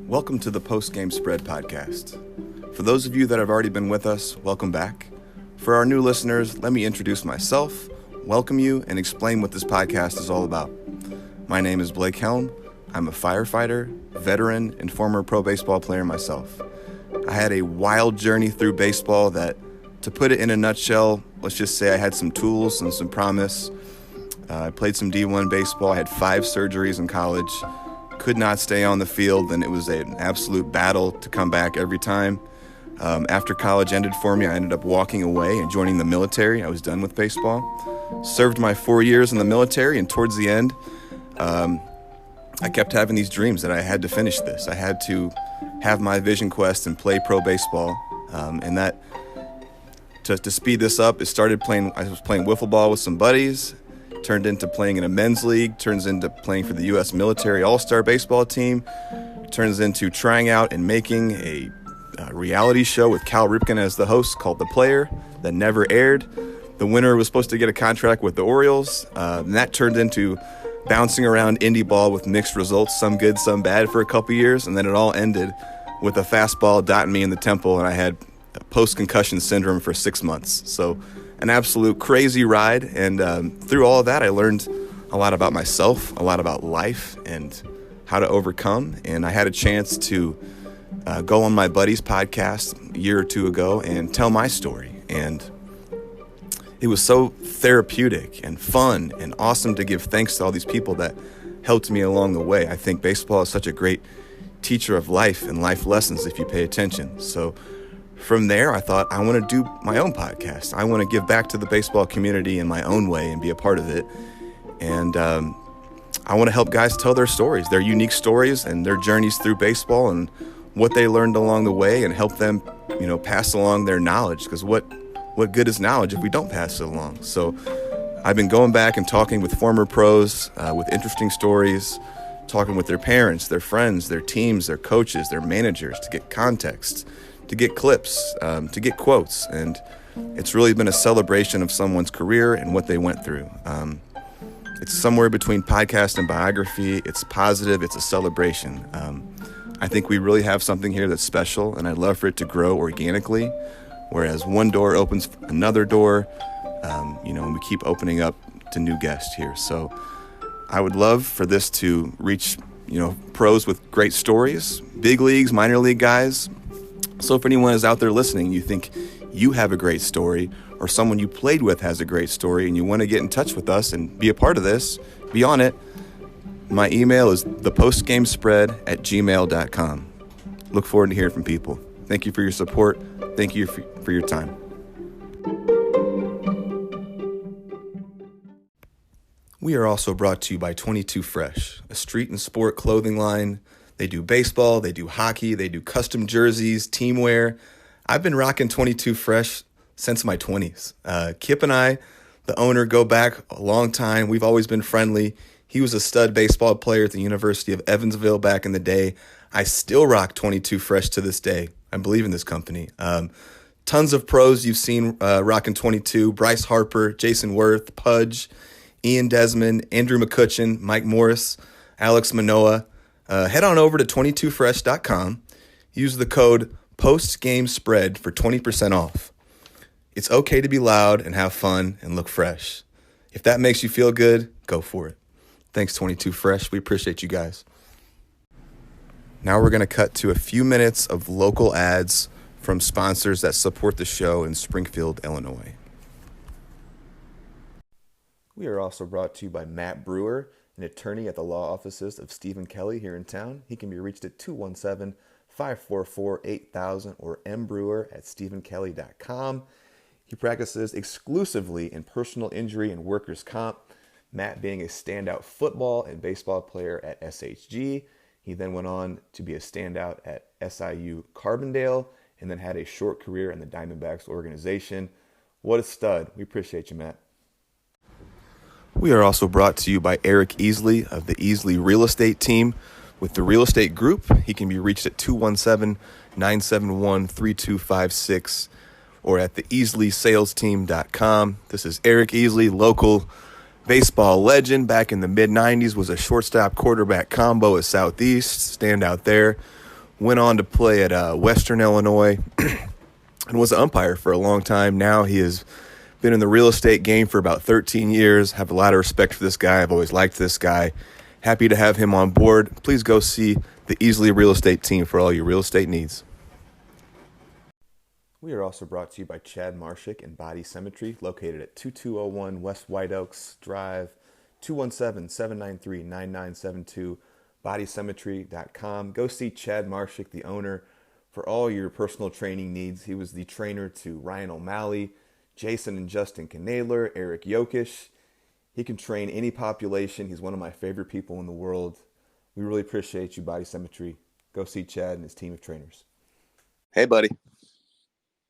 Welcome to the Post-Game Spread podcast. For those of you that have already been with us, welcome back. For our new listeners, let me introduce myself, welcome you, and explain what this podcast is all about. My name is Blake Helm. I'm a firefighter, veteran, and former pro baseball player myself. I had a wild journey through baseball that, to put it in a nutshell, let's just say I had some tools and some promise. I played some D1 baseball. I had 5 surgeries in college. Could not stay on the field, and it was an absolute battle to come back every time. After college ended for me, I ended up walking away and joining the military. I was done with baseball. Served my 4 years in the military, and towards the end, I kept having these dreams that I had to finish this. I had to have my vision quest and play pro baseball, and that to speed this up, I was playing wiffle ball with some buddies. Turned into playing in a men's league, turns into playing for the U.S. military all-star baseball team, turns into trying out and making a reality show with Cal Ripken as the host called The Player that never aired. The winner was supposed to get a contract with the Orioles, and that turned into bouncing around indie ball with mixed results, some good, some bad for a couple years, and then it all ended with a fastball dotting me in the temple, and I had post-concussion syndrome for 6 months. So an absolute crazy ride, and through all of that, I learned a lot about myself, a lot about life, and how to overcome. And I had a chance to go on my buddy's podcast a year or two ago and tell my story. And it was so therapeutic and fun and awesome to give thanks to all these people that helped me along the way. I think baseball is such a great teacher of life and life lessons if you pay attention. So from there, I thought, I want to do my own podcast. I want to give back to the baseball community in my own way and be a part of it. And I want to help guys tell their stories, their unique stories and their journeys through baseball and what they learned along the way, and help them, pass along their knowledge. Because what good is knowledge if we don't pass it along? So I've been going back and talking with former pros with interesting stories, talking with their parents, their friends, their teams, their coaches, their managers to get context, to get clips, to get quotes. And it's really been a celebration of someone's career and what they went through. It's somewhere between podcast and biography. It's positive. It's a celebration. I think we really have something here that's special, and I'd love for it to grow organically, whereas one door opens another door, and we keep opening up to new guests here. So I would love for this to reach, pros with great stories, big leagues, minor league guys. So if anyone is out there listening, you think you have a great story, or someone you played with has a great story, and you want to get in touch with us and be a part of this, be on it, my email is thepostgamespread@gmail.com. Look forward to hearing from people. Thank you for your support. Thank you for your time. We are also brought to you by 22 Fresh, a street and sport clothing line. They do baseball, they do hockey, they do custom jerseys, team wear. I've been rocking 22 Fresh since my 20s. Kip and I, the owner, go back a long time. We've always been friendly. He was a stud baseball player at the University of Evansville back in the day. I still rock 22 Fresh to this day. I believe in this company. Tons of pros you've seen rocking 22. Bryce Harper, Jason Worth, Pudge, Ian Desmond, Andrew McCutcheon, Mike Morris, Alex Manoah. Head on over to 22fresh.com. Use the code POSTGAMESPREAD for 20% off. It's okay to be loud and have fun and look fresh. If that makes you feel good, go for it. Thanks, 22 Fresh. We appreciate you guys. Now we're going to cut to a few minutes of local ads from sponsors that support the show in Springfield, Illinois. We are also brought to you by Matt Brewer, an attorney at the law offices of Stephen Kelly here in town. He can be reached at 217-544-8000 or mbrewer@stephenkelly.com. He practices exclusively in personal injury and workers' comp, Matt being a standout football and baseball player at SHG. He then went on to be a standout at SIU Carbondale and then had a short career in the Diamondbacks organization. What a stud. We appreciate you, Matt. We are also brought to you by Eric Easley of the Easley Real Estate Team. With the Real Estate Group, he can be reached at 217-971-3256 or at theeasleysalesteam.com. This is Eric Easley, local baseball legend. Back in the mid-90s, was a shortstop quarterback combo at Southeast. Stand out there. went on to play at Western Illinois and was an umpire for a long time. Now he has been in the real estate game for about 13 years. Have a lot of respect for this guy. I've always liked this guy. Happy to have him on board. Please go see the Easily Real Estate team for all your real estate needs. We are also brought to you by Chad Marshik and Body Symmetry, located at 2201 West White Oaks Drive, 217-793-9972, bodysymmetry.com. Go see Chad Marshik, the owner, for all your personal training needs. He was the trainer to Ryan O'Malley, Jason and Justin Knadler, Eric Jokic. He can train any population. He's one of my favorite people in the world. We really appreciate you, Body Symmetry. Go see Chad and his team of trainers. Hey, buddy.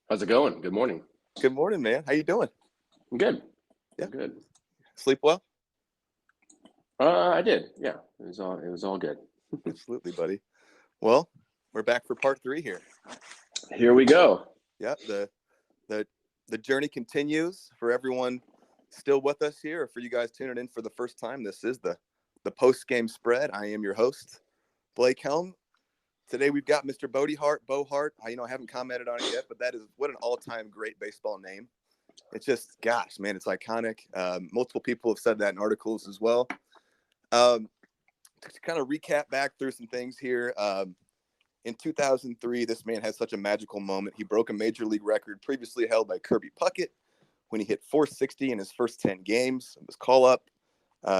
How's it going? Good morning. Good morning, man. How you doing? I'm good. Yeah. I'm good. Sleep well? I did. Yeah. It was all good. Absolutely, buddy. Well, we're back for part 3 here. Here we go. Yeah, the journey continues for everyone still with us here, or for you guys tuning in for the first time. This is the post-game spread. I am your host, Blake Helm. Today we've got Mr. Bo Hart. I haven't commented on it yet, but that is what an all-time great baseball name. It's just, gosh, man, it's iconic. Multiple people have said that in articles as well. To kind of recap back through some things here. In 2003, this man had such a magical moment. He broke a major league record previously held by Kirby Puckett when he hit 460 in his first 10 games. It was call-up.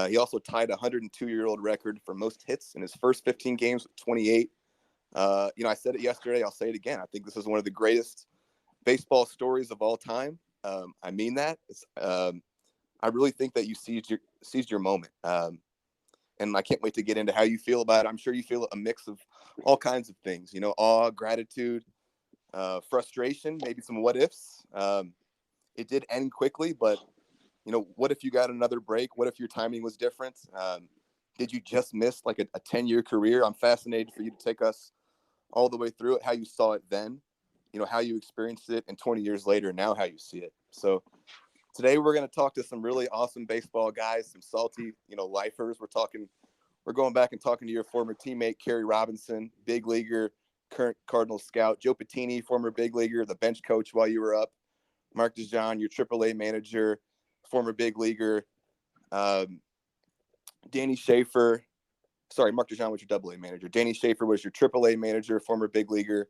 He also tied a 102-year-old record for most hits in his first 15 games with 28. I said it yesterday. I'll say it again. I think this is one of the greatest baseball stories of all time. I mean that. I really think that you seized your moment. And I can't wait to get into how you feel about it. I'm sure you feel a mix of all kinds of things, awe, gratitude, frustration, maybe some what ifs. It did end quickly, but, what if you got another break? What if your timing was different? Did you just miss like a 10-year career? I'm fascinated for you to take us all the way through it, how you saw it then, how you experienced it, and 20 years later, now how you see it. So today we're going to talk to some really awesome baseball guys, some salty, lifers. We're going back and talking to your former teammate, Kerry Robinson, big leaguer, current Cardinals scout, Joe Pettine, former big leaguer, the bench coach while you were up, Mark Dejohn, your AAA manager, former big leaguer, Danny Sheaffer. Sorry, Mark Dejohn was your AA manager. Danny Sheaffer was your AAA manager, former big leaguer,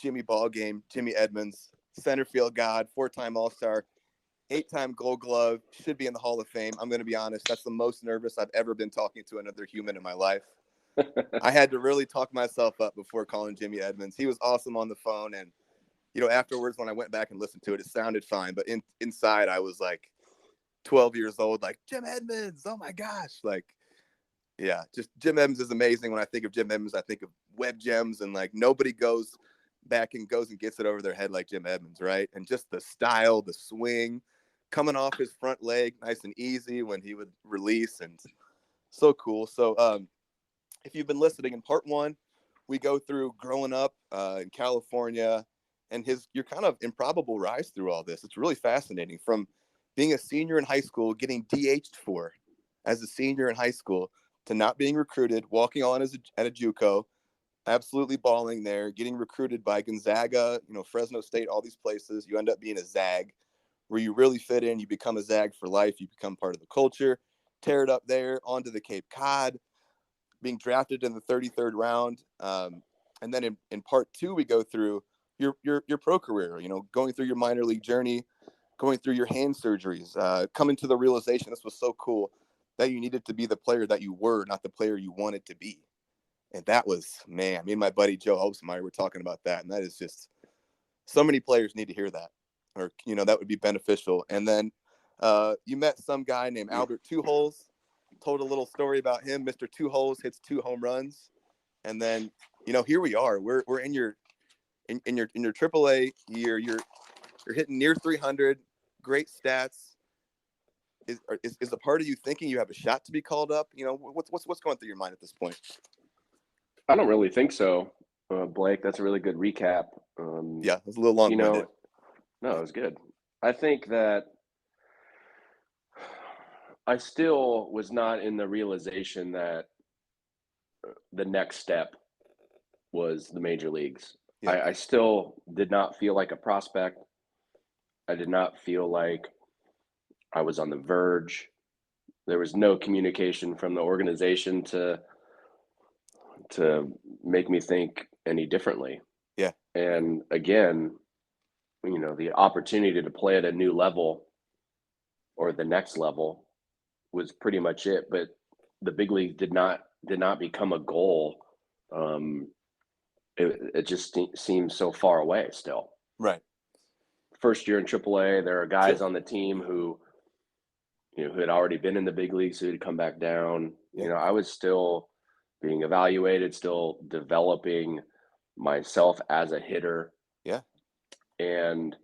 Jimmy Ballgame, Jimmy Edmonds, center field god, 4-time All-Star, 8-time Gold Glove, should be in the Hall of Fame. I'm going to be honest. That's the most nervous I've ever been talking to another human in my life. I had to really talk myself up before calling Jimmy Edmonds. He was awesome on the phone. And, afterwards, when I went back and listened to it, it sounded fine. But inside, I was like 12 years old, like, Jim Edmonds, oh my gosh. Like, yeah, just Jim Edmonds is amazing. When I think of Jim Edmonds, I think of web gems, and like nobody goes back and gets it over their head like Jim Edmonds, right? And just the style, the swing, coming off his front leg, nice and easy when he would release, and so cool. So if you've been listening, in part 1, we go through growing up in California and your kind of improbable rise through all this. It's really fascinating, from being a senior in high school, getting DH'd for as a senior in high school, to not being recruited, walking on at a JUCO, absolutely balling there, getting recruited by Gonzaga, Fresno State, all these places. You end up being a Zag, where you really fit in. You become a Zag for life. You become part of the culture. Tear it up there, onto the Cape Cod, being drafted in the 33rd round. And then in part 2, we go through your pro career, going through your minor league journey, going through your hand surgeries, coming to the realization this was so cool that you needed to be the player that you were, not the player you wanted to be. And that was, man, me and my buddy Joe Hobsmeyer were talking about that. And that is just, so many players need to hear that, or, that would be beneficial. And then you met some guy named Albert Two Holes, told a little story about him. Mr. Two Holes hits 2 home runs. And then, here we are. We're in your AAA year. You're hitting near 300, great stats. Is a part of you thinking you have a shot to be called up? What's going through your mind at this point? I don't really think so, Blake. That's a really good recap. Yeah, it was a little long-winded. No, it was good. I think that I still was not in the realization that the next step was the major leagues. Yeah. I still did not feel like a prospect. I did not feel like I was on the verge. There was no communication from the organization to make me think any differently. Yeah. And again, the opportunity to play at a new level or the next level was pretty much it. But the big league did not become a goal. It just seems so far away still. Right. First year in AAA, there are guys Sure. on the team who who had already been in the big leagues who had come back down. Yeah. I was still being evaluated, still developing myself as a hitter, Yeah. and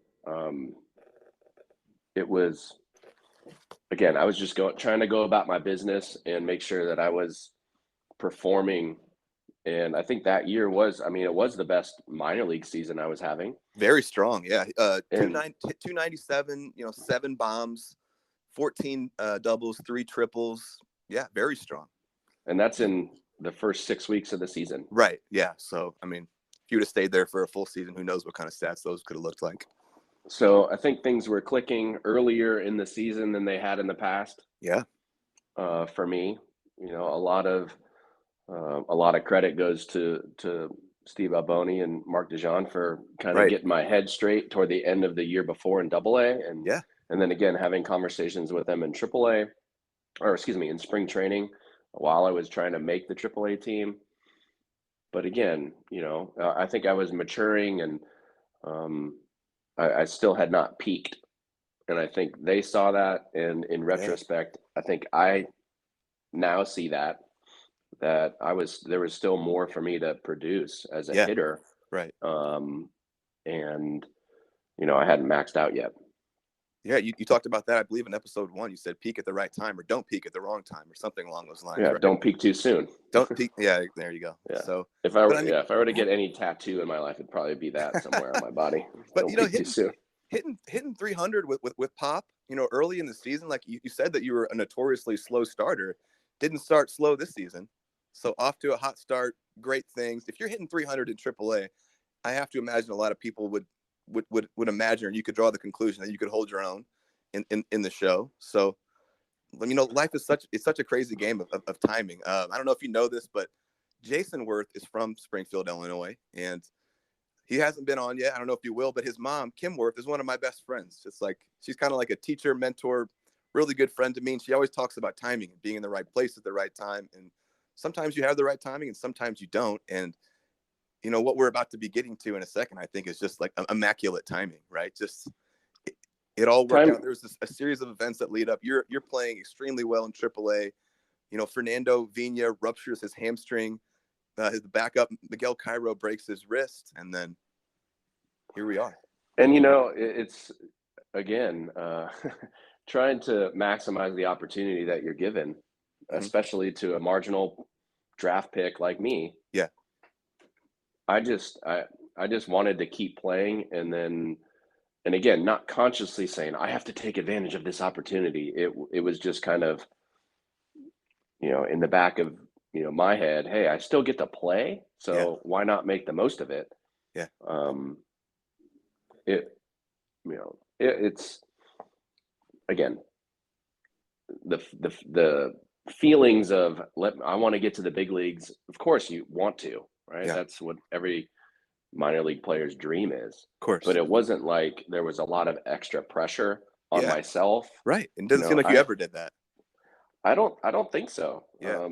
it was again, I was just trying to go about my business and make sure that I was performing. And I think that year was, it was the best minor league season I was having. Very strong. Yeah. And 297, 7 bombs, 14 doubles, 3 triples. Yeah. Very strong. and that's in the first 6 weeks of the season. Right. Yeah. So, if you would have stayed there for a full season, who knows what kind of stats those could have looked like. So I think things were clicking earlier in the season than they had in the past. Yeah. For me, a lot of credit goes to Steve Alboni and Mark Dejohn for kind of Right. getting my head straight toward the end of the year before in AA, Yeah. and then again having conversations with them in AAA, or excuse me, in spring training while I was trying to make the AAA team. But again, I think I was maturing, and I still had not peaked, and I think they saw that. And in Yeah. retrospect, I think I now see that there was still more for me to produce as a Yeah. hitter. Right. And I hadn't maxed out yet. Yeah. You talked about that, I believe, in episode 1. You said peak at the right time or don't peak at the wrong time or something along those lines. Yeah, Right. don't peak too soon. Don't peak. Yeah. There you go. Yeah. So If I were to get any tattoo in my life, it'd probably be that somewhere on my body. But don't peak too soon. Hitting 300 with pop, early in the season, like you said that you were a notoriously slow starter. Didn't start slow this season, so off to a hot start. Great things. If you're hitting 300 in AAA, I have to imagine a lot of people would imagine, or you could draw the conclusion that you could hold your own in the show. So, life is such a crazy game of timing. I don't know if you know this, but Jason Worth is from Springfield, Illinois, and he hasn't been on yet. I don't know if you will, but his mom, Kim Worth, is one of my best friends. It's like she's kind of like a teacher, mentor, really good friend to me. And she always talks about timing and being in the right place at the right time. And sometimes you have the right timing and sometimes you don't. And, what we're about to be getting to in a second, I think, is just like immaculate timing, right? Just it all worked out. There's a series of events that lead up. You're playing extremely well in AAA. Fernando Vina ruptures his hamstring. His backup, Miguel Cairo, breaks his wrist, and then here we are. And it's again trying to maximize the opportunity that you're given, especially to a marginal draft pick like me. Yeah. I just wanted to keep playing, and again, not consciously saying I have to take advantage of this opportunity. It was just kind of, in the back of my head, hey, I still get to play, so why not make the most of it? Yeah. It's again the feelings of I want to get to the big leagues. Of course you want to, right? Yeah. That's what every minor league player's dream is. Of course. But it wasn't like there was a lot of extra pressure on myself. Right. It doesn't seem like you ever did that. I don't think so. Yeah.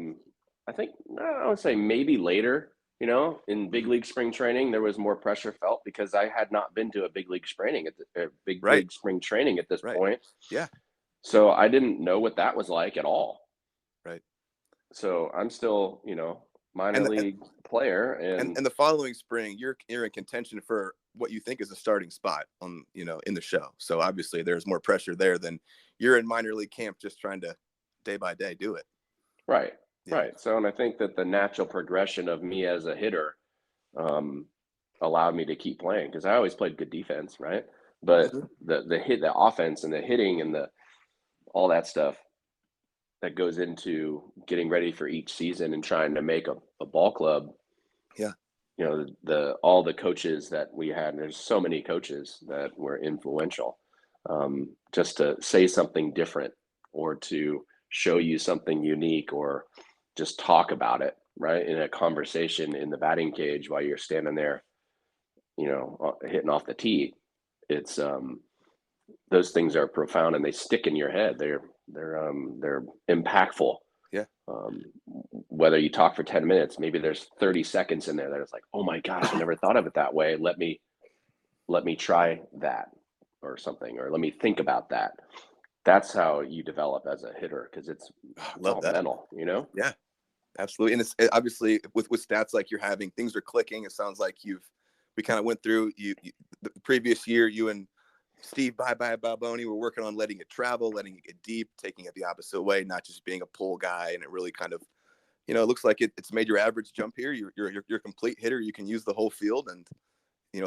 I think I would say maybe later, in big league spring training, there was more pressure felt because I had not been to a big league training league spring training at this point. Yeah. So I didn't know what that was like at all. Right. So I'm still, minor league player, and the following spring, you're in contention for what you think is a starting spot on, in the show. So obviously there's more pressure there than you're in minor league camp, just trying to day by day do it. Right. Yeah. Right. So, and I think that the natural progression of me as a hitter allowed me to keep playing because I always played good defense, right? But the offense and the hitting and all that stuff that goes into getting ready for each season and trying to make a ball club. Yeah. all the coaches that we had, and there's so many coaches that were influential, just to say something different or to show you something unique or just talk about it, right, in a conversation in the batting cage while you're standing there, hitting off the tee. It's those things are profound and they stick in your head. They're impactful. Yeah. Whether you talk for 10 minutes, maybe there's 30 seconds in there that it's like, oh my gosh, I never thought of it that way. Let me try that or something, or let me think about that. That's how you develop as a hitter, because it's all mental, Yeah, absolutely. And it's obviously with stats like you're having, things are clicking. It sounds like we kind of went through the previous year, you and Steve Balboni were working on letting it travel, letting it get deep, taking it the opposite way, not just being a pull guy. And it really kind of, it looks like it's made your average jump here. You're a complete hitter. You can use the whole field, and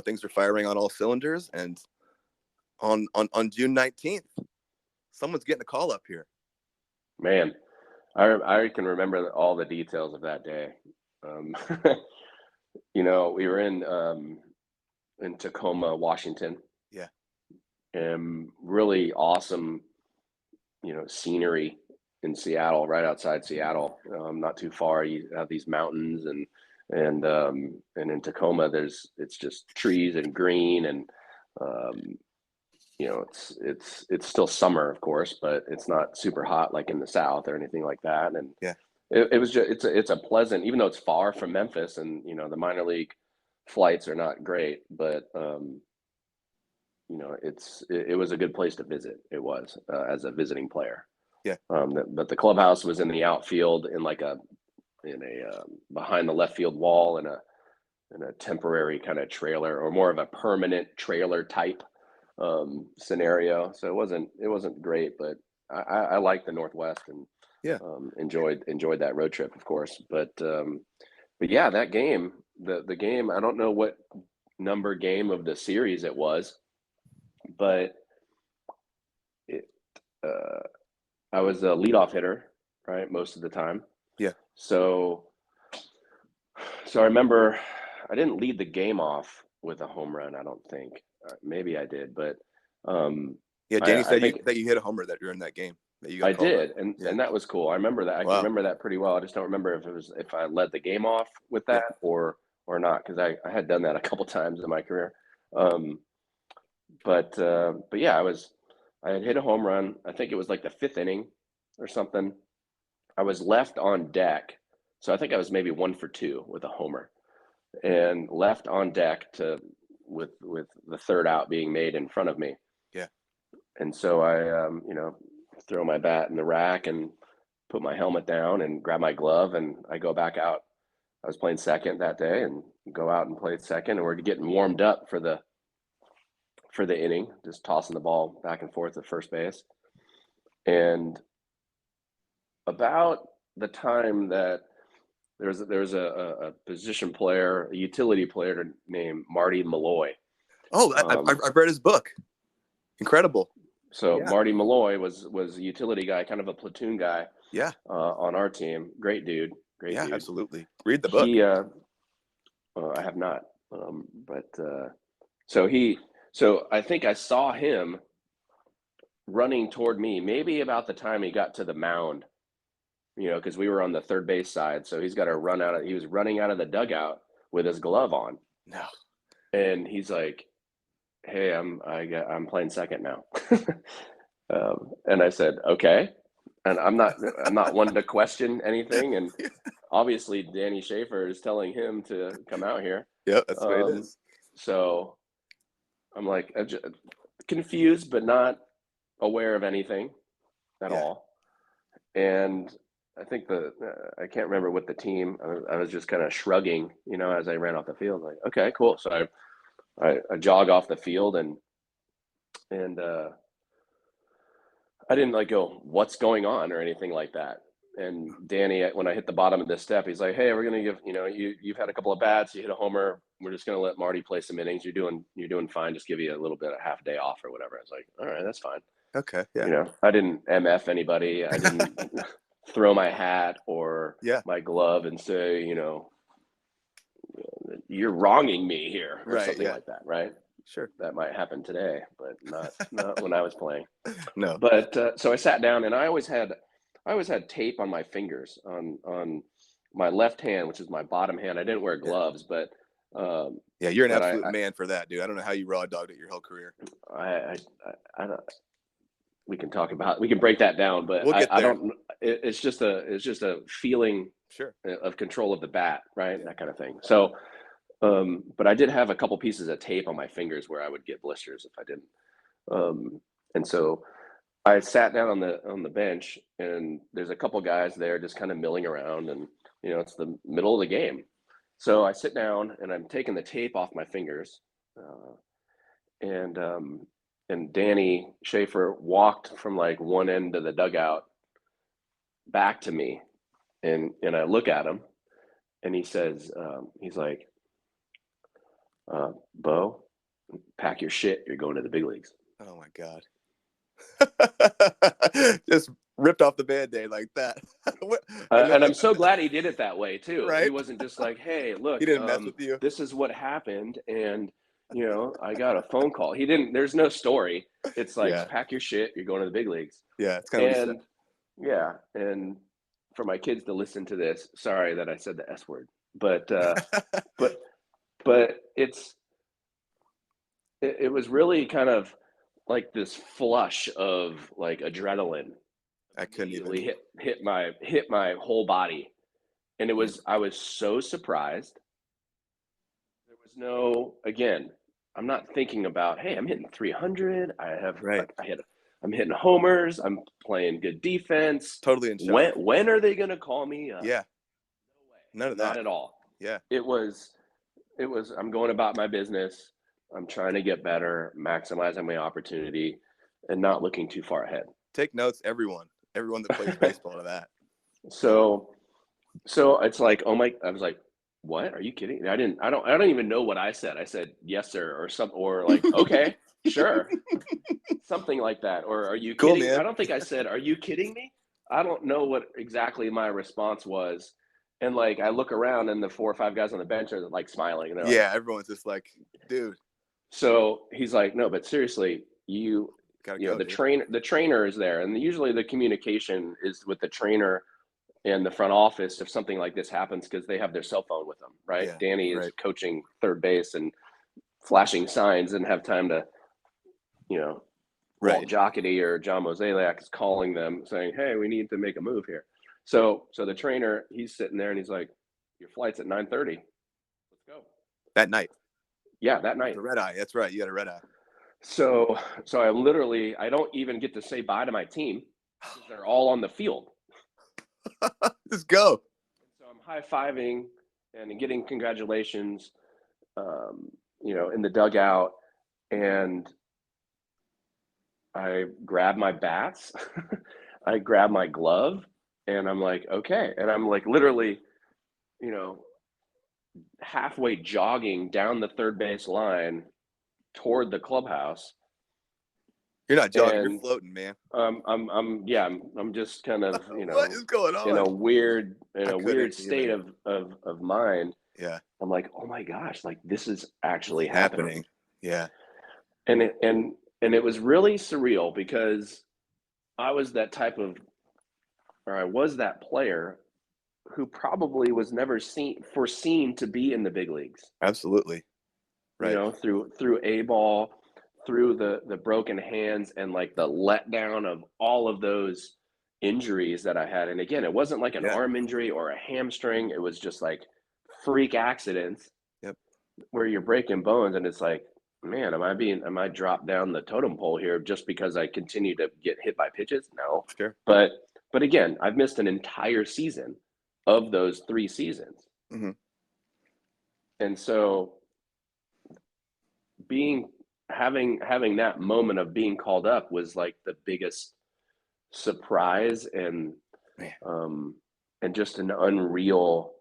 things are firing on all cylinders. And on June 19th, someone's getting a call up here. Man, I can remember all the details of that day. We were in Tacoma, Washington. Yeah. And really awesome, scenery in Seattle, right outside Seattle, not too far. You have these mountains, and in Tacoma, it's just trees and green, and it's still summer, of course, but it's not super hot like in the South or anything like that. And yeah, it was just it's a pleasant, even though it's far from Memphis, and the minor league flights are not great, but it was a good place to visit. It was as a visiting player. Yeah. But the clubhouse was in the outfield in a behind the left field wall in a temporary kind of trailer, or more of a permanent trailer type scenario. So it wasn't great, but I like the Northwest, and enjoyed that road trip, of course. But yeah, that game, the game, I don't know what number game of the series it was, but I was a leadoff hitter, right, most of the time. Yeah. So I remember I didn't lead the game off with a home run, I don't think. Maybe I did, but Danny said that you hit a homer that during that game. That you got I did, and that was cool. I remember that. I can remember that pretty well. I just don't remember if I led the game off with that or not, because I had done that a couple times in my career. But yeah, I had hit a home run. I think it was like the 5th inning or something. I was left on deck, so I think I was maybe 1 for 2 with a homer, and left on deck with the third out being made in front of me. Yeah. And so I throw my bat in the rack and put my helmet down and grab my glove, and I go back out. I was playing second that day, and go out and play second, and we're getting warmed up for the inning, just tossing the ball back and forth at first base. And about the time that there was a position player, a utility player named Marty Malloy. Oh, I've read his book. Incredible. So Marty Malloy was a utility guy, kind of a platoon guy. Yeah. On our team. Great dude. Great dude. Absolutely. Read the book. I have not. So I think I saw him running toward me, maybe about the time he got to the mound, because we were on the third base side. So he's got to he was running out of the dugout with his glove on. No. And he's like, "Hey, I'm playing second now." And I said, "Okay." And I'm not one to question anything. And obviously Danny Sheaffer is telling him to come out here. Yeah, that's the way it is. So I'm like confused, but not aware of anything at all. And I think I can't remember what the team. I was just kind of shrugging, as I ran off the field. Like, okay, cool. So I jog off the field, and I didn't go, "What's going on?" or anything like that. And Danny, when I hit the bottom of the step, he's like, "Hey, we're gonna give you've had a couple of bats, you hit a homer. We're just gonna let Marty play some innings. You're doing fine. Just give you a little bit of half a day off or whatever." I was like, "All right, that's fine." Okay. Yeah. I didn't MF anybody. I didn't throw my hat or my glove and say, you're wronging me here, or Right, something yeah. like that, right? Sure. That might happen today, but not when I was playing. No. But so I sat down, and I always had tape on my fingers on my left hand, which is my bottom hand. I didn't wear gloves, but yeah, you're an but absolute man for that, dude. I don't know how you raw dogged it your whole career. I don't. We can talk about. We can break that down, but We'll get I there. don't. It's just a feeling Sure. of control of the bat, right? That kind of thing. So, but I did have a couple pieces of tape on my fingers where I would get blisters if I didn't. And so I sat down on the bench, and there's a couple guys there just kind of milling around, and it's the middle of the game. So I sit down, and I'm taking the tape off my fingers, and Danny Sheaffer walked from like one end of the dugout back to me, and I look at him, and he says, he's like, Bo, pack your shit. You're going to the big leagues. Oh my God. Just ripped off the Band-Aid like that. And I'm so glad he did it that way too. Right? He wasn't just like, hey, look, He didn't mess with you. this is what happened, and I got a phone call. He didn't. There's no story. It's like, pack your shit. You're going to the big leagues. Yeah, it's kind of what he said. Yeah, and for my kids to listen to this, sorry that I said the S word, but it was really kind of like this flush of like adrenaline. I couldn't even hit my whole body, and I was so surprised. There was no, again, I'm not thinking about, hey, I'm hitting 300. I'm hitting homers. I'm playing good defense. Totally in shock. When are they going to call me up? Yeah. No way. None of that. Not at all. Yeah. It was, I'm going about my business. I'm trying to get better, maximizing my opportunity, and not looking too far ahead. Take notes, everyone that plays baseball to that. So it's like, I was like, what? Are you kidding? I don't even know what I said. I said, yes, sir, or like, okay, sure. Something like that. Or are you kidding? Man. I don't think I said, are you kidding me? I don't know what exactly my response was. And like, I look around, and the 4 or 5 guys on the bench are like smiling. And they're like, everyone's just like, dude. So he's like, no, but seriously, the trainer is there. And usually the communication is with the trainer and the front office if something like this happens, because they have their cell phone with them, right? Yeah, Danny is coaching third base and flashing signs, and have time to, Walt Jocketty or John Mozeliak is calling them saying, hey, we need to make a move here. So the trainer, he's sitting there, and he's like, your flight's at 9:30. Let's go. That night. Yeah, that night. The red eye. That's right. You got a red eye. So I don't even get to say bye to my team, because they're all on the field. Just go. So I'm high-fiving and getting congratulations, in the dugout, and I grab my bats, I grab my glove, and I'm like, okay. And I'm like literally, halfway jogging down the third base line toward the clubhouse. You're not jogging, you're floating, man. I'm just kind of, what is going on? In a weird state of mind. Yeah. I'm like, oh my gosh, like this is actually happening. Yeah. And it was really surreal, because I was that player who probably was never foreseen to be in the big leagues. Absolutely. Right. Through A-ball, through the broken hands, and like the letdown of all of those injuries that I had. And again, it wasn't like an arm injury or a hamstring. It was just like freak accidents. Yep. Where you're breaking bones, and it's like, man, am I dropped down the totem pole here just because I continue to get hit by pitches? No. Sure. But again, I've missed an entire season of those 3 seasons. Mm-hmm. And so having that moment of being called up was like the biggest surprise, and just an unreal,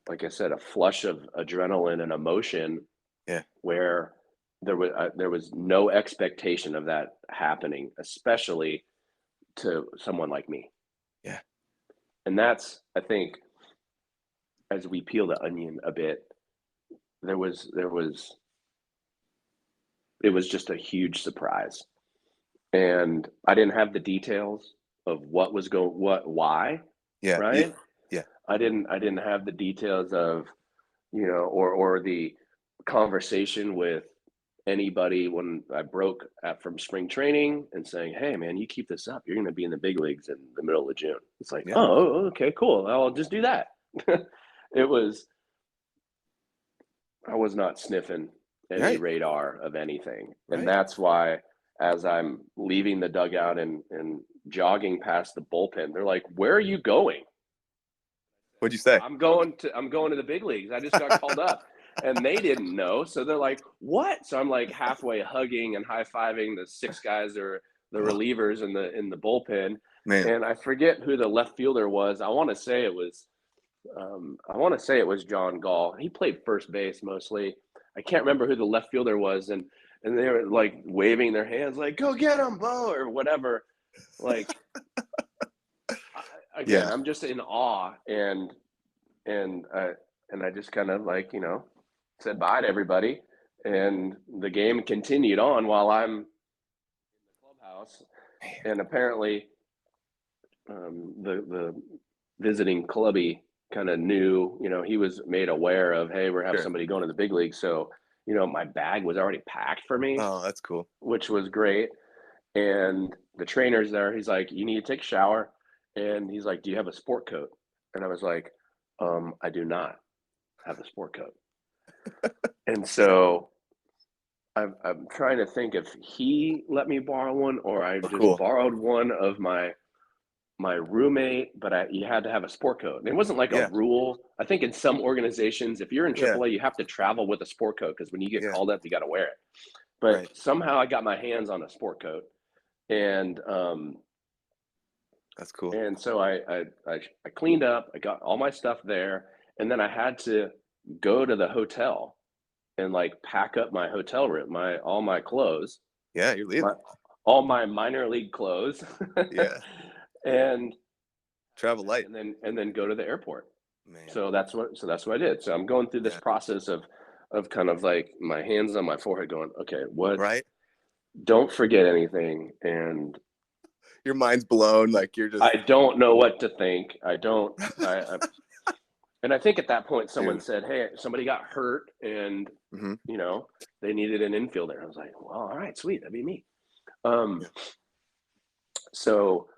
like I said, a flush of adrenaline and emotion. Yeah. Where there was no expectation of that happening, especially to someone like me. Yeah. And that's, I think, as we peel the onion a bit, it was just a huge surprise. And I didn't have the details of why, Yeah. right? Yeah. I didn't have the details of, or the conversation with anybody when I broke from spring training and saying, "Hey, man, you keep this up, you're going to be in the big leagues in the middle of June." It's like, Yeah. oh, okay, cool. I'll just do that. I was not sniffing any radar of anything. And that's why as I'm leaving the dugout and jogging past the bullpen, they're like, "Where are you going?" What'd you say? I'm going to the big leagues. I just got called up. And they didn't know. So they're like, "What?" So I'm like halfway hugging and high-fiving the 6 guys or the relievers in the bullpen. Man. And I forget who the left fielder was. I want to say it was John Gall. He played first base mostly. I can't remember who the left fielder was, and they were like waving their hands like, "Go get him, Bo," or whatever. Like, again, I'm just in awe, and I just kind of like, said bye to everybody, and the game continued on while I'm in the clubhouse. And apparently, the visiting clubby kind of knew, he was made aware of, "Hey, we're having somebody going to the big league." So, my bag was already packed for me. Oh, that's cool. Which was great. And the trainer's there. He's like, "You need to take a shower." And he's like, "Do you have a sport coat?" And I was like, "I do not have a sport coat." And so I'm trying to think if he let me borrow one or I just borrowed one of my roommate, but you had to have a sport coat. And it wasn't like a rule. I think in some organizations, if you're in AAA, you have to travel with a sport coat because when you get called up, you got to wear it. But somehow I got my hands on a sport coat, and that's cool. And so I cleaned up. I got all my stuff there, and then I had to go to the hotel and like pack up my hotel room, all my clothes. Yeah, you're leaving. All my minor league clothes. Yeah. And travel light, and then go to the airport. Man. So that's what I did. So I'm going through this process of kind of like my hands on my forehead, going, "Okay, what? Right. Don't forget anything." And your mind's blown. Like you're just. I don't know what to think. And I think at that point, someone said, "Hey, somebody got hurt, and they needed an infielder." I was like, "Well, all right, sweet, that'd be me." So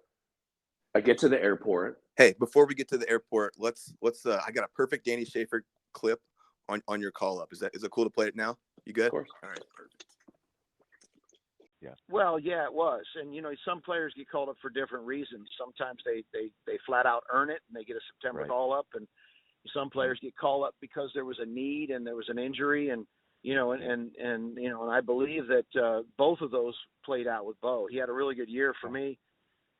I get to the airport. Hey, before we get to the airport, let's I got a perfect Danny Sheaffer clip on your call up. Is it cool to play it now? You good? Of course. All right, perfect. Yeah. Well, yeah, it was. And, some players get called up for different reasons. Sometimes they flat out earn it and they get a September call up. And some players get called up because there was a need and there was an injury. And, and I believe that both of those played out with Bo. He had a really good year for me.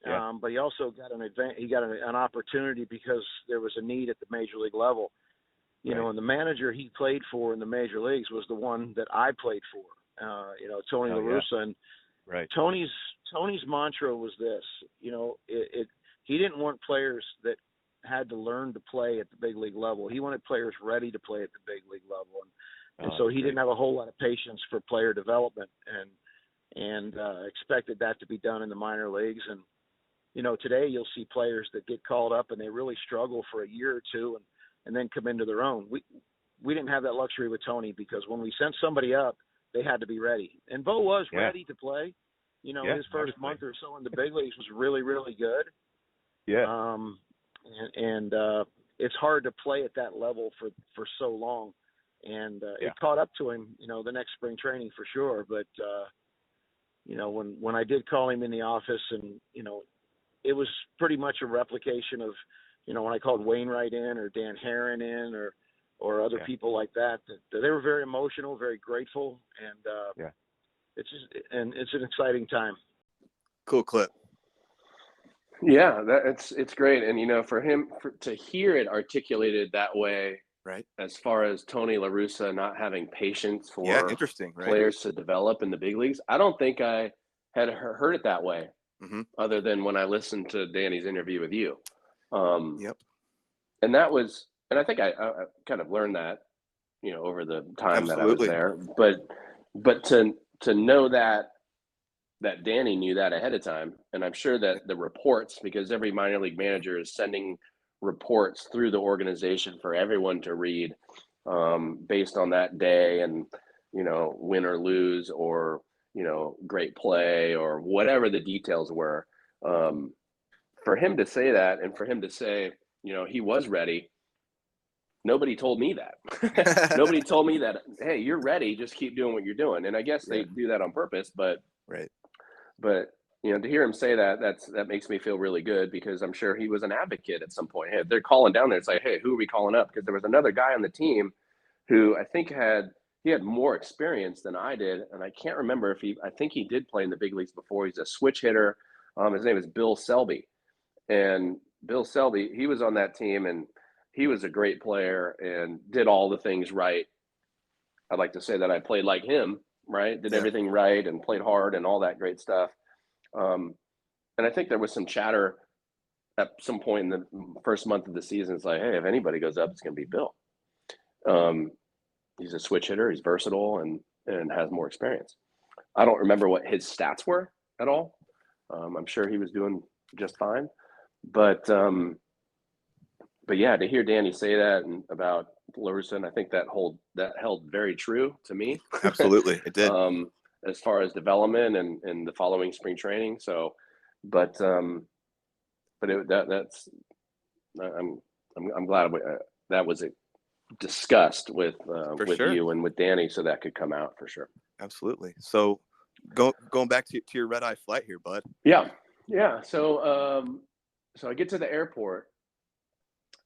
Yeah. But he also got an opportunity because there was a need at the major league level. And the manager he played for in the major leagues was the one that I played for. Tony La Russa, and Tony's mantra was this. He didn't want players that had to learn to play at the big league level. He wanted players ready to play at the big league level, and so he didn't have a whole lot of patience for player development, and expected that to be done in the minor leagues. And today you'll see players that get called up and they really struggle for a year or two, and then come into their own. We didn't have that luxury with Tony, because when we sent somebody up, they had to be ready. And Bo was ready to play. His first month or so in the big leagues was really, really good. Yeah. And it's hard to play at that level for so long. And it caught up to him, the next spring training for sure. But, when I did call him in the office, and, it was pretty much a replication of, when I called Wainwright in or Dan Herron in or other people like that they were very emotional, very grateful, and it's an exciting time. Cool clip. Yeah, it's great. And for him to hear it articulated that way, right, as far as Tony La Russa not having patience for interesting, right, players to develop in the big leagues, I don't think I had heard it that way, other than when I listened to Danny's interview with you. And that was, and I think I kind of learned that over the time Absolutely. that I was there. But to know that Danny knew that ahead of time, and I'm sure that the reports, because every minor league manager is sending reports through the organization for everyone to read, based on that day, and win or lose, or great play, or whatever the details were. For him to say that, and for him to say he was ready, nobody told me that. Nobody told me that, hey, you're ready, just keep doing what you're doing. And I guess they do that on purpose, but right. But to hear him say that, that makes me feel really good, because I'm sure he was an advocate at some point. Hey, they're calling down there. It's like, hey, who are we calling up? Because there was another guy on the team who I think had more experience than I did, and I can't remember if I think he did play in the big leagues before. He's a switch hitter. His name is Bill Selby, and Bill Selby, he was on that team, and he was a great player and did all the things right. I'd like to say that I played like him. Right, did everything right and played hard and all that great stuff. And I think there was some chatter at some point in the first month of the season. It's like, hey, if anybody goes up, it's going to be Bill. He's a switch hitter. He's versatile and has more experience. I don't remember what his stats were at all. I'm sure he was doing just fine. But yeah, to hear Danny say that and about Larson, I think that held very true to me. Absolutely, it did. As far as development and the following spring training. So, I'm glad that was discussed with sure. you and with Danny, so that could come out for sure. Absolutely. So, going back to your red eye flight here, bud. Yeah. So I get to the airport,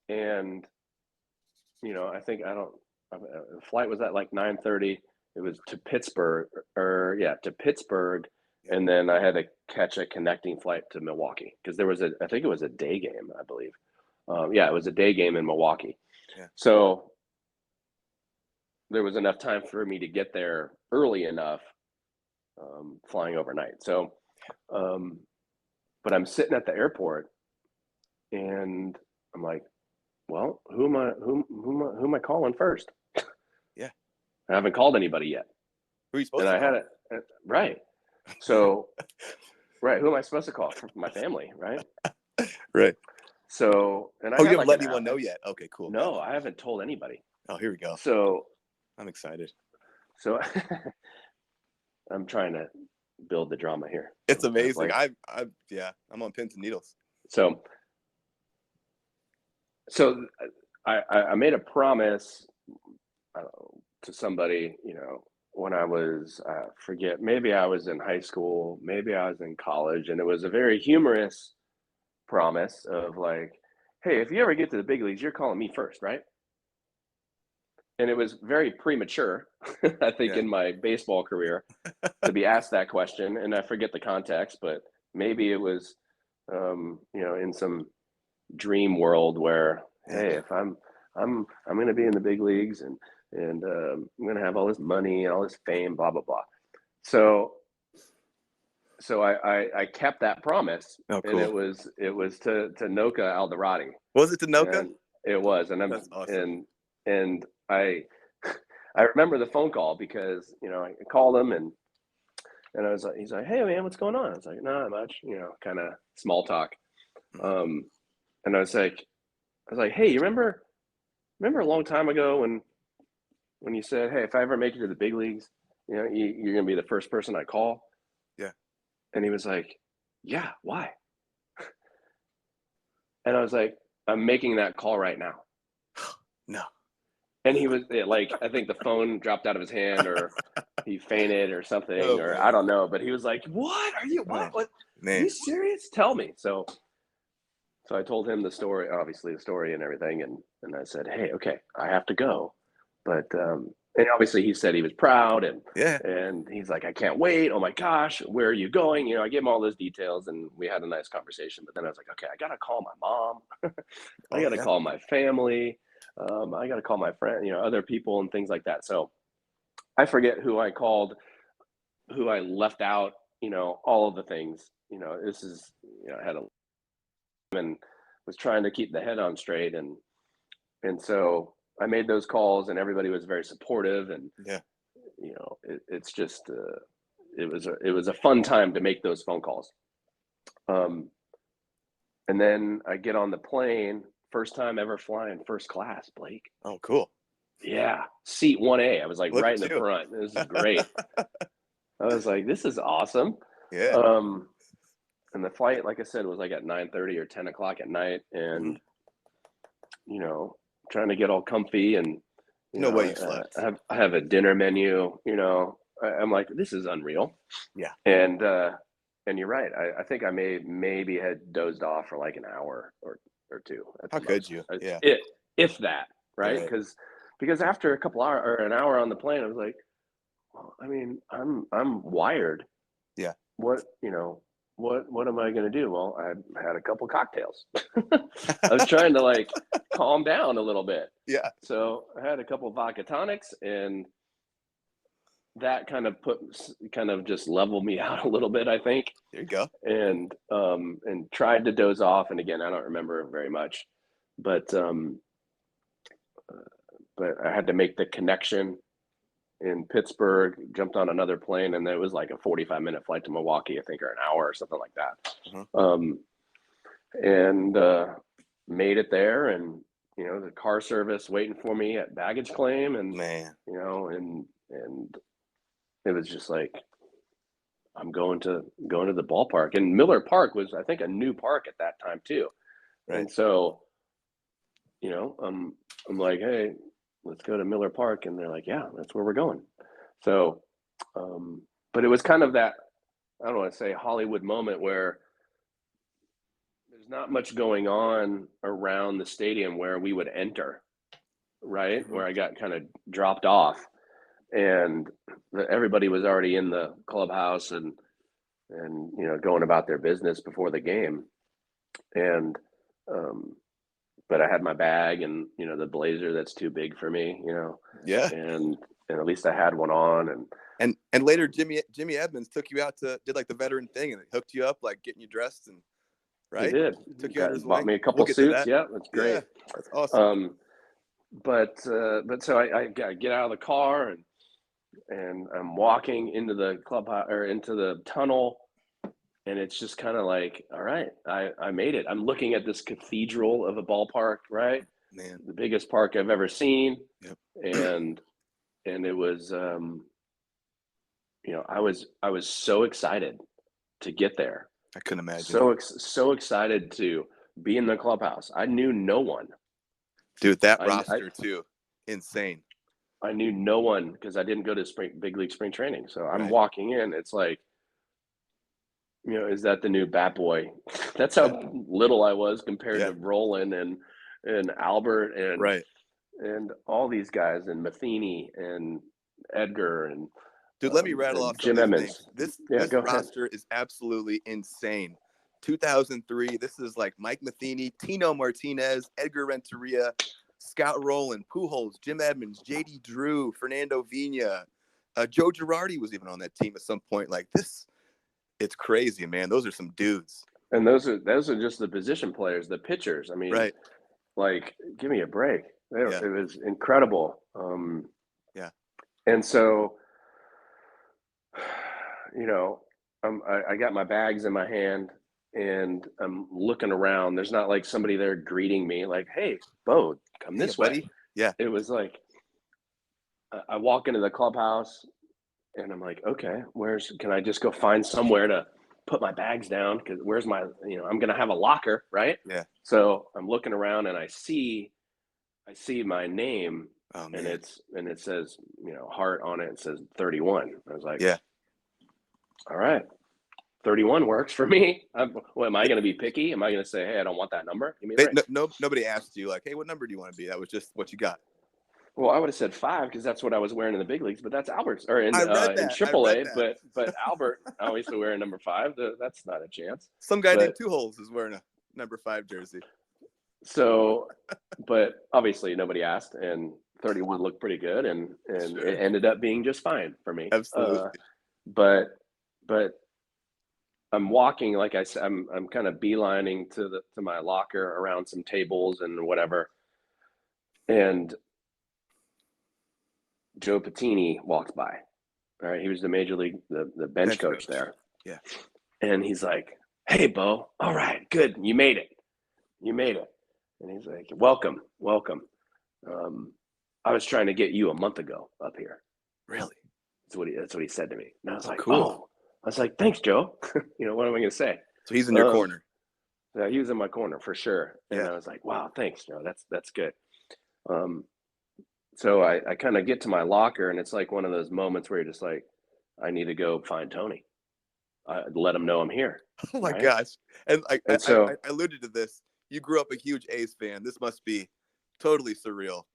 and I think the flight was at like 9:30. It was to Pittsburgh, and then I had to catch a connecting flight to Milwaukee, because I think it was a day game, I believe. It was a day game in Milwaukee. Yeah. So there was enough time for me to get there early enough, flying overnight. So, but I'm sitting at the airport, and I'm like, well, who am I calling first? Yeah. I haven't called anybody yet. Who are you supposed to call? Right. So, right. Who am I supposed to call? My family, right? Right. So, and you haven't let anyone know yet? Okay, cool. No, I haven't told anybody. Oh, here we go. So, I'm excited. So, I'm trying to build the drama here. It's amazing. I'm on pins and needles. So I made a promise to somebody, when I was, forget, maybe I was in high school, maybe I was in college, and it was a very humorous promise of like, hey, if you ever get to the big leagues, you're calling me first, right? And it was very premature, I think, in my baseball career to be asked that question. And I forget the context, but maybe it was, in some dream world where, hey, if I'm going to be in the big leagues, and I'm going to have all this money and all this fame, blah, blah, blah. So I kept that promise. Oh, cool. And it was to Noka Alderati. Was it to Noka? And it was. And that's awesome. And I remember the phone call, because, I called him, and I was like, he's like, hey man, what's going on? I was like, not much, kind of small talk. And I was like, hey, you remember a long time ago when you said, hey, if I ever make it to the big leagues, you're going to be the first person I call? Yeah. And he was like, yeah, why? And I was like, I'm making that call right now. No. And he was like, I think the phone dropped out of his hand, or he fainted or something, or I don't know. But he was like, what? Are you, what? Man. Are you serious? Tell me. So I told him the story, obviously the story and everything. And I said, hey, okay, I have to go. But, and obviously he said he was proud, and he's like, I can't wait. Oh my gosh, where are you going? I gave him all those details, and we had a nice conversation. But then I was like, okay, I got to call my mom. I got to call my family. I got to call my friend, other people and things like that. So I forget who I called, who I left out, all of the things, this is, I had and was trying to keep the head on straight. And so I made those calls, and everybody was very supportive, and yeah, it's just it was a fun time to make those phone calls. And then I get on the plane, first time ever flying first class, Blake. Oh, cool. Yeah, seat 1A. I was like Look right at in the you. front. This is great. I was like, this is awesome. Yeah. And the flight, like I said, was like at 9:30 or 10 o'clock at night, and trying to get all comfy, and No way you slept. I have a dinner menu. I'm like, this is unreal. Yeah. And you're right. I think I maybe had dozed off for like an hour or two. How could you? Yeah. If that, right? Because after a couple hours or an hour on the plane, I was like, well, I mean, I'm wired. Yeah. What am I going to do? Well, I had a couple cocktails. I was trying to like calm down a little bit. Yeah. So I had a couple of vodka tonics, and that kind of just leveled me out a little bit, I think. There you go. And tried to doze off. And again, I don't remember very much, but I had to make the connection in Pittsburgh, jumped on another plane, and it was like a 45-minute flight to Milwaukee, I think, or an hour or something like that. And made it there, and the car service waiting for me at baggage claim, and and it was just like, I'm going to the ballpark. And Miller Park was, I think, a new park at that time too. Right. And so I'm like, hey, let's go to Miller Park. And they're like, yeah, that's where we're going. So, but it was kind of that, I don't want to say Hollywood moment where there's not much going on around the stadium where we would enter, right? Mm-hmm. Where I got kind of dropped off, and everybody was already in the clubhouse and going about their business before the game. And, but I had my bag and, the blazer that's too big for me, Yeah. And at least I had one on. And later Jimmy Edmonds took you out did like the veteran thing and hooked you up, like getting you dressed, and right? He did. Took you out his bought way. me a couple suits. Yeah, that's great. Yeah, that's awesome. But so I get out of the car, and I'm walking into the clubhouse or into the tunnel. And it's just kind of like, all right, I made it. I'm looking at this cathedral of a ballpark, right? Man, the biggest park I've ever seen. Yep. And it was, I was so excited to get there. I couldn't imagine. So excited to be in the clubhouse. I knew no one. Dude, that roster too, insane. I knew no one because I didn't go to big league spring training. So I'm walking in. It's like, is that the new bat boy? That's how little I was compared to Roland and Albert and all these guys, and Matheny and Edgar and dude. Let me rattle off Jim Edmonds. This roster is absolutely insane. 2003. This is like Mike Matheny, Tino Martinez, Edgar Renteria, Scott Rowland, Pujols, Jim Edmonds, J.D. Drew, Fernando Vina, Joe Girardi was even on that team at some point. Like this. It's crazy, man. Those are some dudes. And those are just the position players, the pitchers. I mean, like, give me a break. It was incredible. And so, I got my bags in my hand, and I'm looking around. There's not like somebody there greeting me like, hey, Bo, come this way. Buddy. Yeah. It was like, I walk into the clubhouse, and I'm like, okay, can I just go find somewhere to put my bags down? Because where's my, I'm going to have a locker, right? Yeah. So I'm looking around, and I see my name, and it says, Hart on it. It says 31. I was like, yeah, all right, 31 works for me. Am I going to be picky? Am I going to say, hey, I don't want that number? Give me nobody asked you like, hey, what number do you want to be? That was just what you got. Well, I would have said 5 because that's what I was wearing in the big leagues, but that's Albert's or in AAA. But Albert obviously wearing number 5. That's not a chance. Some guy named Two Holes is wearing a number 5 jersey. So, but obviously nobody asked, and 31 looked pretty good, and it ended up being just fine for me. Absolutely. But I'm walking, like I said, I'm kind of beelining to my locker around some tables and whatever, and Joe Pettine walked by. All right, he was the major league, the bench coach there. Yeah. And he's like, "Hey, Bo, all right, good, you made it. And he's like, welcome. I was trying to get you a month ago up here." Really? That's what he said to me. And I was like, cool. "Oh," I was like, "Thanks, Joe." What am I going to say? So he's in your corner. Yeah, he was in my corner for sure. And Yeah. I was like, "Wow, thanks, Joe. That's good." So I kind of get to my locker, and it's like one of those moments where you're just like, I need to go find Tony. Let him know I'm here. Oh my gosh. And I alluded to this. You grew up a huge A's fan. This must be totally surreal.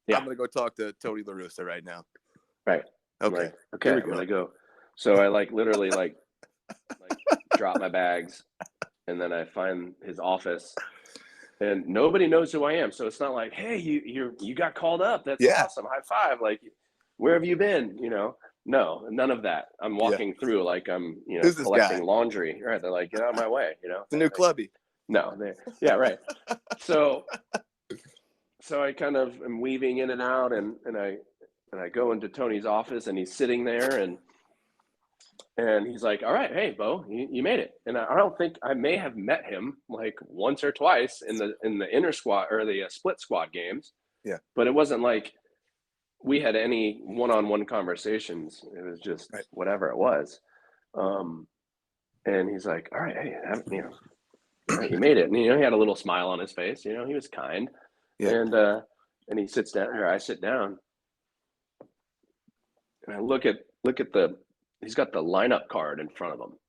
Yeah. I'm going to go talk to Tony La Russa right now. Right. Okay. Okay. I'm going to go. So I literally drop my bags, and then I find his office, and nobody knows who I am. So it's not like, "Hey, you got called up. That's awesome. High five. Like, where have you been?" No, none of that. I'm walking through like I'm, collecting laundry. Right. They're like, "Get out of my way." The new clubby. No. Yeah. Right. So I kind of am weaving in and out, and I go into Tony's office, and he's sitting there, and he's like, "All right, hey, Bo, you made it." And I don't think I may have met him like once or twice in the inter squad or the split squad games. Yeah. But it wasn't like we had any one-on-one conversations. It was just whatever it was. And he's like, "All right, hey, you made it." And he had a little smile on his face. He was kind. Yeah. And he sits down, or I sit down, and I look at he's got the lineup card in front of him,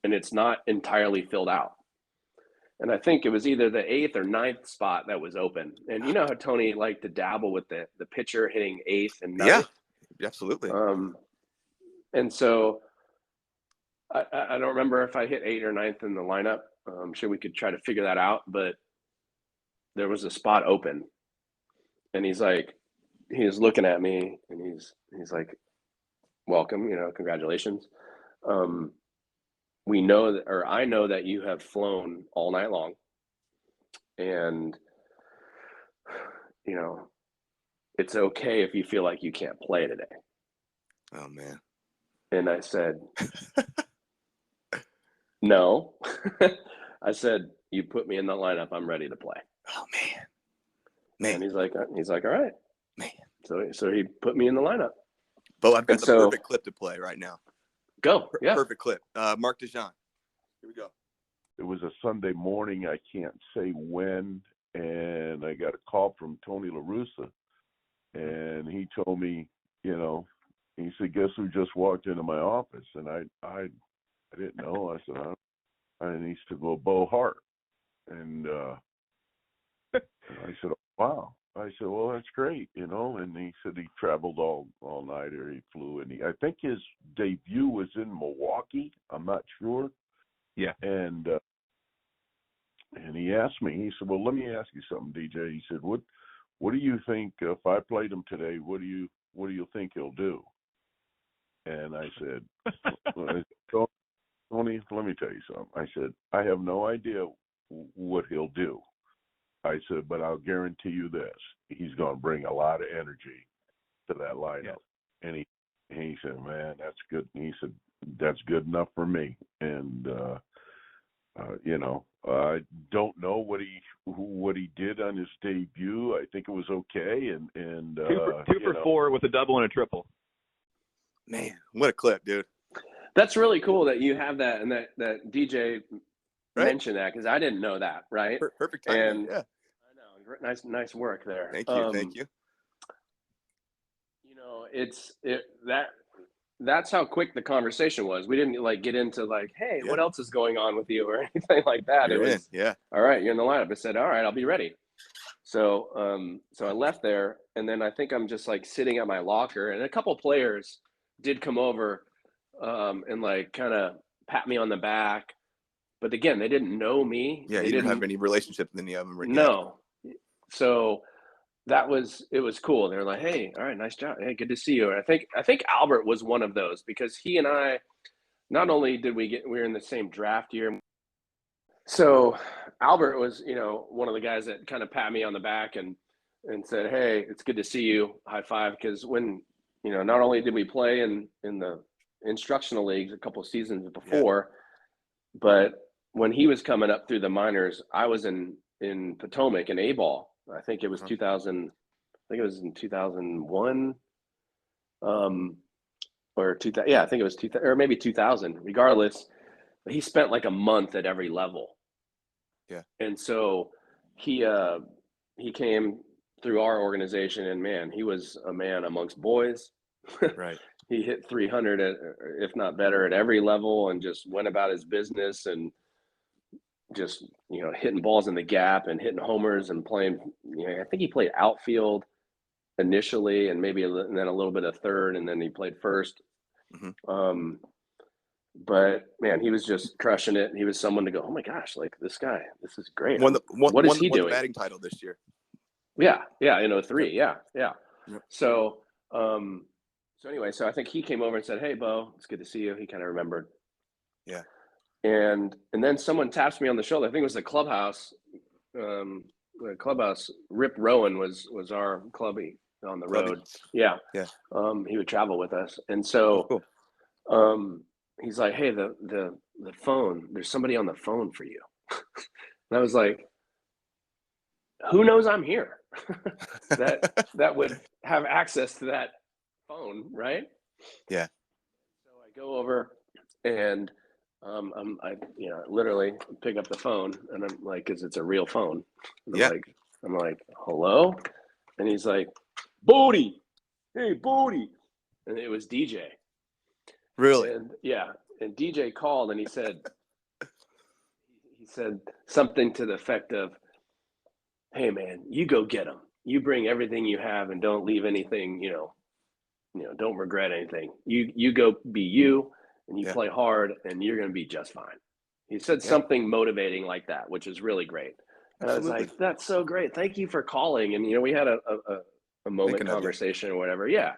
and it's not entirely filled out. And I think it was either the 8th or 9th spot that was open. And you know how Tony liked to dabble with the pitcher hitting 8th and 9th? Yeah, absolutely. And so I don't remember if I hit 8th or 9th in the lineup. I'm sure we could try to figure that out, but there was a spot open. And he was looking at me, and he's like, "Welcome, congratulations. We know that, or I know that you have flown all night long, and it's okay if you feel like you can't play today." Oh man. And I said, "No." I said, "You put me in the lineup, I'm ready to play." Oh man. And he's like, "All right, man." So he put me in the lineup. Bo, I've got the perfect clip to play right now. Go. Yeah. Perfect clip. Mark Dejohn. Here we go. It was a Sunday morning. I can't say when. And I got a call from Tony La Russa. And he told me, he said, "Guess who just walked into my office?" And I didn't know. I said, and he said, "Well, Bo Hart." And I said, "Oh, wow." I said, "Well, that's great, And he said he traveled all night, or he flew, and I think his debut was in Milwaukee. I'm not sure. Yeah. And he asked me. He said, "Well, let me ask you something, DJ." He said, "What do you think if I played him today? What do you think he'll do?" And I said, "Tony, let me tell you something." I said, "I have no idea what he'll do." I said, "But I'll guarantee you this: he's going to bring a lot of energy to that lineup." Yeah. And he said, "Man, that's good." And he said, "That's good enough for me." And I don't know what he did on his debut. I think it was okay. And two for 4 with a double and a triple. Man, what a clip, dude! That's really cool that you have that, and that DJ mentioned that, because I didn't know that. Right. Perfect timing. Yeah. I know. Nice work there. Thank you. Thank you. That's how quick the conversation was. We didn't get into "Hey, what else is going on with you?" or anything like that. You're it was in. Yeah. "All right, you're in the lineup." I said, "All right, I'll be ready." So I left there, and then I think I'm just sitting at my locker, and a couple players did come over and kind of pat me on the back. But again, they didn't know me. Yeah, you didn't have any relationship with any of them. No. So it was cool. They were like, "Hey, all right, nice job. Hey, good to see you." And I think Albert was one of those, because he and I, not only did we were in the same draft year. So Albert was, one of the guys that kind of pat me on the back, and and said, "Hey, it's good to see you." High five, because when not only did we play in the instructional leagues a couple of seasons before, but when he was coming up through the minors, I was in Potomac in A-ball. I think it was 2000. I think it was in 2001, or 2000. Yeah, I think it was 2000 or maybe 2000. Regardless, he spent like a month at every level. Yeah, and so he came through our organization, and man, he was a man amongst boys. Right. He hit 300, if not better, at every level, and just went about his business and just hitting balls in the gap and hitting homers and playing. I think he played outfield initially, and and then a little bit of third, and then he played first. Mm-hmm. But man, he was just crushing it. He was someone to go, oh my gosh, like this guy, this is great. What is he doing? The batting title this year. Yeah, in 2003. Yep. Yeah. Yep. So anyway, so I think he came over and said, "Hey, Bo, it's good to see you." He kind of remembered. Yeah. And then someone taps me on the shoulder. I think it was the clubhouse. The clubhouse. Rip Rowan was our clubby on the road. Yeah. Yeah. He would travel with us, and so he's like, "Hey, the phone. There's somebody on the phone for you." And I was like, "Who knows I'm here?" that would have access to that phone, right? Yeah. So I go over and I literally pick up the phone, and I'm like, because it's a real phone. And I'm like, hello? And he's like, Bodie, hey Bodie, and it was DJ. Really? And and DJ called, and he said something to the effect of, "Hey man, you go get them. You bring everything you have, and don't leave anything. Don't regret anything. You go be you, and you play hard, and you're going to be just fine." He said something motivating like that, which is really great. And Absolutely. I was like, "That's so great. Thank you for calling." And we had a moment conversation or whatever. Yeah.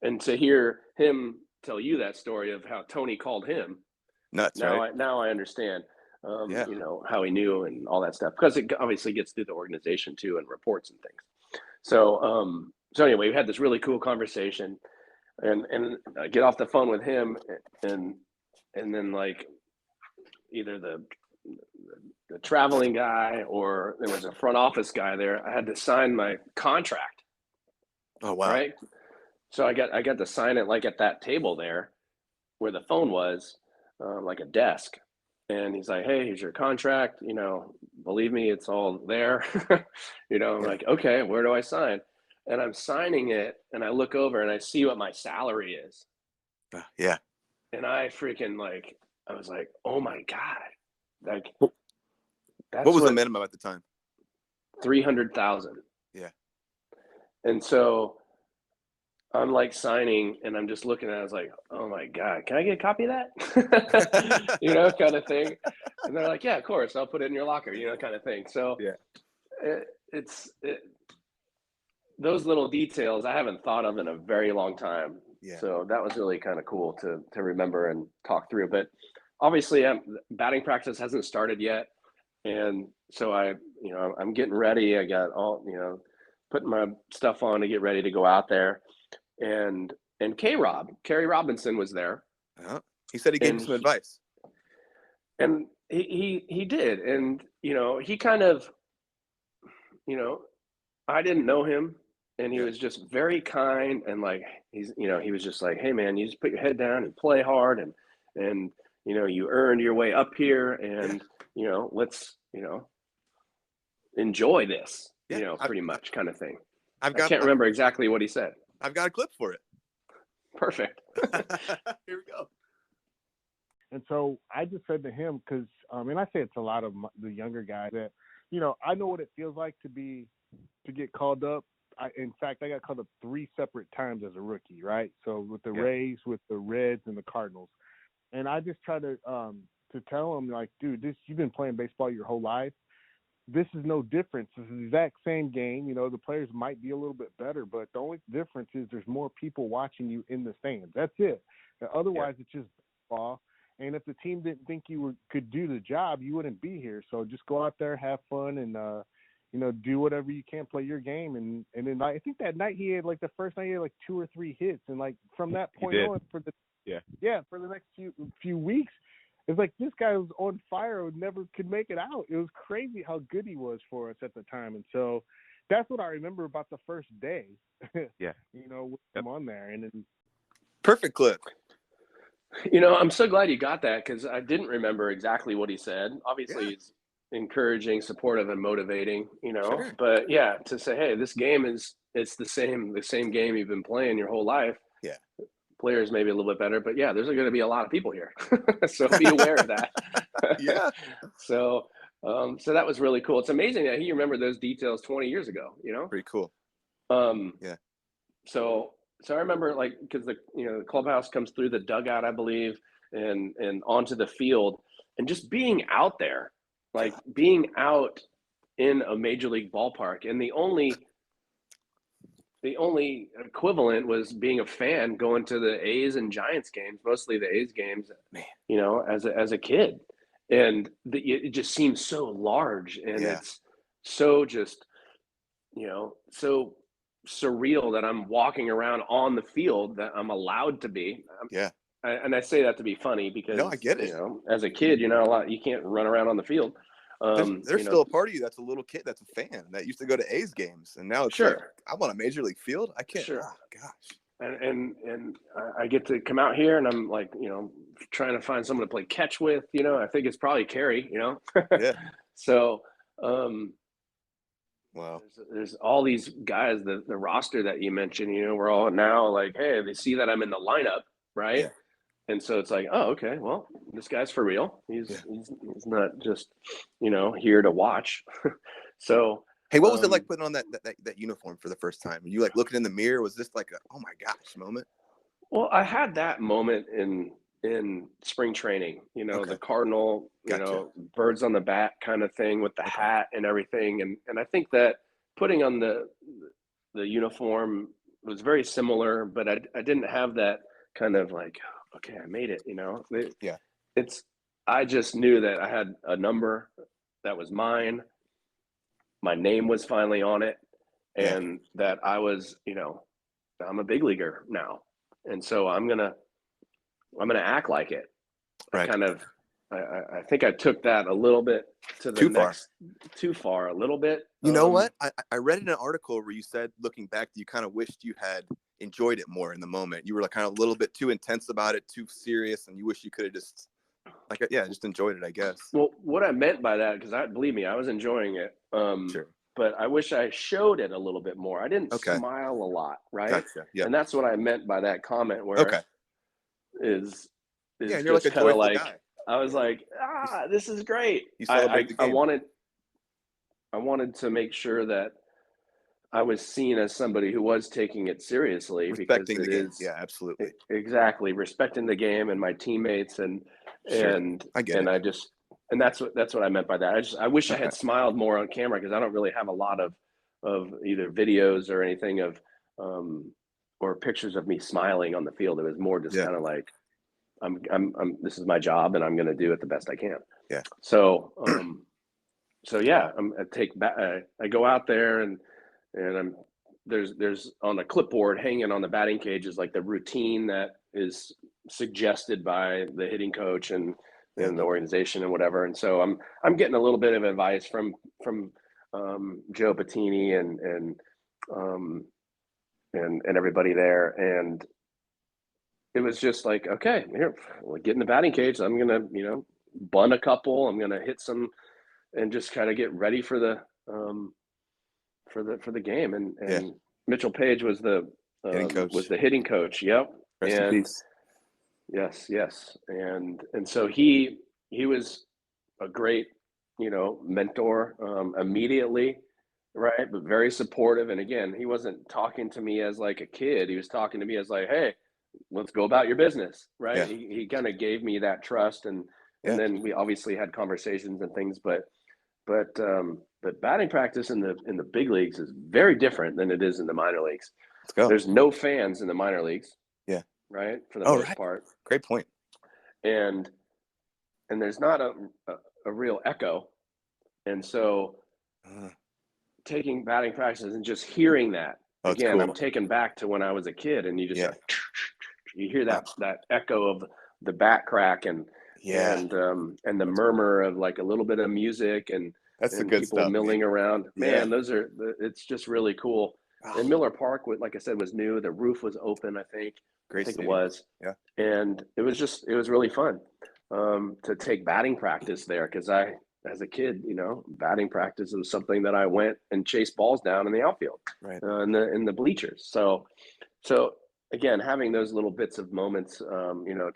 And to hear him tell you that story of how Tony called him, nuts, right? Now I understand. How he knew and all that stuff, because it obviously gets through the organization too, and reports and things. So anyway, we had this really cool conversation, and I get off the phone with him, and then like either the traveling guy, or there was a front office guy there. I had to sign my contract. Oh wow! Right. So I got to sign it like at that table there, where the phone was, like a desk. And he's like, "Hey, here's your contract. Believe me, it's all there." I'm like, "Okay, where do I sign?" And I'm signing it, and I look over and I see what my salary is. Yeah. And I freaking I was like, "Oh my God!" Like, what was the minimum at the time? 300,000. Yeah. And so I'm like signing, and I'm just looking at it. I was like, "Oh my God, can I get a copy of that?" Kind of thing. And they're like, "Yeah, of course, I'll put it in your locker," kind of thing. So it's those little details I haven't thought of in a very long time. Yeah. So that was really kind of cool to remember and talk through. But obviously, batting practice hasn't started yet, and so I'm getting ready. I got all putting my stuff on to get ready to go out there. And Kerry Robinson was there. He said he gave him some advice. And he did. And, he kind of, I didn't know him, and he was just very kind. And he was just like, "Hey man, you just put your head down and play hard. And you earned your way up here, and, let's, enjoy this, pretty much kind of thing." I can't remember exactly what he said. I've got a clip for it. Perfect. Here we go. And so I just said to him, because, and I say it's a lot of the younger guys that, I know what it feels like to get called up. In fact, I got called up 3 separate times as a rookie, right? So with the Rays, with the Reds, and the Cardinals. And I just try to tell them, like, dude, you've been playing baseball your whole life. This is no difference. It's the exact same game. The players might be a little bit better, but the only difference is there's more people watching you in the stands. That's it. Otherwise, it's just baseball. And if the team didn't think you could do the job, you wouldn't be here. So just go out there, have fun, and do whatever you can, play your game. And then I think that night he had like the first night he had like 2 or 3 hits, and like from that point on for the next few weeks, it's like this guy was on fire and never could make it out. It was crazy how good he was for us at the time. And so that's what I remember about the first day. Yeah. With him on there. And then perfect clip. I'm so glad you got that, because I didn't remember exactly what he said. Obviously, it's encouraging, supportive, and motivating, Sure. But to say, hey, this game it's the same game you've been playing your whole life. Yeah. Players maybe a little bit better, but there's going to be a lot of people here. So be aware of that. Yeah. So that was really cool. It's amazing that he remembered those details 20 years ago, Pretty cool. Yeah. So I remember, because the clubhouse comes through the dugout, I believe, and onto the field, and just being out there, being out in a major league ballpark, and the only equivalent was being a fan going to the A's and Giants games, mostly the A's games, as a kid, and it just seems so large, and it's so just so surreal that I'm walking around on the field, that I'm allowed to be. And I say that to be funny, because I get it. As a kid, you can't run around on the field. There's still a part of you that's a little kid that's a fan that used to go to A's games, and now it's like, I'm on a major league field. I can't. Sure. Oh gosh. And I get to come out here, and I'm like, trying to find someone to play catch with. I think it's probably Kerry. Yeah. So. Wow. There's all these guys, the roster that you mentioned, we're all now like, hey, they see that I'm in the lineup, right? Yeah. And so it's like, oh, okay, well, this guy's for real. He's not just, here to watch. So, hey, what was it like putting on that uniform for the first time? Were you like looking in the mirror? Was this like a, oh my gosh moment? Well, I had that moment in spring training, the Cardinal, birds on the bat kind of thing with the hat and everything. And I think that putting on the uniform was very similar, but I didn't have that kind of like, okay, I made it, I just knew that I had a number that was mine. My name was finally on it, and that I was, I'm a big leaguer now. And so I'm going to act like it. Right. I think I took that a little bit to the too far a little bit. You know what? I read in an article where you said, looking back, you kind of wished you had enjoyed it more in the moment. You were like kind of a little bit too intense about it, too serious, and you wish you could have just just enjoyed it, I guess. Well, what I meant by that, because believe me, I was enjoying it. Sure. But I wish I showed it a little bit more. I didn't smile a lot, right? Gotcha. Yeah. And that's what I meant by that comment, where is and you're like a joyful guy. I was like, this is great. You celebrate the game. I wanted to make sure that I was seen as somebody who was taking it seriously, respecting because the game. Yeah, absolutely. Exactly, respecting the game and my teammates, and I get it. And that's what I meant by that. I wish I had smiled more on camera, because I don't really have a lot of either videos or anything of or pictures of me smiling on the field. It was more just kind of like, I'm this is my job, and I'm going to do it the best I can. Yeah. So I go out there, and there's on the clipboard hanging on the batting cage is like the routine that is suggested by the hitting coach and the organization and whatever. And so I'm getting a little bit of advice from Joe Pettine and everybody there. And it was just like, okay, here, we'll get in the batting cage. I'm going to, bunt a couple. I'm going to hit some and just kind of get ready for the game. And Mitchell Page was the hitting coach. Yep. Rest in peace. Yes. And so he was a great, mentor immediately, right? But very supportive. And again, he wasn't talking to me as like a kid. He was talking to me as like, hey, let's go about your business, right? Yeah. He kind of gave me that trust, and then we obviously had conversations and things, but batting practice in the big leagues is very different than it is in the minor leagues. Let's go. There's no fans in the minor leagues. Yeah. Right. For the most part. Great point. And there's not a real echo. And so taking batting practices and just hearing that. Oh, again, cool. I'm taken back to when I was a kid, and you just you hear that echo of the bat crack and the murmur of like a little bit of music and that's the good people stuff, milling man. around. Man, it's just really cool. And Miller Park, like I said, was new. The roof was open, I think. Great I think stadium. it was. Yeah. And it was really fun to take batting practice there, because as a kid, batting practice was something that I went and chased balls down in the outfield, right, in the bleachers. So again, having those little bits of moments,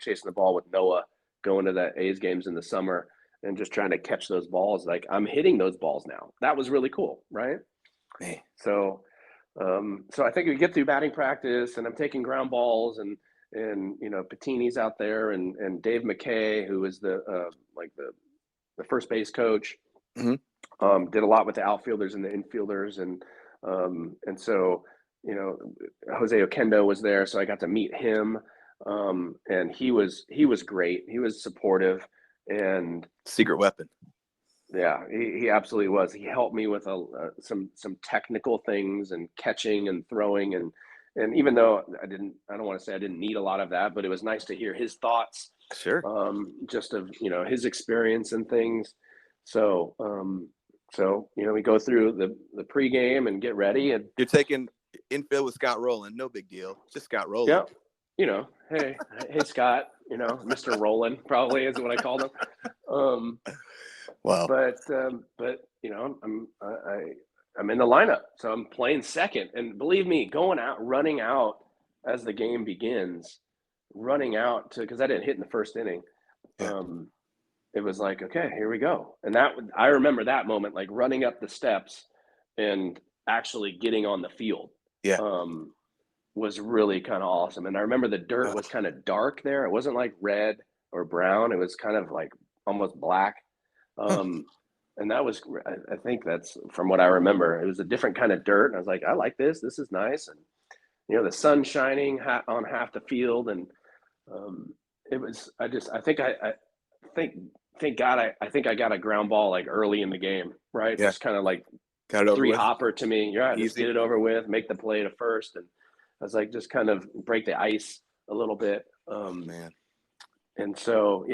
chasing the ball with Noah, going to the A's games in the summer, and just trying to catch those balls. Like, I'm hitting those balls now. That was really cool, right? Man. So I think we get through batting practice, and I'm taking ground balls, and Pettine's out there, and Dave McKay, who is the first base coach, mm-hmm. Did a lot with the outfielders and the infielders, and so Jose Oquendo was there, so I got to meet him, and he was great. He was supportive and secret weapon. Yeah, he absolutely was. He helped me with some technical things and catching and throwing, and even though I don't want to say I didn't need a lot of that, but it was nice to hear his thoughts. Sure. Just of his experience and things. So we go through the pregame and get ready, and you're taking infield with Scott Rowland. No big deal. Just Scott Rowland. Yeah. Hey Scott. Mr. Rowland probably is what I called him. Wow. But I'm in the lineup, so I'm playing second, and believe me, running out as the game begins, because I didn't hit in the first inning. Yeah. It was like, okay, here we go. And I remember that moment, like running up the steps and actually getting on the field. Yeah. Was really kind of awesome. And I remember the dirt was kind of dark there. It wasn't like red or brown. It was kind of like almost black. And that was, I think that's from what I remember, it was a different kind of dirt. And I was like, I like this. This is nice. And, the sun shining on half the field. And it was, I think I got a ground ball like early in the game, right? Yeah. Just kind of like got it over with. hopper to me. Yeah, just get it over with, make the play to first. And I was like, just kind of break the ice a little bit. Man. And so,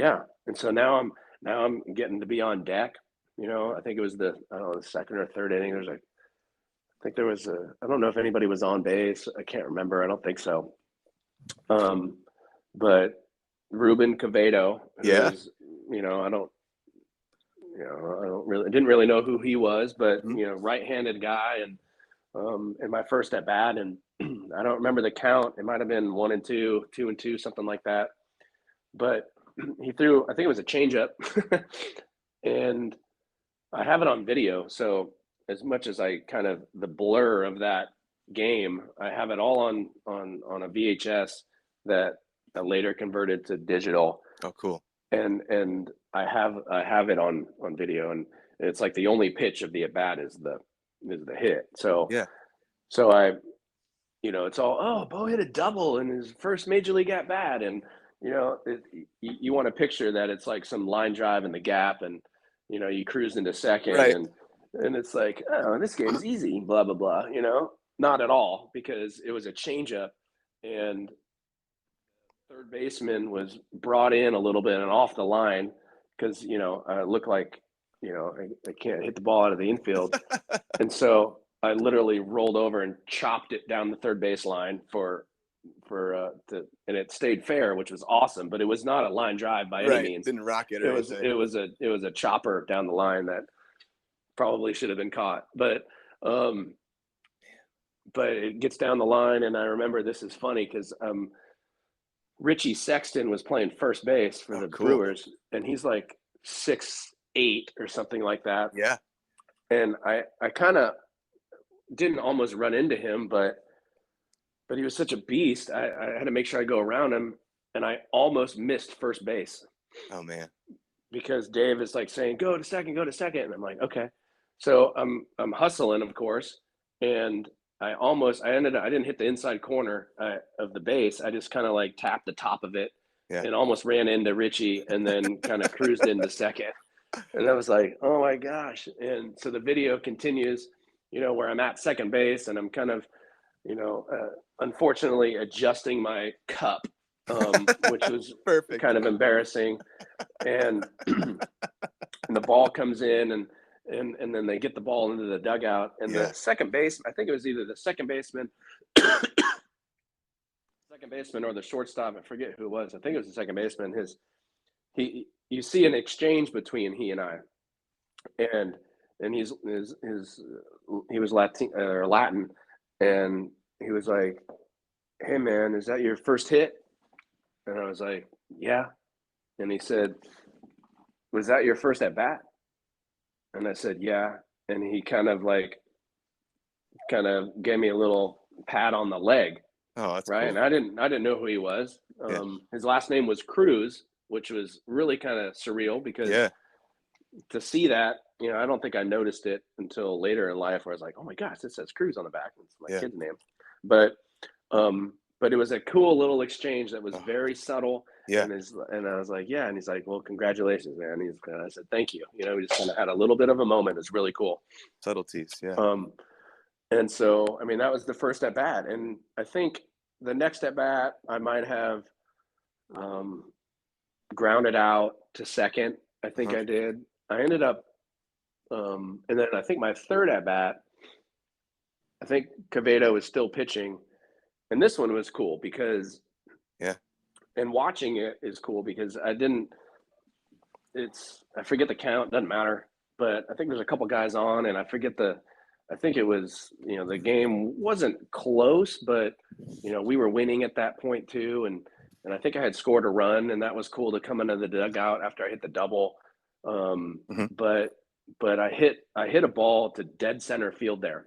And so now I'm getting to be on deck. I think it was the second or third inning. I don't know if anybody was on base. I can't remember. I don't think so. But Ruben Quevedo, I didn't really know who he was, but right-handed guy, and in my first at bat, and I don't remember the count. It might have been 1-2, 2-2, something like that. But he threw, I think it was a changeup, and I have it on video. So as much as I kind of the blur of that game, I have it all on a VHS that I later converted to digital. Oh, cool. And I have it on video, and it's like the only pitch of the at bat is the hit. So yeah. So I, it's all, Bo hit a double in his first major league at bat, and you want to picture that it's like some line drive in the gap, and you cruise into second, right. and it's like, oh, this game's easy, blah blah blah. Not at all, because it was a changeup, and third baseman was brought in a little bit and off the line, because I look like I can't hit the ball out of the infield, and so I literally rolled over and chopped it down the third base line and it stayed fair, which was awesome, but it was not a line drive by any means. Didn't rock it. It was a chopper down the line that probably should have been caught, but it gets down the line, and I remember, this is funny because Richie Sexton was playing first base for the Brewers, and he's like 6'8" or something like that. Yeah. And I kind of didn't almost run into him, but he was such a beast. I had to make sure I go around him, and I almost missed first base. Oh man. Because Dave is like saying, go to second. And I'm like, okay. So I'm hustling, of course. And I didn't hit the inside corner of the base. I just kind of like tapped the top of it and almost ran into Richie, and then kind of cruised into second. And I was like, oh my gosh. And so the video continues, where I'm at second base and I'm kind of, unfortunately adjusting my cup, which was perfect, kind of embarrassing. And and the ball comes in and then they get the ball into the dugout, and the second base, I think it was either the second baseman or the shortstop, I forget who it was. I think it was the second baseman. You see an exchange between he and I, and he was Latin, and he was like, "Hey man, is that your first hit?" And I was like, "Yeah." And he said, "Was that your first at bat?" And I said, "Yeah." And he kind of gave me a little pat on the leg. Oh, that's right. cool. And I didn't know who he was. His last name was Cruz, which was really kind of surreal because to see that, I don't think I noticed it until later in life where I was like, oh my gosh, it says Cruz on the back. It's my kid's name. But it was a cool little exchange that was very subtle. Yeah. And I was like, yeah. And he's like, well, congratulations, man. I said, thank you. We just kind of had a little bit of a moment. It's really cool. Subtleties. Yeah. And so, I mean, that was the first at bat. And I think the next at bat, I might have grounded out to second. I think I did. I ended up, and then I think my third at bat, I think Quevedo was still pitching. And this one was cool because, and watching it is cool because I forget the count, doesn't matter. But I think there's a couple guys on, and I think it was, the game wasn't close, but, we were winning at that point too. And I think I had scored a run, and that was cool to come into the dugout after I hit the double. But I hit a ball to dead center field there.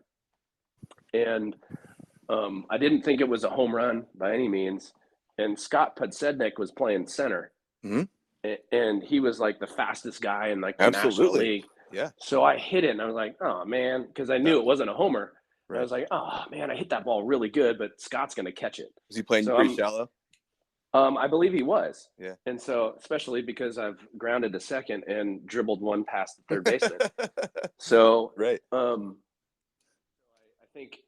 And I didn't think it was a home run by any means. And Scott Podsednik was playing center. And he was like the fastest guy in the National League. Yeah. So I hit it, and I was like, oh, man, because I knew it wasn't a homer. Right. I was like, oh, man, I hit that ball really good, but Scott's going to catch it. Was he playing pretty shallow? I believe he was. Yeah. And so, especially because I've grounded to second and dribbled one past the third baseman. So, right. I think,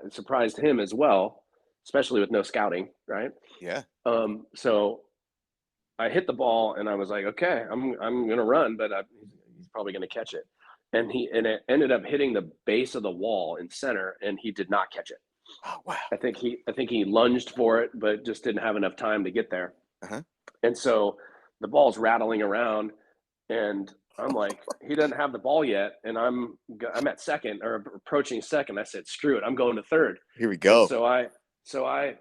it surprised him as well, especially with no scouting, right? Yeah. So I hit the ball, and I was like, okay, I'm going to run, but he's probably going to catch it. And it ended up hitting the base of the wall in center, and he did not catch it. Oh, wow. I think he lunged for it, but just didn't have enough time to get there. And so the ball's rattling around, and I'm like, he doesn't have the ball yet, and I'm at second or approaching second. I said, screw it, I'm going to third. Here we go. And so I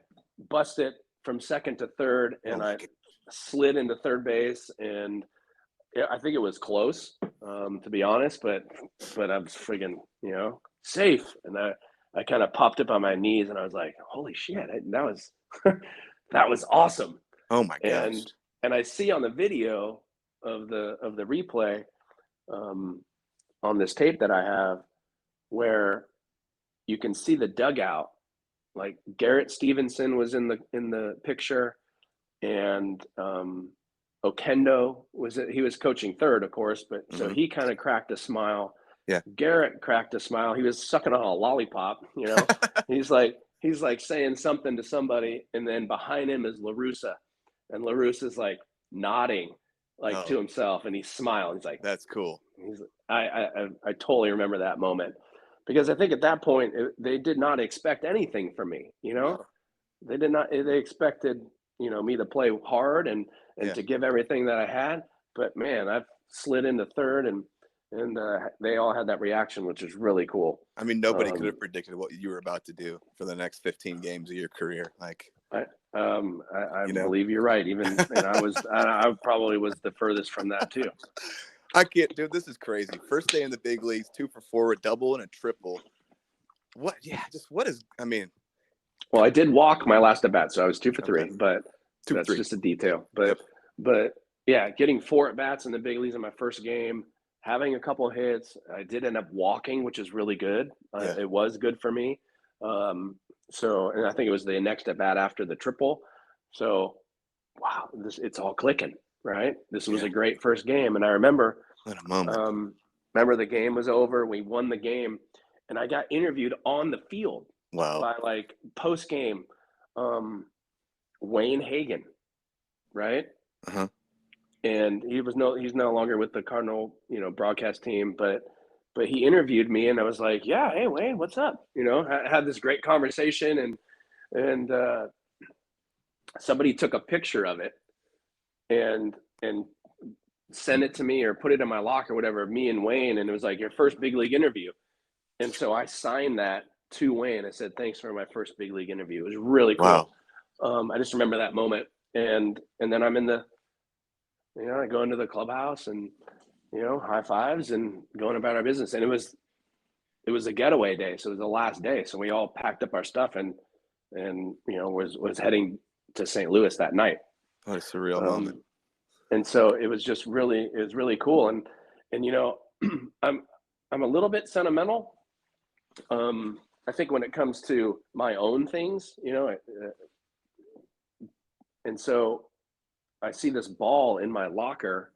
bust it from second to third, and I slid into third base, and I think it was close, to be honest, but I was friggin', safe. And I kind of popped up on my knees, and I was like, holy shit, that was awesome. Oh my gosh. And I see on the video of the replay on this tape that I have where you can see the dugout, like Garrett Stevenson was in the picture, and Okendo he was coaching third, of course, but so he kind of cracked a smile. Yeah. Garrett cracked a smile. He was sucking on a lollipop, he's like saying something to somebody, and then behind him is LaRussa, and LaRussa's like nodding to himself, and he's smiling. He's like, that's cool. I totally remember that moment, because I think at that point they did not expect anything from me. They did not. They expected me to play hard and to give everything that I had. But man, I've slid into third, and they all had that reaction, which is really cool. I mean, nobody could have predicted what you were about to do for the next 15 games of your career. I believe you're right. Even, and I probably was the furthest from that too. I can't, dude. This is crazy. First day in the big leagues, 2 for 4, a double and a triple. What? Yeah, Well, I did walk my last at bat, so I was 2 for 3. But that's just a detail. But yeah, getting 4 at bats in the big leagues in my first game, having a couple of hits. I did end up walking, which is really good. It was good for me. So, and I think it was the next at bat after the triple. So, wow, it's all clicking, right? This was a great first game, and I remember. What a moment. Remember the game was over. We won the game, and I got interviewed on the field. Wow. By like post game, Wayne Hagan, right? Uh-huh. And he's no longer with the Cardinal, broadcast team, but he interviewed me, and I was like, yeah, hey Wayne, what's up? I had this great conversation, and somebody took a picture of it and sent it to me or put it in my locker, whatever, me and Wayne, and it was like, your first big league interview. And so I signed that to Wayne. I said, thanks for my first big league interview. It was really cool. Wow. I just remember that moment. And then I'm in I go into the clubhouse and, high fives and going about our business. And it was a getaway day. So it was the last day. So we all packed up our stuff and was heading to St. Louis that night. What a surreal moment. And so it was really cool. And I'm a little bit sentimental. I think when it comes to my own things, and so I see this ball in my locker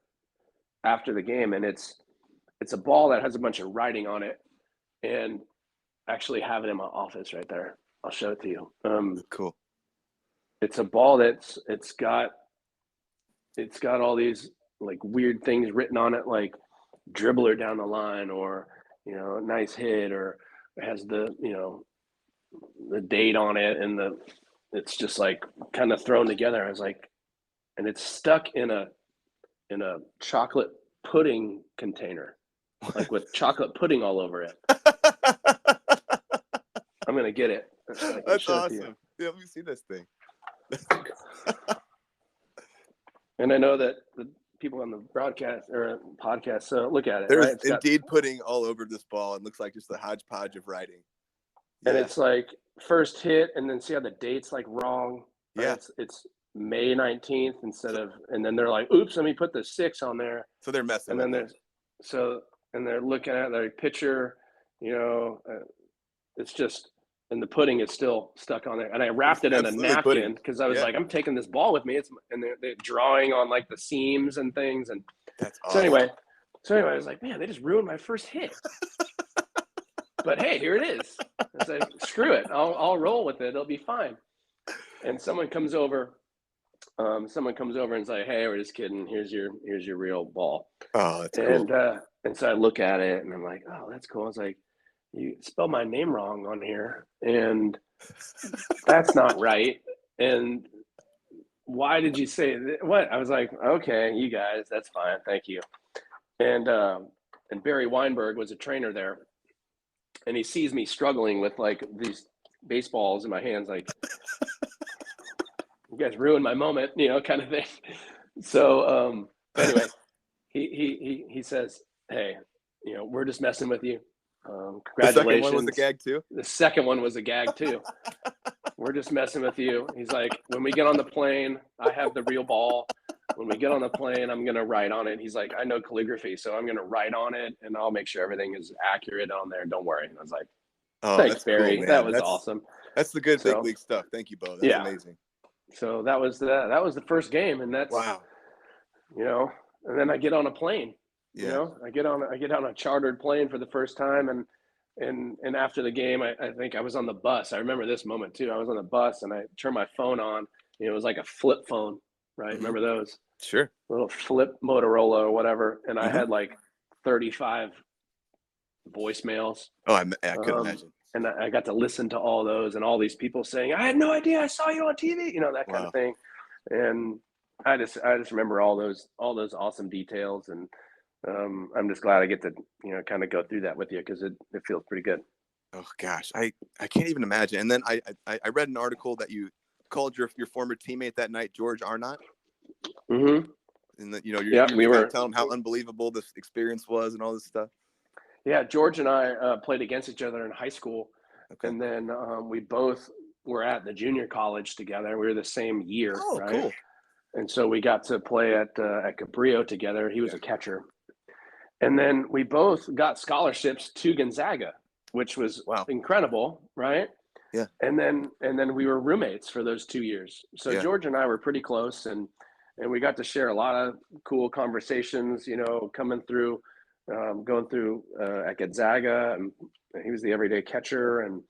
after the game, and it's a ball that has a bunch of writing on it, and I actually have it in my office right there. I'll show it to you. Cool. It's a ball it's got all these like weird things written on it, like dribbler down the line, or nice hit, or it has the the date on it, and it's just like kind of thrown together. I was like, and it's stuck in a chocolate pudding container, like with chocolate pudding all over it. I'm gonna get it. That's awesome. Yeah, let me see this thing. And I know that the people on the broadcast or podcast look at it. There's right? indeed pudding all over this ball. It looks like just a hodgepodge of writing. And it's like first hit, and then see how the date's like wrong. Right? Yeah. It's May 19th instead of, and then they're like, oops, let me put the 6 on there. So they're messing. And then they're looking at their pitcher, it's just, and the pudding is still stuck on there. And I wrapped it in a napkin because I was like, I'm taking this ball with me. And they're drawing on like the seams and things. And that's awesome. So anyway, I was like, man, they just ruined my first hit. But hey, here it is. I was like, screw it. I'll roll with it. It'll be fine. And someone comes over and is like, hey, we're just kidding. Here's your real ball. Oh, that's cool. And so I look at it and I'm like, oh, that's cool. I was like, you spelled my name wrong on here, and that's not right. And why did you say what? I was like, okay, you guys, that's fine. Thank you. And Barry Weinberg was a trainer there, and he sees me struggling with like these baseballs in my hands, like, you guys ruined my moment, kind of thing. So anyway, he says, hey, we're just messing with you. Congratulations. The second one was a gag too? The second one was a gag too. We're just messing with you. He's like, when we get on the plane, I have the real ball. When we get on the plane, I'm going to write on it. He's like, I know calligraphy, so I'm going to write on it, and I'll make sure everything is accurate on there. Don't worry. And I was like, thanks, Barry. Cool, that was awesome. That's the good big league stuff. Thank you, Bo. That's amazing. So that was the first game, and that's, wow. And then I get on a plane. Yeah. I get on a chartered plane for the first time, and after the game, I think I was on the bus. I remember this moment too. I was on the bus and I turned my phone on. It was like a flip phone, right? Remember those? Sure. Little flip Motorola or whatever, and I had like 35 voicemails. Oh, I could imagine. And I got to listen to all those and all these people saying, "I had no idea I saw you on TV," that kind of thing. And I just remember all those awesome details, and I'm just glad I get to kind of go through that with you, because it feels pretty good. Oh gosh, I can't even imagine. And then I read an article that you called your former teammate that night George Arnott. Mm-hmm. And that we were telling him how unbelievable this experience was and all this stuff. Yeah, George and I played against each other in high school, and then we both were at the junior college together. We were the same year, right? Cool. And so we got to play at Cabrillo together. He was a catcher. And then we both got scholarships to Gonzaga, which was incredible, right? Yeah. And then we were roommates for those 2 years. So George and I were pretty close, and we got to share a lot of cool conversations, coming through, going through at Gonzaga, and he was the everyday catcher, and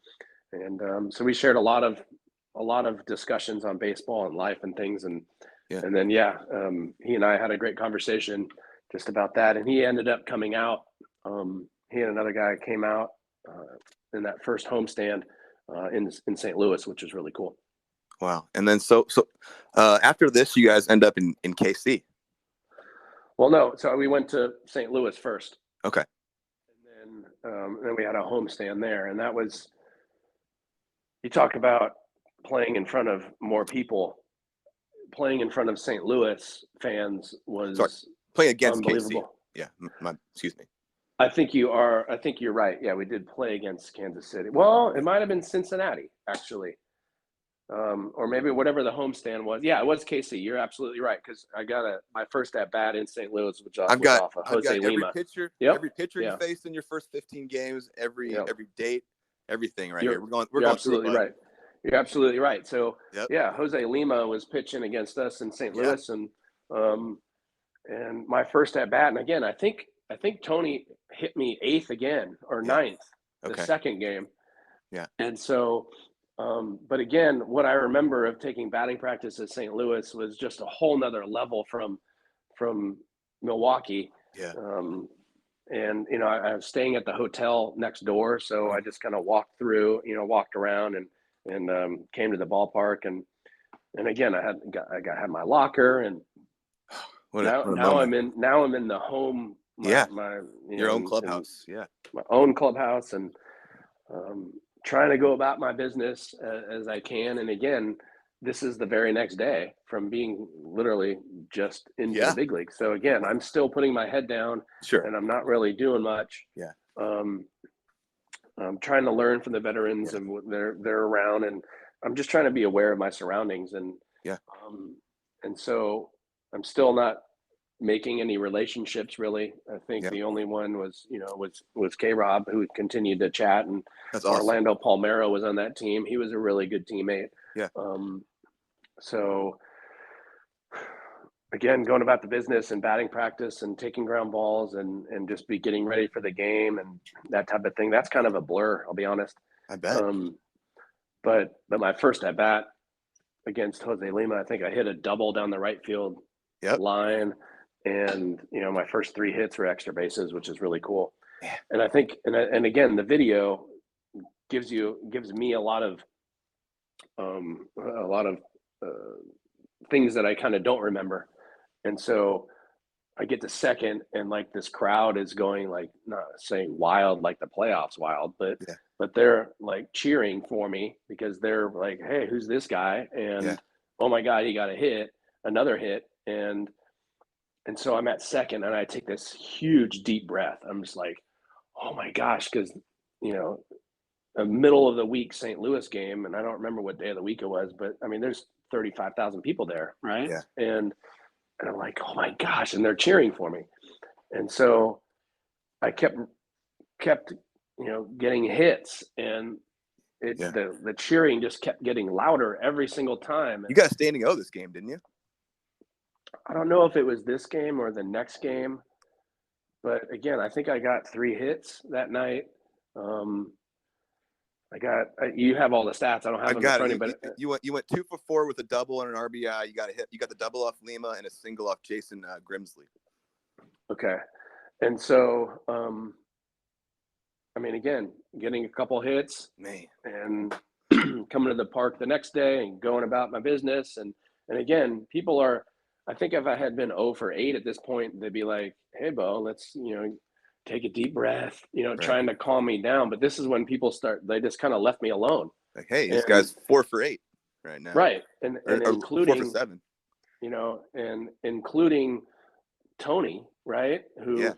so we shared a lot of discussions on baseball and life and things, and then he and I had a great conversation just about that, and he ended up coming out. He and another guy came out in that first homestand in St. Louis, which was really cool. Wow. And then so after this, you guys end up in KC. Well, no. So we went to St. Louis first. Okay. And then we had a homestand there, and that was, you talk about playing in front of more people. Playing in front of St. Louis fans was playing against unbelievable. KC. Yeah. Excuse me. I think you're right. Yeah, we did play against Kansas City. Well, it might have been Cincinnati, actually. Or maybe whatever the homestand was. Yeah, it was KC. You're absolutely right, because I got my first at bat in St. Louis, which was off of Jose Lima. Every pitcher you faced in your first 15 games, every date, everything right here. We're absolutely right. You're absolutely right. So Jose Lima was pitching against us in St. Louis, and my first at bat, and again, I think Tony hit me 8th again or 9th the second game. Yeah, and so. But again, what I remember of taking batting practice at St. Louis was just a whole nother level from Milwaukee. Yeah. And I was staying at the hotel next door, so I just kind of walked around and came to the ballpark, and again I had my locker, and now I'm in the home. Your own clubhouse. My own clubhouse, and trying to go about my business as I can. And again, this is the very next day from being literally just into the big league. So again, I'm still putting my head down, and I'm not really doing much. Yeah. I'm trying to learn from the veterans and what they're around, and I'm just trying to be aware of my surroundings. And and so I'm still not making any relationships, really. I think the only one was K Rob, who continued to chat, and that's awesome. Orlando Palmero was on that team. He was a really good teammate. Yeah. So again, going about the business and batting practice and taking ground balls and just be getting ready for the game and that type of thing. That's kind of a blur, I'll be honest. I bet. But my first at bat against Jose Lima, I think I hit a double down the right field line. And, my first 3 hits were extra bases, which is really cool. Yeah. And I think, and again, the video gives me a lot of things that I kind of don't remember. And so I get to second, and like this crowd is going, like, not saying wild, like the playoffs wild, but they're like cheering for me, because they're like, hey, who's this guy? And oh my God, he got another hit. And so I'm at second, and I take this huge deep breath. I'm just like, oh my gosh, because, a middle of the week St. Louis game, and I don't remember what day of the week it was, but I mean, there's 35,000 people there, right? Yeah. And I'm like, oh my gosh, and they're cheering for me. And so I kept getting hits, and the cheering just kept getting louder every single time. You got a standing O this game, didn't you? I don't know if it was this game or the next game, but again, I think I got 3 hits that night. You have all the stats. I don't have them in front of me, but you went 2 for 4 with a double and an RBI. You got a hit. You got the double off Lima and a single off Jason Grimsley. Okay, and so I mean, again, getting a couple hits, and coming to the park the next day and going about my business, and again, people are. I think if I had been 0 for 8 at this point, they'd be like, hey, Bo, let's, take a deep breath, trying to calm me down. But this is when people they just kind of left me alone. Like, hey, this guy's 4 for 8 right now. Right. And including, 4 for 7. And including Tony, right? Who,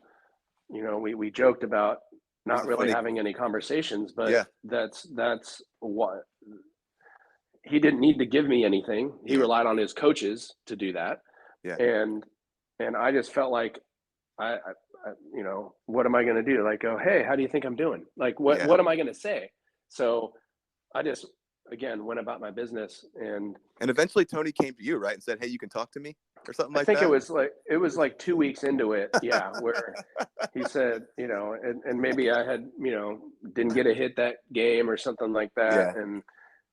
we joked about not really having any conversations, but that's what he didn't need to give me anything. He relied on his coaches to do that. Yeah. And I just felt like I what am I going to do? Like, go, hey, how do you think I'm doing? Like, what am I going to say? So I just, again, went about my business, and eventually Tony came to you, right? And said, hey, you can talk to me. or something I like think that? it was like 2 weeks into it. Yeah. Where he said, and maybe I had, didn't get a hit that game or something like that. Yeah.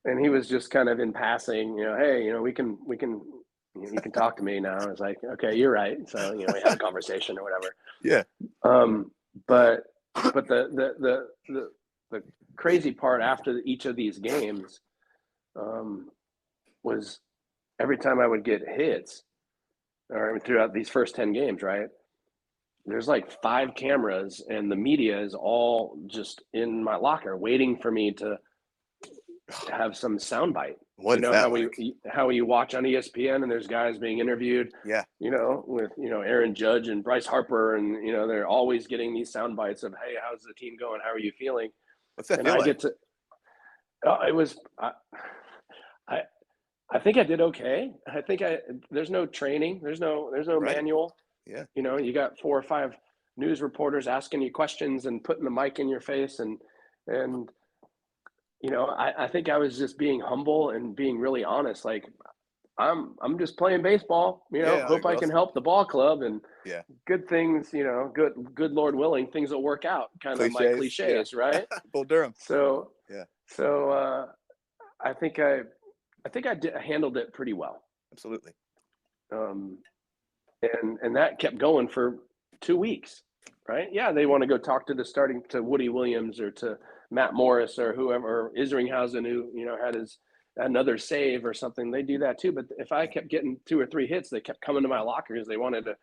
And he was just kind of in passing, hey, we can, you can talk to me now. I was like, okay, you're right. So, we had a conversation or whatever. Yeah. But the crazy part after each of these games, was every time I would get hits, or throughout these first 10 games, right? There's like 5 cameras and the media is all just in my locker waiting for me to have some soundbite. What is that how like? how you watch on ESPN and there's guys being interviewed, Yeah. with, Aaron Judge and Bryce Harper, and, they're always getting these sound bites of, hey, how's the team going? How are you feeling? What's that And feel I like? get to, it was, I think I did okay. I think there's no training. There's no Right. manual. Yeah. You got 4 or 5 news reporters asking you questions and putting the mic in your face. And I think I was just being humble and being really honest. Like, I'm just playing baseball, Yeah, hope I can help the ball club, and yeah. good things, good Lord willing, things will work out. Kind of my cliches, yeah. right? Bull Durham. So, yeah. So I think I handled it pretty well. Absolutely. And that kept going for 2 weeks, right? Yeah, they want to go talk to Woody Williams or to Matt Morris or whoever, or Isringhausen, who had another save or something. They do that too. But if I kept getting 2 or 3 hits, they kept coming to my locker because they wanted to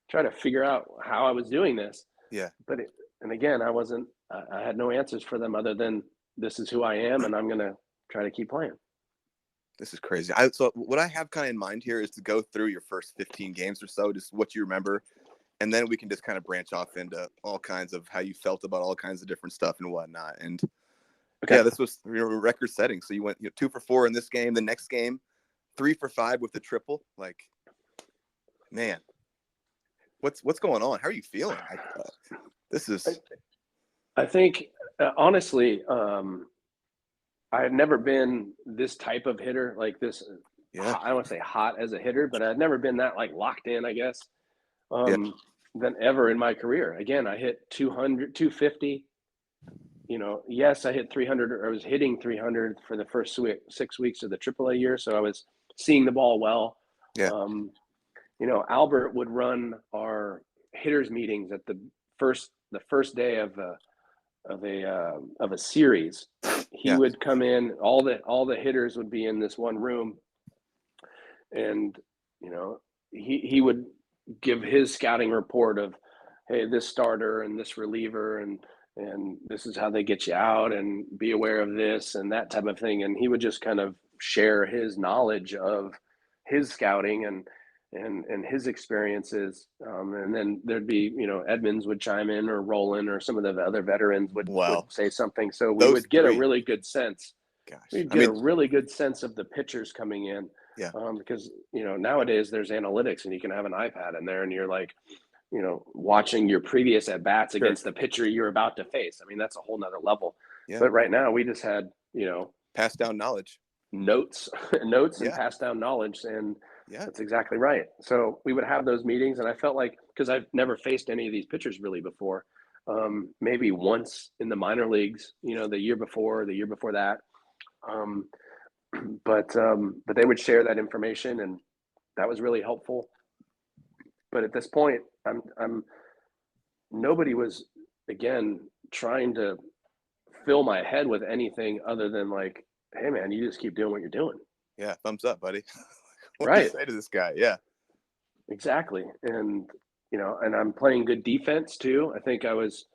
try to figure out how I was doing this. Yeah. But and again, I had no answers for them other than, this is who I am, and I'm going to try to keep playing. This is crazy. So what I have kind of in mind here is to go through your first 15 games or so, just what you remember, and then we can just kind of branch off into all kinds of how you felt about all kinds of different stuff and whatnot. And okay. Yeah, this was your record setting. So you went 2 for 4 in this game. The next game, 3 for 5 with the triple. Like, man, what's going on? How are you feeling? This is. I think honestly, I had never been this type of hitter, like this. Yeah. I don't want to say hot as a hitter, but I'd never been that like locked in, I guess, than ever in my career. Again, I hit 200, 250. Yes, I hit 300, or I was hitting 300 for the first 6 weeks of the AAA year. So I was seeing the ball well. Yeah. Albert would run our hitters meetings at the first day of a series. He would come in, all the hitters would be in this one room, and he would give his scouting report of, hey, this starter and this reliever and this is how they get you out, and be aware of this and that type of thing. And he would just kind of share his knowledge of his scouting and his experiences. And then there'd be, Edmonds would chime in, or Roland, or some of the other veterans would say something. So we would get a really good sense. We'd get a really good sense of the pitchers coming in. Yeah. Because, nowadays there's analytics and you can have an iPad in there and you're like, watching your previous at bats against the pitcher you're about to face. I mean, that's a whole nother level. Yeah. But right now we just had, passed down knowledge, notes and passed down knowledge. And that's exactly right. So we would have those meetings, and I felt like, because I've never faced any of these pitchers really before, maybe once in the minor leagues, the year before that. But they would share that information, and that was really helpful. But at this point, nobody was, again, trying to fill my head with anything other than like, hey man, you just keep doing what you're doing. Yeah. Thumbs up, buddy. What right. do you say to this guy? Yeah. Exactly. And, and I'm playing good defense too. I think I was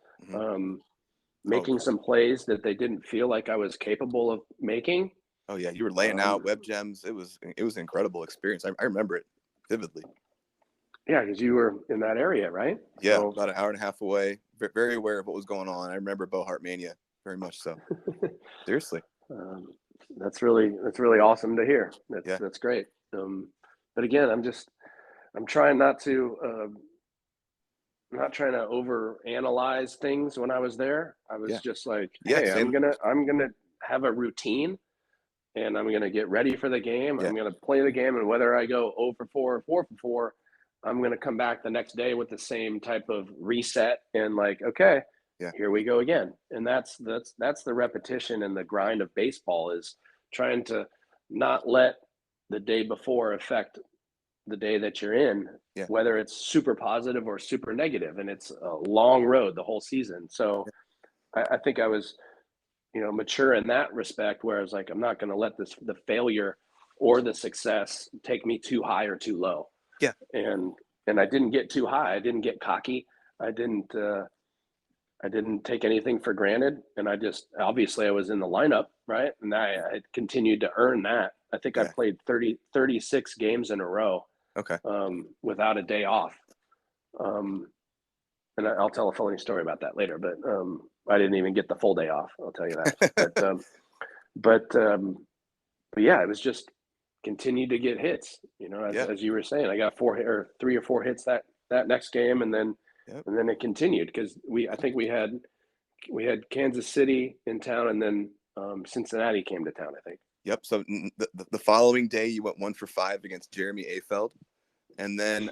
making some plays that they didn't feel like I was capable of making. Oh yeah. You were laying out web gems. It was an incredible experience. I remember it vividly. Yeah, because you were in that area, right? Yeah, so, about an hour and a half away. Very aware of what was going on. I remember Hart mania very much so. Seriously, that's really awesome to hear. That's great. But again, I'm trying not to over analyze things. When I was there, I was just like, hey, I'm gonna have a routine, and I'm going to get ready for the game. Yeah. I'm going to play the game, and whether I go 0 for 4 or 4 for 4, I'm going to come back the next day with the same type of reset and like, okay, here we go again. And that's the repetition and the grind of baseball, is trying to not let the day before affect the day that you're in, whether it's super positive or super negative. And it's a long road the whole season. So I think I was, mature in that respect, where I was like, I'm not going to let the failure or the success take me too high or too low. Yeah. And I didn't get too high. I didn't get cocky. I didn't take anything for granted. And obviously I was in the lineup, right? And I continued to earn that. I think I played 36 games in a row. Okay. Without a day off. And I'll tell a funny story about that later, but I didn't even get the full day off. I'll tell you that. But yeah, it was just continue to get hits. As you were saying, I got 3 or 4 hits that next game, and then it continued, because I think we had Kansas City in town, and then Cincinnati came to town, I think. Yep. So the following day, you went 1 for 5 against Jeremy Afeld, and then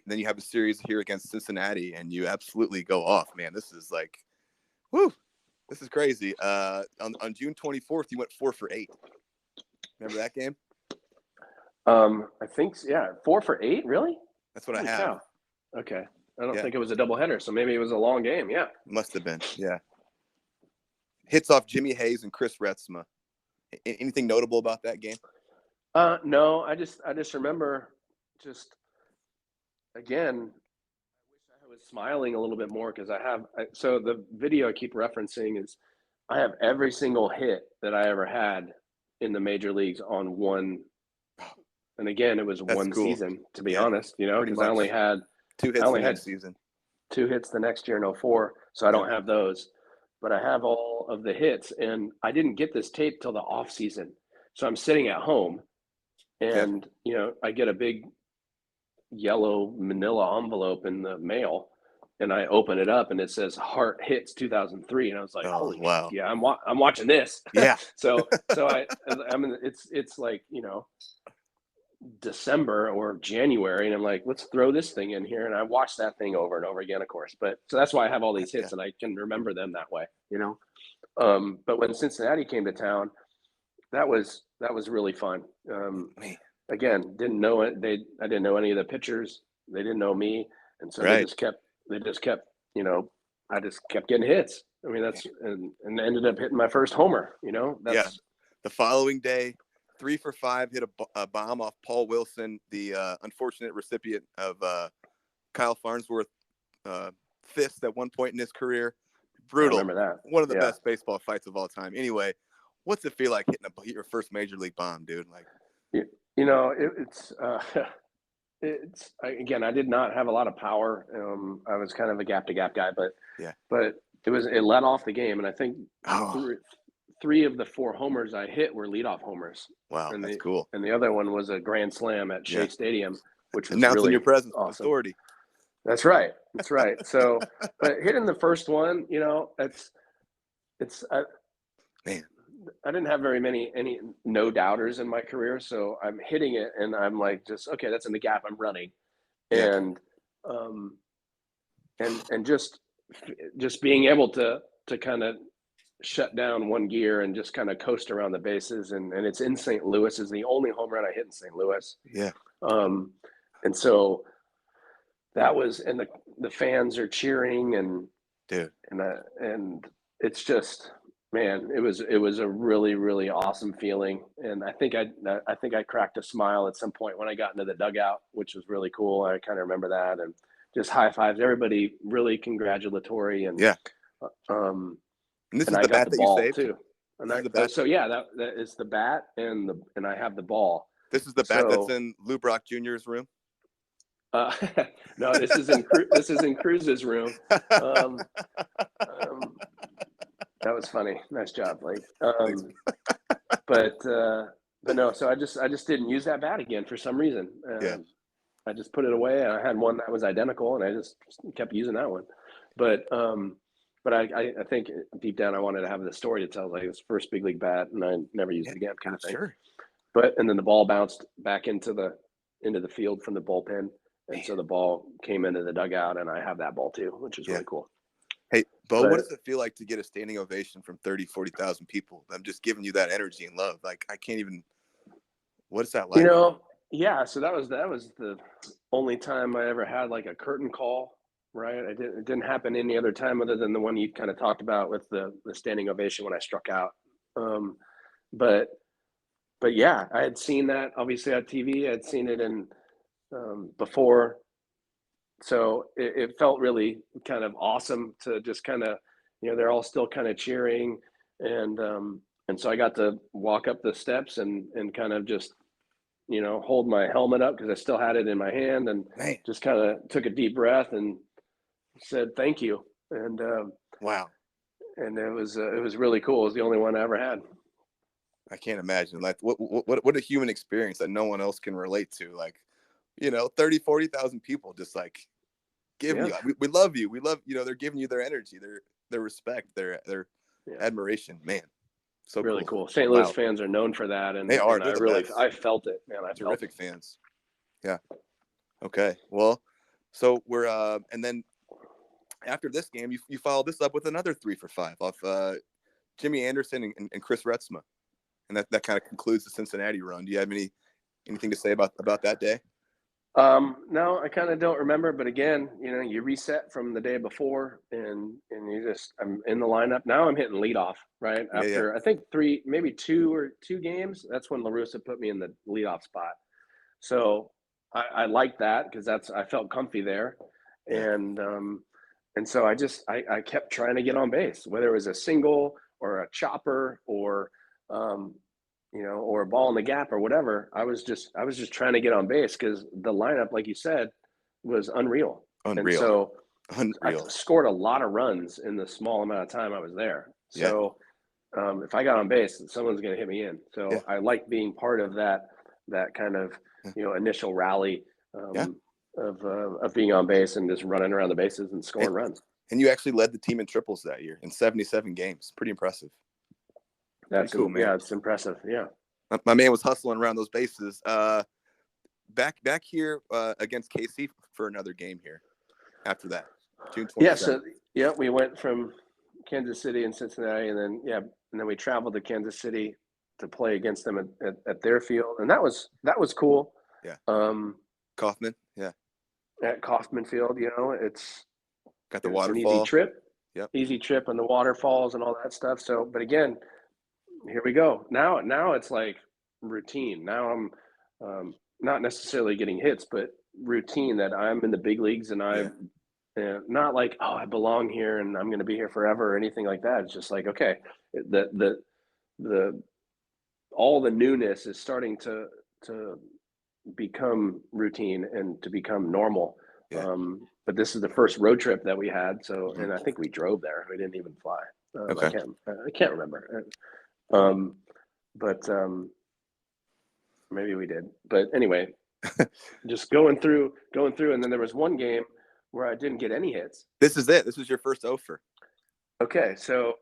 then you have a series here against Cincinnati, and you absolutely go off, man. This is like, whoo, this is crazy. On June 24th, you went 4 for 8. Remember that game? I think 4 for 8. Really? That's what I have. Cow. Okay. I don't think it was a doubleheader, so maybe it was a long game. Yeah. Must have been. Yeah. Hits off Jimmy Hayes and Chris Retzma. Anything notable about that game? No, I just remember, again, I wish I was smiling a little bit more, because so the video I keep referencing is I have every single hit that I ever had in the major leagues on one. And again, it was one season, to be honest, because I only had 2 hits the next season. 2 hits the next year in 2004. So I don't have those, but I have all of the hits, and I didn't get this tape till the off season. So I'm sitting at home, and, I get a big yellow manila envelope in the mail, and I open it up, and it says Hart hits 2003. And I was like, holy wow. Yeah, I'm watching this. Yeah. so I mean, it's like, December or January, and I'm like, let's throw this thing in here. And I watched that thing over and over again, of course. But so that's why I have all these hits, and I can remember them that way, But when Cincinnati came to town, that was really fun. Again, didn't know it. I didn't know any of the pitchers. They didn't know me, and so they just kept. I just kept getting hits. I mean, and ended up hitting my first homer. The following day, 3 for 5, hit a bomb off Paul Wilson, the unfortunate recipient of Kyle Farnsworth fist at one point in his career. Brutal. I remember that. One of the best baseball fights of all time. Anyway, what's it feel like hitting your first major league bomb, dude? Like, again, I did not have a lot of power. I was kind of a gap to gap guy, but it led off the game, and I think 3 of the 4 homers I hit were leadoff homers. Wow, that's cool. And the other one was a grand slam at Shea Stadium, which was announcing really your presence, awesome. Authority. That's right. So, but hitting the first one, man, I didn't have very many no doubters in my career, so I'm hitting it, and I'm like, okay, that's in the gap, I'm running, and just being able to kind of shut down one gear and just kind of coast around the bases, and it's in St. Louis. Is the only home run I hit in St. Louis. Yeah. And so that was, and the fans are cheering, and it's just, man, it was a really, really awesome feeling. And I think I cracked a smile at some point when I got into the dugout, which was really cool. I kind of remember that, and just high fives, everybody really congratulatory. And and this is the bat that you saved too. And that is the bat, and I have the ball. This is the bat that's in Lou Brock Jr.'s room. No, this is in Cruz's room. That was funny. Nice job, Blake. But no. So I just didn't use that bat again for some reason. I just put it away. I had one that was identical, and I just kept using that one. But but I think deep down I wanted to have the story to tell, like his first big league bat, and I never used it again, kind of thing. Sure. But and then the ball bounced back into the field from the bullpen, and so the ball came into the dugout, and I have that ball too, which is really cool. Hey, Bo, what does it feel like to get a standing ovation from 30, 40,000 people? I'm just giving you that energy and love. Like, I can't even. What is that like? Yeah. So that was the only time I ever had like a curtain call, right? It didn't happen any other time other than the one you kind of talked about with the standing ovation when I struck out. But yeah, I had seen that obviously on TV. I'd seen it in before. So it felt really kind of awesome to just kind of, they're all still kind of cheering. And so I got to walk up the steps and kind of just, hold my helmet up because I still had it in my hand, and just kind of took a deep breath and said, thank you. And wow. And it was really cool. It was the only one I ever had. I can't imagine. Like what a human experience that no one else can relate to. Like, 30, 40,000 people just like giving you, we love you. We love, they're giving you their energy, their respect, their admiration, man. So really cool. St. Louis fans are known for that. And they are. And I felt it, man. I terrific fans. Yeah. Okay. Well, so we're, and then after this game, you followed this up with another 3 for 5 off Jimmy Anderson and Chris Retzma. And that kind of concludes the Cincinnati run. Do you have anything to say about that day? No, I kind of don't remember, but again, you reset from the day before and I'm in the lineup. Now I'm hitting leadoff, right? After I think 3, maybe 2 games, that's when La Russa put me in the leadoff spot. So I like that because I felt comfy there. And so I kept trying to get on base, whether it was a single or a chopper or, or a ball in the gap or whatever. I was just trying to get on base because the lineup, like you said, was unreal. And so I scored a lot of runs in the small amount of time I was there. So if I got on base, someone's going to hit me in. So I like being part of that kind of, initial rally of being on base and just running around the bases and scoring runs. And you actually led the team in triples that year in 77 games. Pretty impressive. That's cool, man. Yeah, it's impressive. Yeah. My man was hustling around those bases. Back here against KC for another game here after that. June 27th. Yeah, we went from Kansas City and Cincinnati, and then we traveled to Kansas City to play against them at their field, and that was cool. Yeah. Kauffman. Yeah. At Kauffman Field, it's got the waterfall. An easy trip. Yep. Easy trip and the waterfalls and all that stuff. So, but again, here we go. Now it's like routine. Now I'm not necessarily getting hits, but routine that I'm in the big leagues and I'm not like, oh, I belong here and I'm going to be here forever or anything like that. It's just like, okay, the all the newness is starting to become routine and to become normal. Yeah. But this is the first road trip that we had. So, and I think we drove there. We didn't even fly. Okay. I can't remember. But maybe we did. But anyway, just going through, and then there was one game where I didn't get any hits. This is it. This was your first offer. Okay, so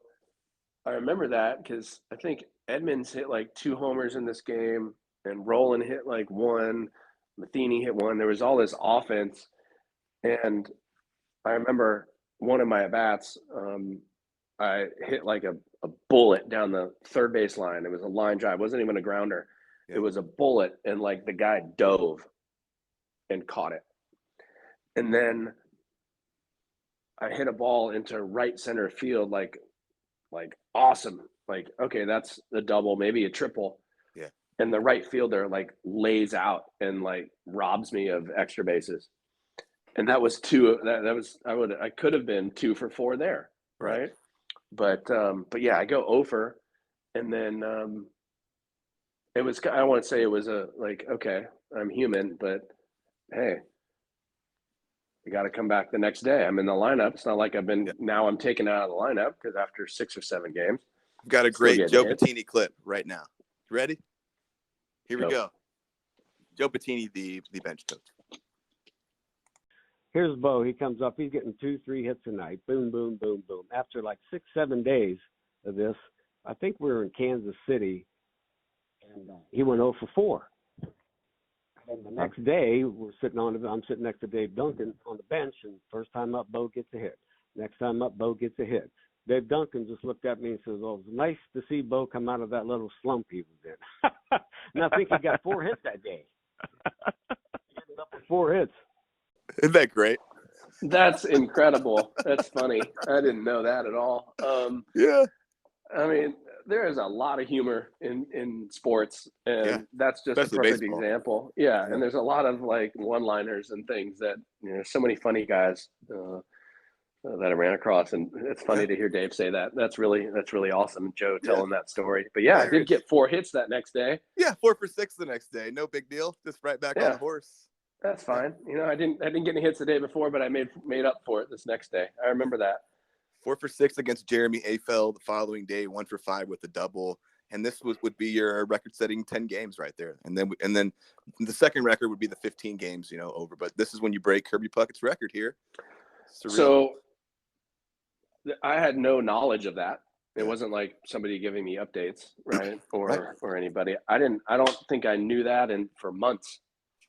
I remember that because I think Edmonds hit like 2 homers in this game, and Roland hit like 1. Matheny hit 1. There was all this offense, and I remember one of my at-bats, I hit like a bullet down the third base line. It was a line drive. It wasn't even a grounder. Yeah. It was a bullet, and like the guy dove and caught it. And then I hit a ball into right center field, like awesome. Like, okay, that's a double, maybe a triple. Yeah. And the right fielder like lays out and like robs me of extra bases. And that was 2. I could have been 2 for 4 there, right? But yeah, I go over, and then it was. I don't want to say it was okay, I'm human, but hey, I got to come back the next day. I'm in the lineup. It's not like I've been now. I'm taken out of the lineup because after 6 or 7 games, I've got a great Joe Pettine clip right now. You ready? Here we go. Joe Pettine, the bench coach. here's Bo. He comes up. He's getting 2-3 hits a night. Boom, boom, boom, boom. After like 6-7 days of this, I think we were in Kansas City, and he went 0 for 4. And the next day, I'm sitting next to Dave Duncan on the bench, and first time up, Bo gets a hit. Next time up, Bo gets a hit. Dave Duncan just looked at me and says, "Well, it was nice to see Bo come out of that little slump he was in." And I think he got 4 hits that day. He ended up with 4 hits. Isn't that great? That's incredible. That's funny. I didn't know that at all. Yeah. I mean, there is a lot of humor in sports, and that's just especially a perfect baseball. example. Yeah, and there's a lot of like one-liners and things that so many funny guys that I ran across, and it's funny to hear Dave say that. That's really awesome, Joe telling that story. But yeah, I did get 4 hits that next day. Yeah, 4 for 6 the next day. No big deal. Just right back on the horse. That's fine. I didn't get any hits the day before, but I made up for it this next day. I remember that. 4 for 6 against Jeremy Afeld the following day, 1 for 5 with a double. And this would be your record-setting 10 games right there. And then the second record would be the 15 games, over. But this is when you break Kirby Puckett's record here. Surreal. So I had no knowledge of that. It wasn't like somebody giving me updates, right? Or anybody. I don't think I knew that for months.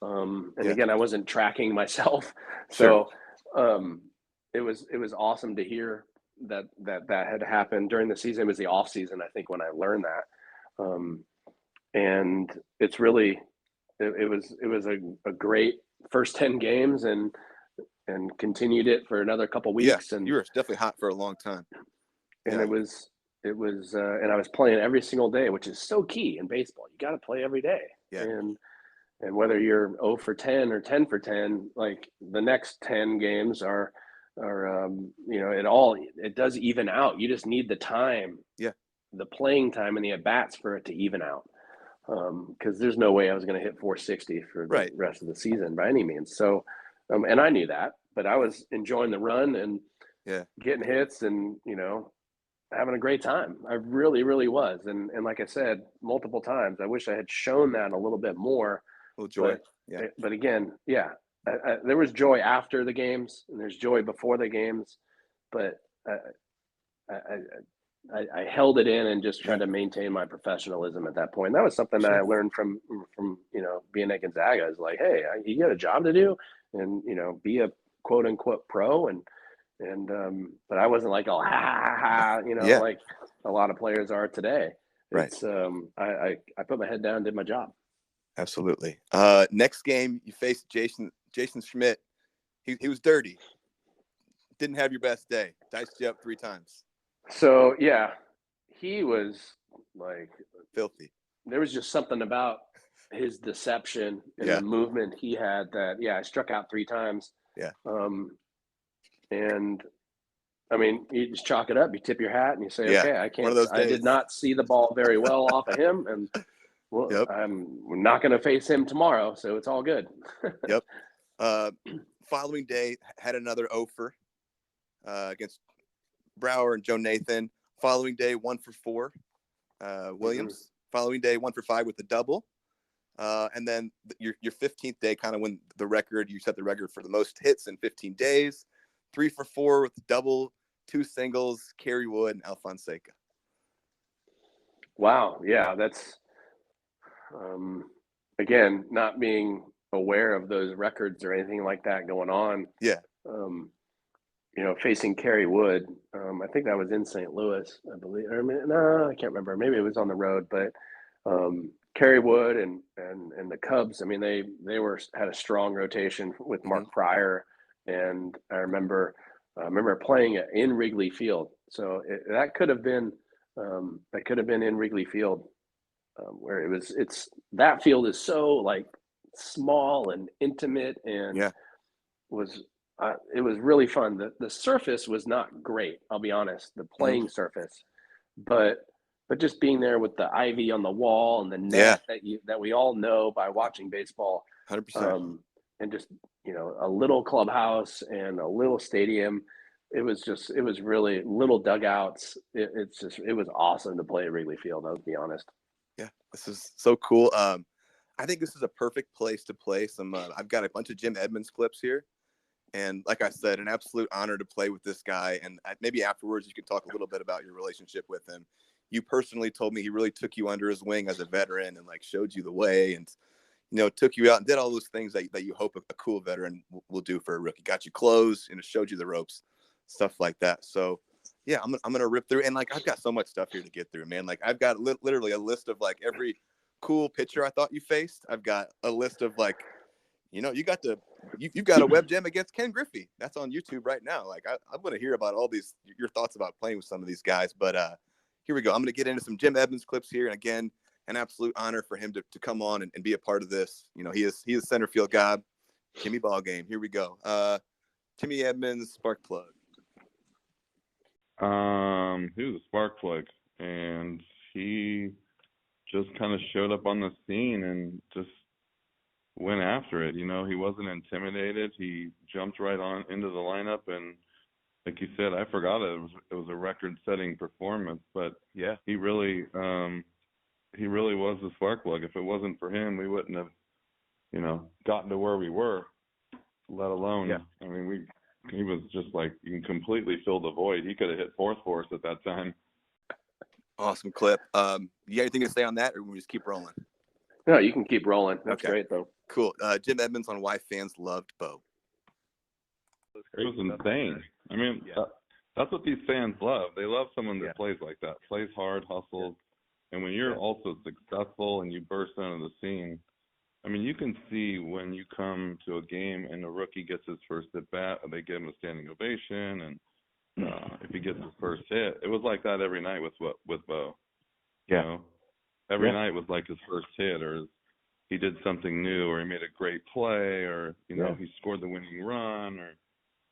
Again, I wasn't tracking myself. So it was awesome to hear that had happened during the season. It was the off season, I think, when I learned that. And it's really, it was a great first 10 games and continued it for another couple weeks. And you were definitely hot for a long time. And it was, and I was playing every single day, which is so key in baseball. You got to play every day. Yeah. And whether you're 0 for 10 or 10 for 10, like the next 10 games are it does even out. You just need the time, the playing time and the at-bats for it to even out. Because there's no way I was going to hit 460 for the rest of the season by any means. So, and I knew that, but I was enjoying the run and getting hits and, having a great time. I really, really was. And like I said, multiple times, I wish I had shown that a little bit more. A little joy. But again, there was joy after the games and there's joy before the games, but I held it in and just tried to maintain my professionalism at that point. And that was something that I learned from being at Gonzaga is like, hey, you got a job to do and, be a quote unquote pro. But I wasn't like, oh, like a lot of players are today. It's, I put my head down and did my job. Absolutely. Next game, you faced Jason Schmidt. He was dirty. Didn't have your best day. Diced you up 3 times. So, he was like filthy. There was just something about his deception and the movement he had that, I struck out 3 times. Yeah. And I mean, you just chalk it up, you tip your hat and you say, okay, I did not see the ball very well off of him. And we're not going to face him tomorrow, so it's all good. Yep. Following day, had another offer against Brower and Joe Nathan. Following day, 1 for 4. Williams. Following day, 1 for 5 with the double. And then your 15th day, kind of when you set the record for the most hits in 15 days. 3 for 4 with the double, 2 singles, Kerry Wood and Alfonseca. Wow. Yeah, that's again, not being aware of those records or anything like that going on. Yeah. Facing Kerry Wood, I think that was in St. Louis, I believe. I can't remember. Maybe it was on the road, but Kerry Wood and the Cubs. I mean, they had a strong rotation with Mark Pryor, and I remember playing it in Wrigley Field. So that could have been in Wrigley Field. Where that field is so like small and intimate and it was really fun. The surface was not great, I'll be honest, the playing surface, but just being there with the ivy on the wall and the net that we all know by watching baseball, 100%. And just, a little clubhouse and a little stadium. It was really little dugouts. It was awesome to play at Wrigley Field. I'll be honest. Yeah, this is so cool. I think this is a perfect place to play some. I've got a bunch of Jim Edmonds clips here, And like I said, an absolute honor to play with this guy. And maybe afterwards you could talk a little bit about your relationship with him. You personally told me he really took you under his wing as a veteran and like showed you the way and, took you out and did all those things that you hope a cool veteran will do for a rookie. Got you clothes and showed you the ropes, stuff like that. So yeah, I'm going to rip through. And like, I've got so much stuff here to get through, man. Like I've got literally a list of like every cool pitcher I thought you faced. I've got a list of like, you've got a web jam against Ken Griffey. That's on YouTube right now. Like I'm going to hear about all your thoughts about playing with some of these guys, but here we go. I'm going to get into some Jim Edmonds clips here. And again, an absolute honor for him to come on and be a part of this. He is center field god. Timmy ball game. Here we go. Timmy Edmonds, spark plug. He was a spark plug, and he just kind of showed up on the scene and just went after it. He wasn't intimidated. He jumped right on into the lineup, and like you said, I forgot it was a record-setting performance. But yeah, he really was the spark plug. If it wasn't for him, we wouldn't have, gotten to where we were. Let alone, I mean, he was just like, you can completely fill the void. He could have hit fourth for us at that time. Awesome clip. You got anything to say on that, or we just keep rolling? No, you can keep rolling. That's okay. Great, though. Cool. Jim Edmonds on why fans loved Bo. It was insane. I mean, that's what these fans love. They love someone that plays like that, plays hard, hustles. And when you're also successful and you burst onto the scene, I mean, you can see when you come to a game and a rookie gets his first at bat, they give him a standing ovation, and if he gets his first hit, it was like that every night with Bo. Every night was like his first hit, or he did something new, or he made a great play, or he scored the winning run, or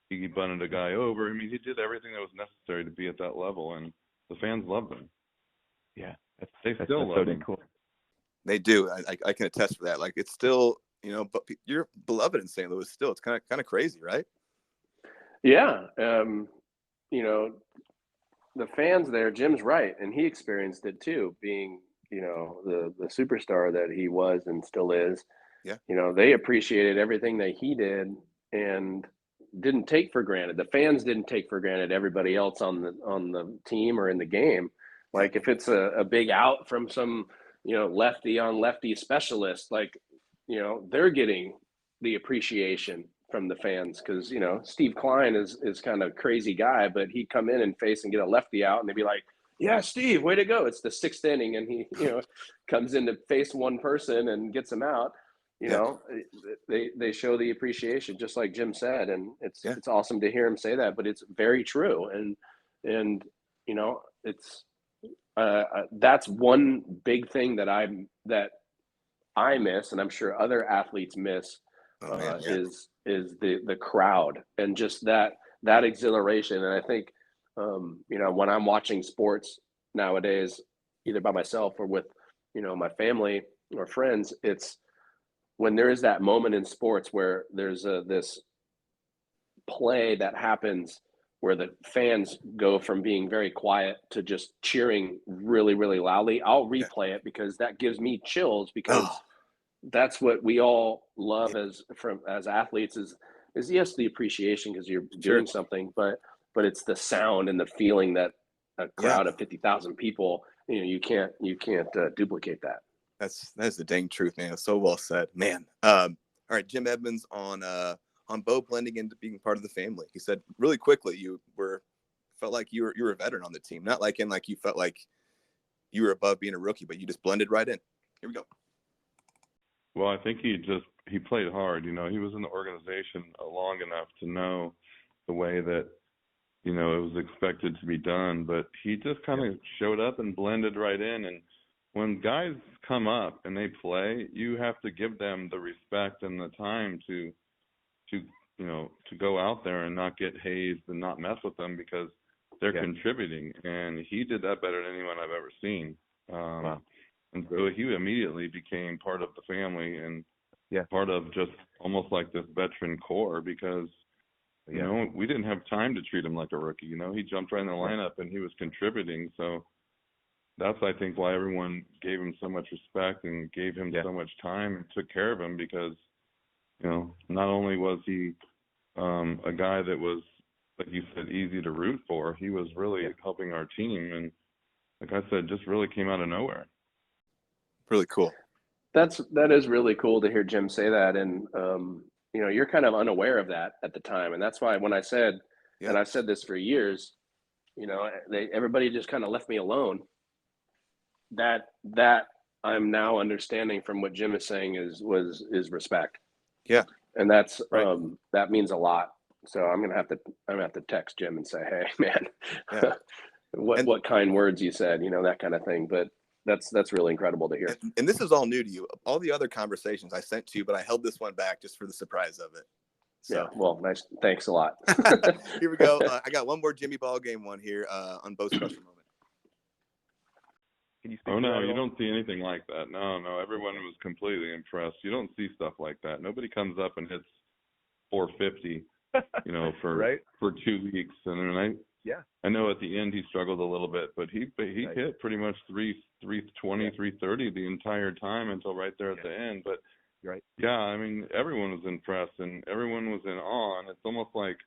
he bunted a guy over. I mean, he did everything that was necessary to be at that level, and the fans loved him. Yeah, they still love him. Cool. They do. I can attest for that. Like it's still, but you're beloved in St. Louis still. It's kind of crazy, right? Yeah. The fans there, Jim's right, and he experienced it too, being, the superstar that he was and still is. Yeah. They appreciated everything that he did and didn't take for granted. The fans didn't take for granted everybody else on the team or in the game. Like if it's a big out from some, lefty on lefty specialist, like, they're getting the appreciation from the fans because, Steve Klein is kind of a crazy guy, but he'd come in and face and get a lefty out and they'd be like, yeah, Steve, way to go. It's the sixth inning. And he, comes in to face one person and gets him out. They show the appreciation, just like Jim said. And it's awesome to hear him say that, but it's very true. And it's, that's one big thing that I miss, and I'm sure other athletes miss, is the crowd and just that exhilaration. And I think, when I'm watching sports nowadays, either by myself or with, my family or friends, it's when there is that moment in sports where there's this play that happens where the fans go from being very quiet to just cheering really, really loudly. I'll replay it because that gives me chills because that's what we all love as athletes is yes, the appreciation because you're doing something, but it's the sound and the feeling that a crowd of 50,000 people, you can't duplicate that. That's the dang truth, man. So well said, man. All right, Jim Edmonds on Bo blending into being part of the family. He said really quickly, felt like you were a veteran on the team, not like you felt like you were above being a rookie, but you just blended right in. Here we go. Well, I think he played hard. He was in the organization long enough to know the way that, it was expected to be done, but he just kind of showed up and blended right in. And when guys come up and they play, you have to give them the respect and the time to go out there and not get hazed and not mess with them because they're contributing. And he did that better than anyone I've ever seen. Wow. And so he immediately became part of the family and part of just almost like this veteran core because, we didn't have time to treat him like a rookie. He jumped right in the lineup and he was contributing. So that's, I think, why everyone gave him so much respect and gave him so much time and took care of him because, not only was he a guy that was, like you said, easy to root for. He was really helping our team, and like I said, just really came out of nowhere. Really cool. That is really cool to hear Jim say that, and you're kind of unaware of that at the time, and that's why when I said, and I've said this for years, everybody just kind of left me alone. That I'm now understanding from what Jim is saying is respect. Yeah, and that's right. That means a lot. So I'm gonna have to text Jim and say, hey, man, what kind words you said, that kind of thing. But that's really incredible to hear. And this is all new to you. All the other conversations I sent to you, but I held this one back just for the surprise of it. So. Yeah, well, nice. Thanks a lot. Here we go. I got one more Jimmy Ball game one here on Bo special moment. Can you speak no, you don't see anything like that. No, everyone was completely impressed. You don't see stuff like that. Nobody comes up and hits 450, for 2 weeks. And I know at the end he struggled a little bit, but he hit pretty much 320, 330 the entire time until right there at the end. But I mean, everyone was impressed and everyone was in awe. And it's almost like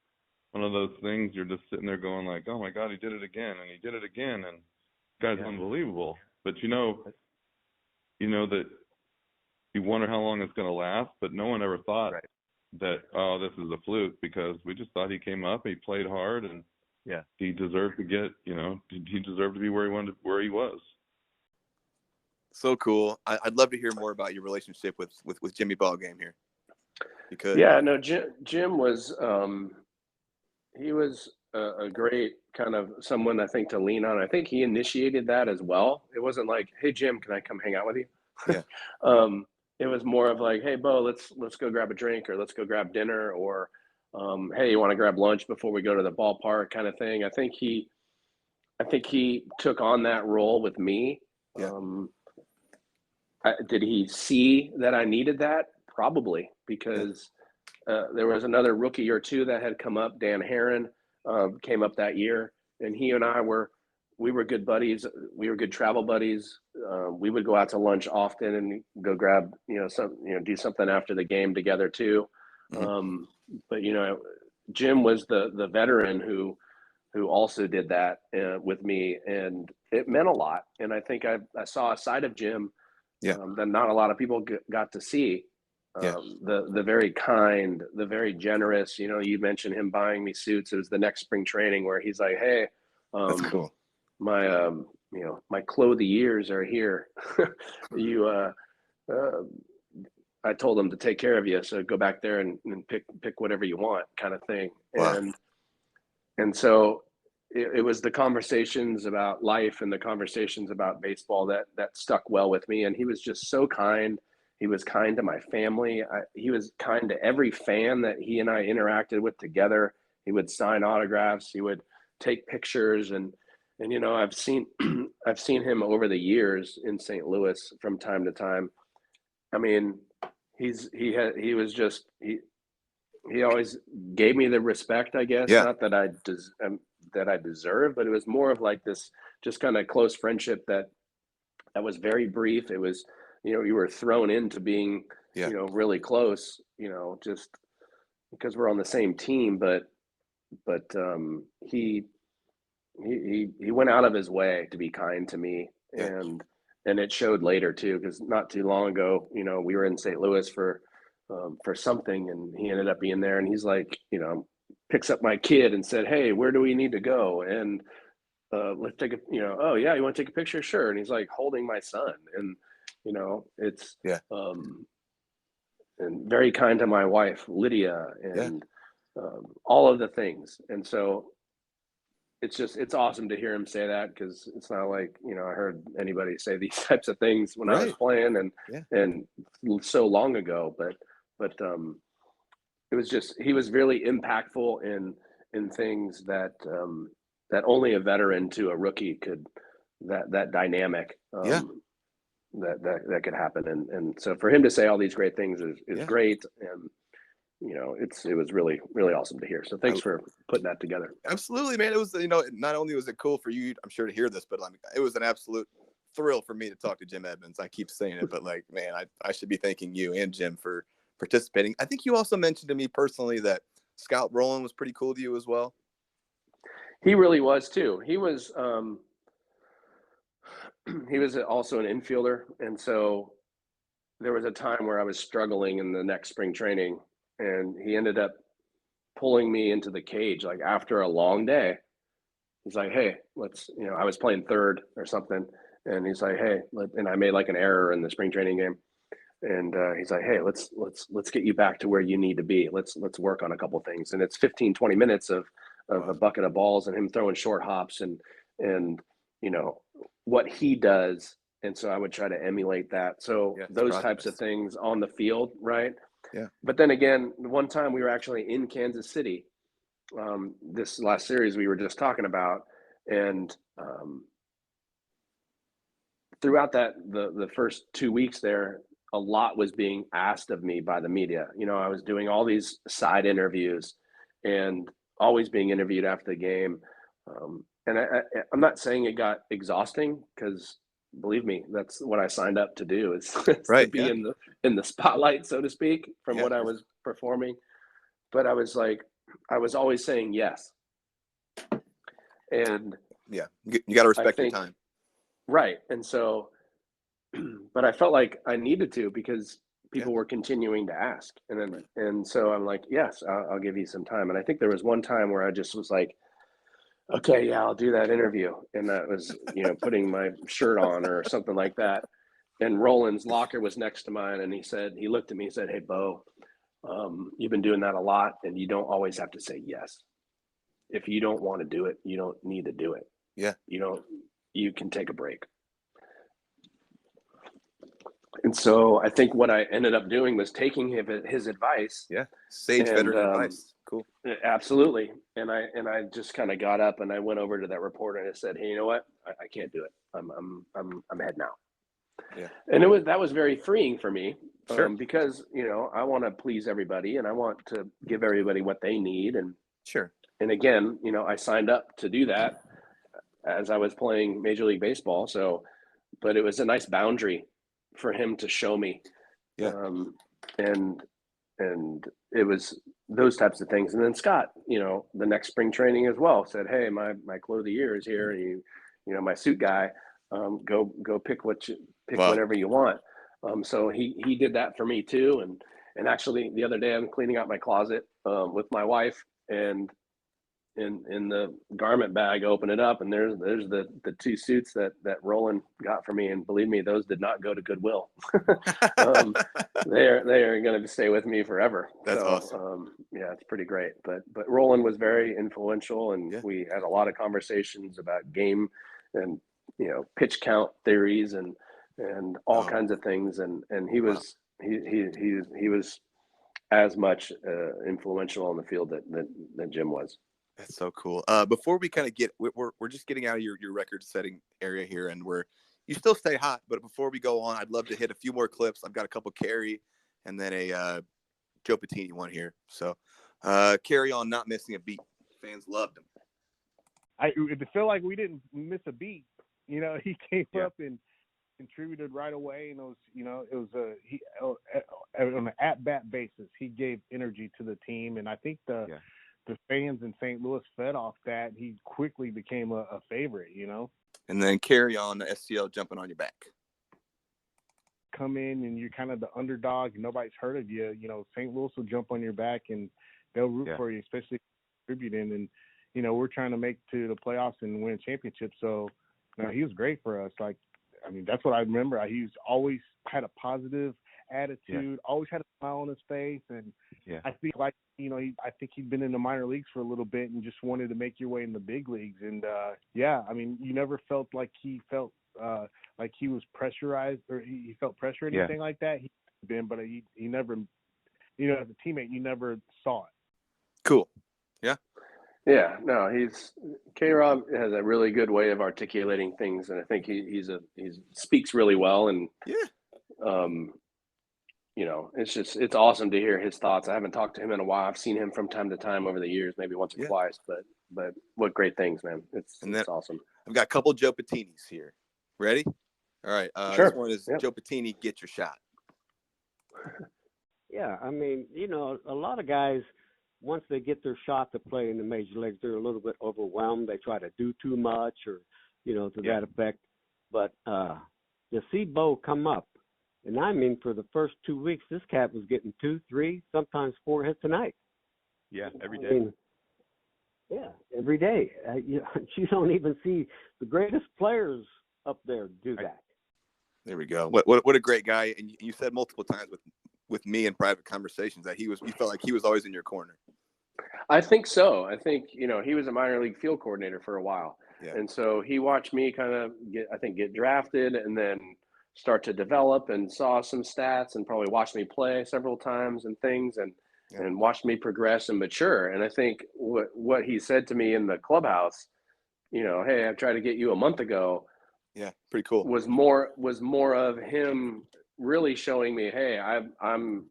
one of those things you're just sitting there going like, oh my God, he did it again, and he did it again, and this guy's unbelievable. But you know that you wonder how long it's going to last, but no one ever thought that, oh, this is a fluke, because we just thought he came up, he played hard, and he deserved to get, he deserved to be where he was. So cool. I'd love to hear more about your relationship with Jimmy Ball game here. Because Jim was he was a great kind of someone I think to lean on. I think he initiated that as well. It wasn't like, hey Jim, can I come hang out with you? Yeah. It was more of like, hey Bo, let's go grab a drink, or let's go grab dinner, or hey, you want to grab lunch before we go to the ballpark, kind of thing. I think he took on that role with me. Yeah. Did he see that I needed that? Probably, because there was another rookie or two that had come up. Dan Herron came up that year, and he and I were good buddies. We were good travel buddies. We would go out to lunch often and go grab do something after the game together too. Mm-hmm. But Jim was the veteran who also did that with me, and it meant a lot. And I think I saw a side of Jim that not a lot of people got to see. The very kind, the very generous. You mentioned him buying me suits. It was the next spring training where he's like, hey, that's cool. My my clothy years are here. I told him to take care of you, so go back there and pick whatever you want, kind of thing. Wow. And so it was the conversations about life and the conversations about baseball that stuck well with me. And he was just so kind. He was kind to my family. He was kind to every fan that he and I interacted with together. He would sign autographs. He would take pictures, and I've seen him over the years in St. Louis from time to time. I mean, he always gave me the respect, I guess. Yeah. Not that I deserve, but it was more of like this just kind of close friendship that was very brief. It was, you were thrown into being, really close, just because we're on the same team, but he went out of his way to be kind to me. And it showed later too, because not too long ago, we were in St. Louis for something, and he ended up being there, and he's like, picks up my kid and said, hey, where do we need to go? And let's take oh yeah, you want to take a picture? Sure. And he's like holding my son, and it's and very kind to my wife Lydia, and all of the things. And so it's awesome to hear him say that, because it's not like I heard anybody say these types of things when I was playing and so long ago, but it was just, he was really impactful in things that that only a veteran to a rookie could, that dynamic that could happen. And so for him to say all these great things is great. And it was really, really awesome to hear. So thanks for putting that together. Absolutely, man. It was, not only was it cool for you, I'm sure, to hear this, but it was an absolute thrill for me to talk to Jim Edmonds. I keep saying it, but man, I should be thanking you and Jim for participating. I think you also mentioned to me personally that Scout Roland was pretty cool to you as well? He really was too. He was also an infielder, and so there was a time where I was struggling in the next spring training, and he ended up pulling me into the cage like after a long day. He's like, "Hey, let's," I was playing third or something, and he's like, "Hey," and I made like an error in the spring training game, and he's like, "Hey, let's get you back to where you need to be. Let's work on a couple things." And it's 15-20 minutes of a bucket of balls and him throwing short hops and what he does. And so I would try to emulate that. So those types of things on the field, right? Yeah. But then again, one time we were actually in Kansas City, this last series we were just talking about, and throughout the first 2 weeks there, a lot was being asked of me by the media. I was doing all these side interviews and always being interviewed after the game. And I'm not saying it got exhausting, because believe me, that's what I signed up to do, is to be in the spotlight, so to speak, from what I was performing. But I was always saying yes. And you got to respect your time. Right. And so, but I felt like I needed to, because people were continuing to ask. And so I'm like, yes, I'll give you some time. And I think there was one time where I just was like, okay, yeah, I'll do that interview. And that was, putting my shirt on or something like that. And Roland's locker was next to mine. And he looked at me and said, "Hey, Bo, you've been doing that a lot, and you don't always have to say yes. If you don't want to do it, you don't need to do it. Yeah. You can take a break." And so I think what I ended up doing was taking his advice. Yeah. Sage veteran advice. Cool. Absolutely. And I just kind of got up and I went over to that reporter and I said, "Hey, you know what? I can't do it. I'm heading out." Yeah. And that was very freeing for me. Sure. Because, I want to please everybody and I want to give everybody what they need. And sure. And again, I signed up to do that as I was playing Major League Baseball. So, but it was a nice boundary for him to show me. Yeah. And it was those types of things. And then Scott, the next spring training as well, said, "Hey, my clue of the year is here. And my suit guy, go pick whatever you want." So he did that for me too. And actually the other day I'm cleaning out my closet with my wife, and in the garment bag, open it up, and there's the two suits that Roland got for me, and believe me, those did not go to Goodwill. They are going to stay with me forever. That's awesome. Yeah, it's pretty great. But Roland was very influential, and we had a lot of conversations about game and pitch count theories and all kinds of things, and he was he was as much influential on the field that Jim was. That's so cool. Before we kind of we're just getting out of your record setting area here, and you still stay hot. But before we go on, I'd love to hit a few more clips. I've got a couple Kerry and then a Joe Pettine one here. So Kerry on not missing a beat. Fans loved him. I feel like we didn't miss a beat. He came up and contributed right away, and it was on an at-bat basis, he gave energy to the team, and I think the fans in St. Louis fed off that. He quickly became a favorite, And then Kerry on the STL jumping on your back. Come in and you're kind of the underdog, nobody's heard of you. St. Louis will jump on your back and they'll root for you, especially contributing. And we're trying to make to the playoffs and win championships. So he was great for us. That's what I remember. He always had a positive attitude, always had a smile on his face, and I think I think he'd been in the minor leagues for a little bit and just wanted to make your way in the big leagues. And you never felt like he felt like he was pressurized or he felt pressure or anything like that. He'd been, but he never, as a teammate, you never saw it. Cool. Yeah. Yeah, no, K-Rob has a really good way of articulating things, and I think he speaks really well, and it's awesome to hear his thoughts. I haven't talked to him in a while. I've seen him from time to time over the years, maybe once or twice, but what great things, man. It's awesome. I've got a couple Joe Pettinis here. Ready? All right. Sure. This one is Joe Pettine, get your shot. Yeah, a lot of guys once they get their shot to play in the major leagues, they're a little bit overwhelmed. They try to do too much or, to that effect. But to see Bo come up, and I mean for the first 2 weeks, this cat was getting 2, 3, sometimes 4 hits a night. Yeah, every day. I mean, every day. You don't even see the greatest players up there do that. There we go. What a great guy. And you said multiple times with me in private conversations that you felt like he was always in your corner. I think so. I think, he was a minor league field coordinator for a while. Yeah. And so he watched me kind of get drafted and then start to develop and saw some stats and probably watched me play several times and things and watched me progress and mature. And I think what he said to me in the clubhouse, hey, I tried to get you a month ago. Yeah, pretty cool. Was more of him really showing me, hey, I'm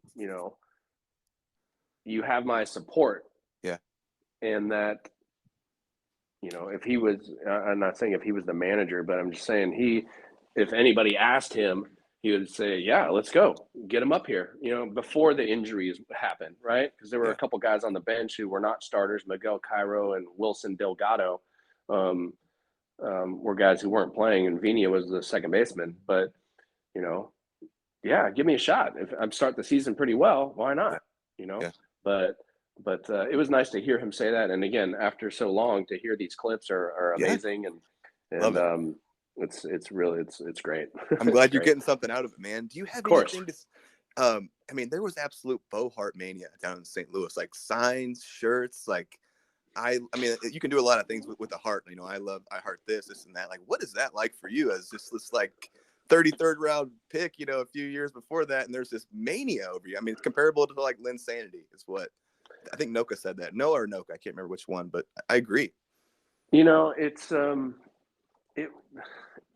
you have my support. Yeah. And that, if he was, I'm not saying if he was the manager, but I'm just saying if anybody asked him, he would say, yeah, let's go get him up here, before the injuries happened. Right. Because there were a couple guys on the bench who were not starters, Miguel Cairo and Wilson Delgado, were guys who weren't playing, and Vina was the second baseman. But, give me a shot. If I start the season pretty well, why not? Yeah. But it was nice to hear him say that. And again, after so long, to hear these clips are amazing. And Love it. It's really, it's great. I'm glad you're getting something out of it, man. Do you have anything to, there was absolute Bo Hart mania down in St. Louis, like signs, shirts, like, you can do a lot of things with the Hart. I heart this and that. Like, what is that like for you as just this like 33rd round pick, a few years before that, and there's this mania over you? I mean, it's comparable to like Linsanity is what I think Noka said that. Noah or Noka, I can't remember which one, but I agree. It's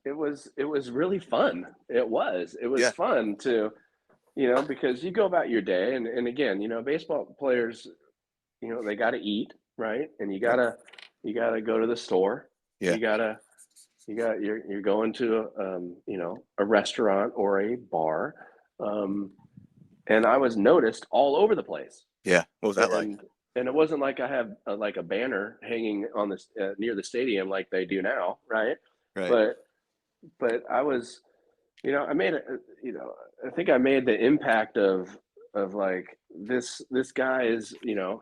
it was really fun. It was fun to, because you go about your day and again, baseball players, they got to eat. Right. And you gotta go to the store. Yeah. You're going to, a restaurant or a bar. And I was noticed all over the place. Yeah. What was that like? And it wasn't like I have like a banner hanging on this near the stadium like they do now. Right. Right. But I was, I made I think I made the impact of like this guy is,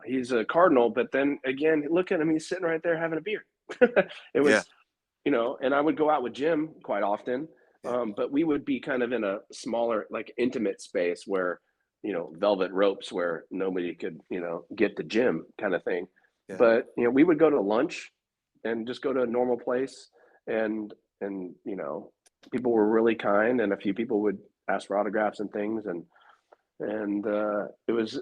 he's a Cardinal, but then again, look at him, he's sitting right there having a beer. It was, and I would go out with Jim quite often, but we would be kind of in a smaller, like intimate space where, velvet ropes where nobody could, get to Jim kind of thing. Yeah. But, we would go to lunch and just go to a normal place and people were really kind and a few people would ask for autographs and things. And it was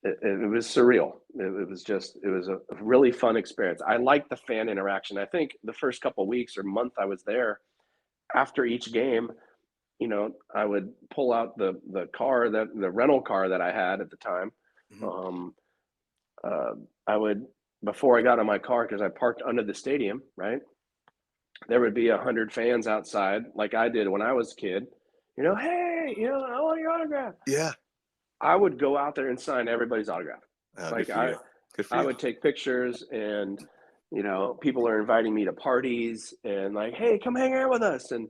surreal. It was a really fun experience. I liked the fan interaction. I think the first couple of weeks or month I was there, after each game, I would pull out the rental car that I had at the time. Mm-hmm. I would, before I got in my car, because I parked under the stadium, right? There would be 100 fans outside, like I did when I was a kid. Hey, I want your autograph. Yeah. I would go out there and sign everybody's autograph. I would take pictures and, people are inviting me to parties and like, hey, come hang out with us. And,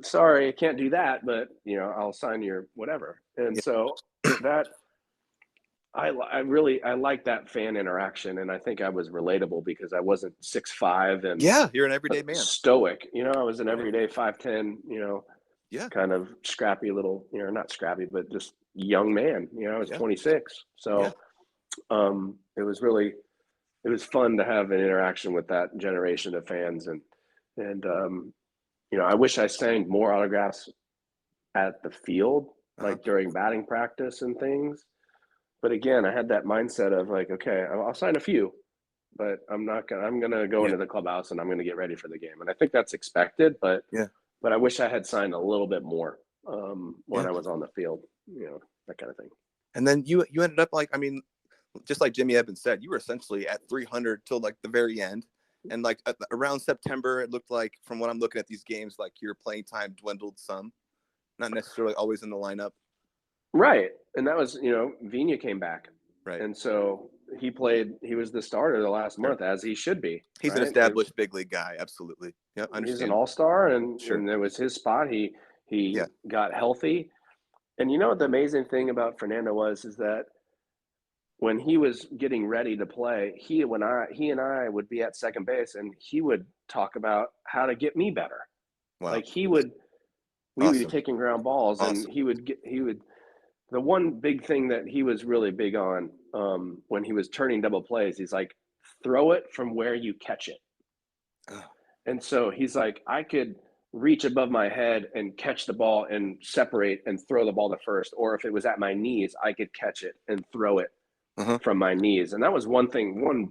sorry, I can't do that, but, I'll sign your whatever. And so that I like that fan interaction. And I think I was relatable because I wasn't 6'5" and you're an everyday man. Stoic, I was an everyday 5'10", kind of scrappy little, not scrappy, but just young man, I was 26. So it was fun to have an interaction with that generation of fans. And I wish I signed more autographs at the field, like during batting practice and things. But again, I had that mindset of like, okay, I'll sign a few, but I'm going to go into the clubhouse and I'm going to get ready for the game. And I think that's expected, but I wish I had signed a little bit more when I was on the field, that kind of thing. And then you ended up just like Jimmy Edmonds said, you were essentially at 300 till like the very end. And like around September, it looked like, from what I'm looking at these games, like your playing time dwindled some, not necessarily always in the lineup. Right. And that was, Vina came back. Right. And so he was the starter the last month, as he should be. He's right? an established big league guy. Absolutely. Yeah, I understand. He's an all-star, and Sure. and it was his spot. He got healthy. And you know what the amazing thing about Fernando is that when he was getting ready to play, he and I would be at second base, and he would talk about how to get me better. Wow. Like we would be taking ground balls, and he would. The one big thing that he was really big on when he was turning double plays, he's like, throw it from where you catch it. And so he's like, I could reach above my head and catch the ball and separate and throw the ball to first, or if it was at my knees, I could catch it and throw it from my knees. And that was one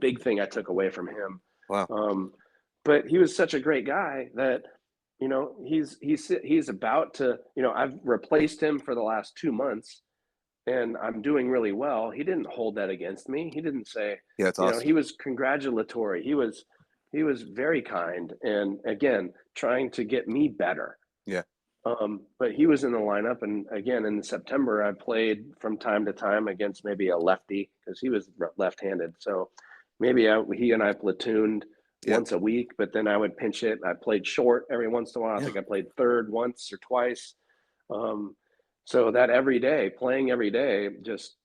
big thing I took away from him. Wow. But he was such a great guy that, you know, he's about to, you know, I've replaced him for the last 2 months, and I'm doing really well. He didn't hold that against me. He didn't say, yeah, that's awesome. Know, he was congratulatory. He was very kind, and again, trying to get me better. Yeah. But he was in the lineup, and again, in September, I played from time to time against maybe a lefty because he was left-handed. So maybe he and I platooned once a week, but then I would pinch hit. I played short every once in a while. I think I played third once or twice. So that playing every day, just,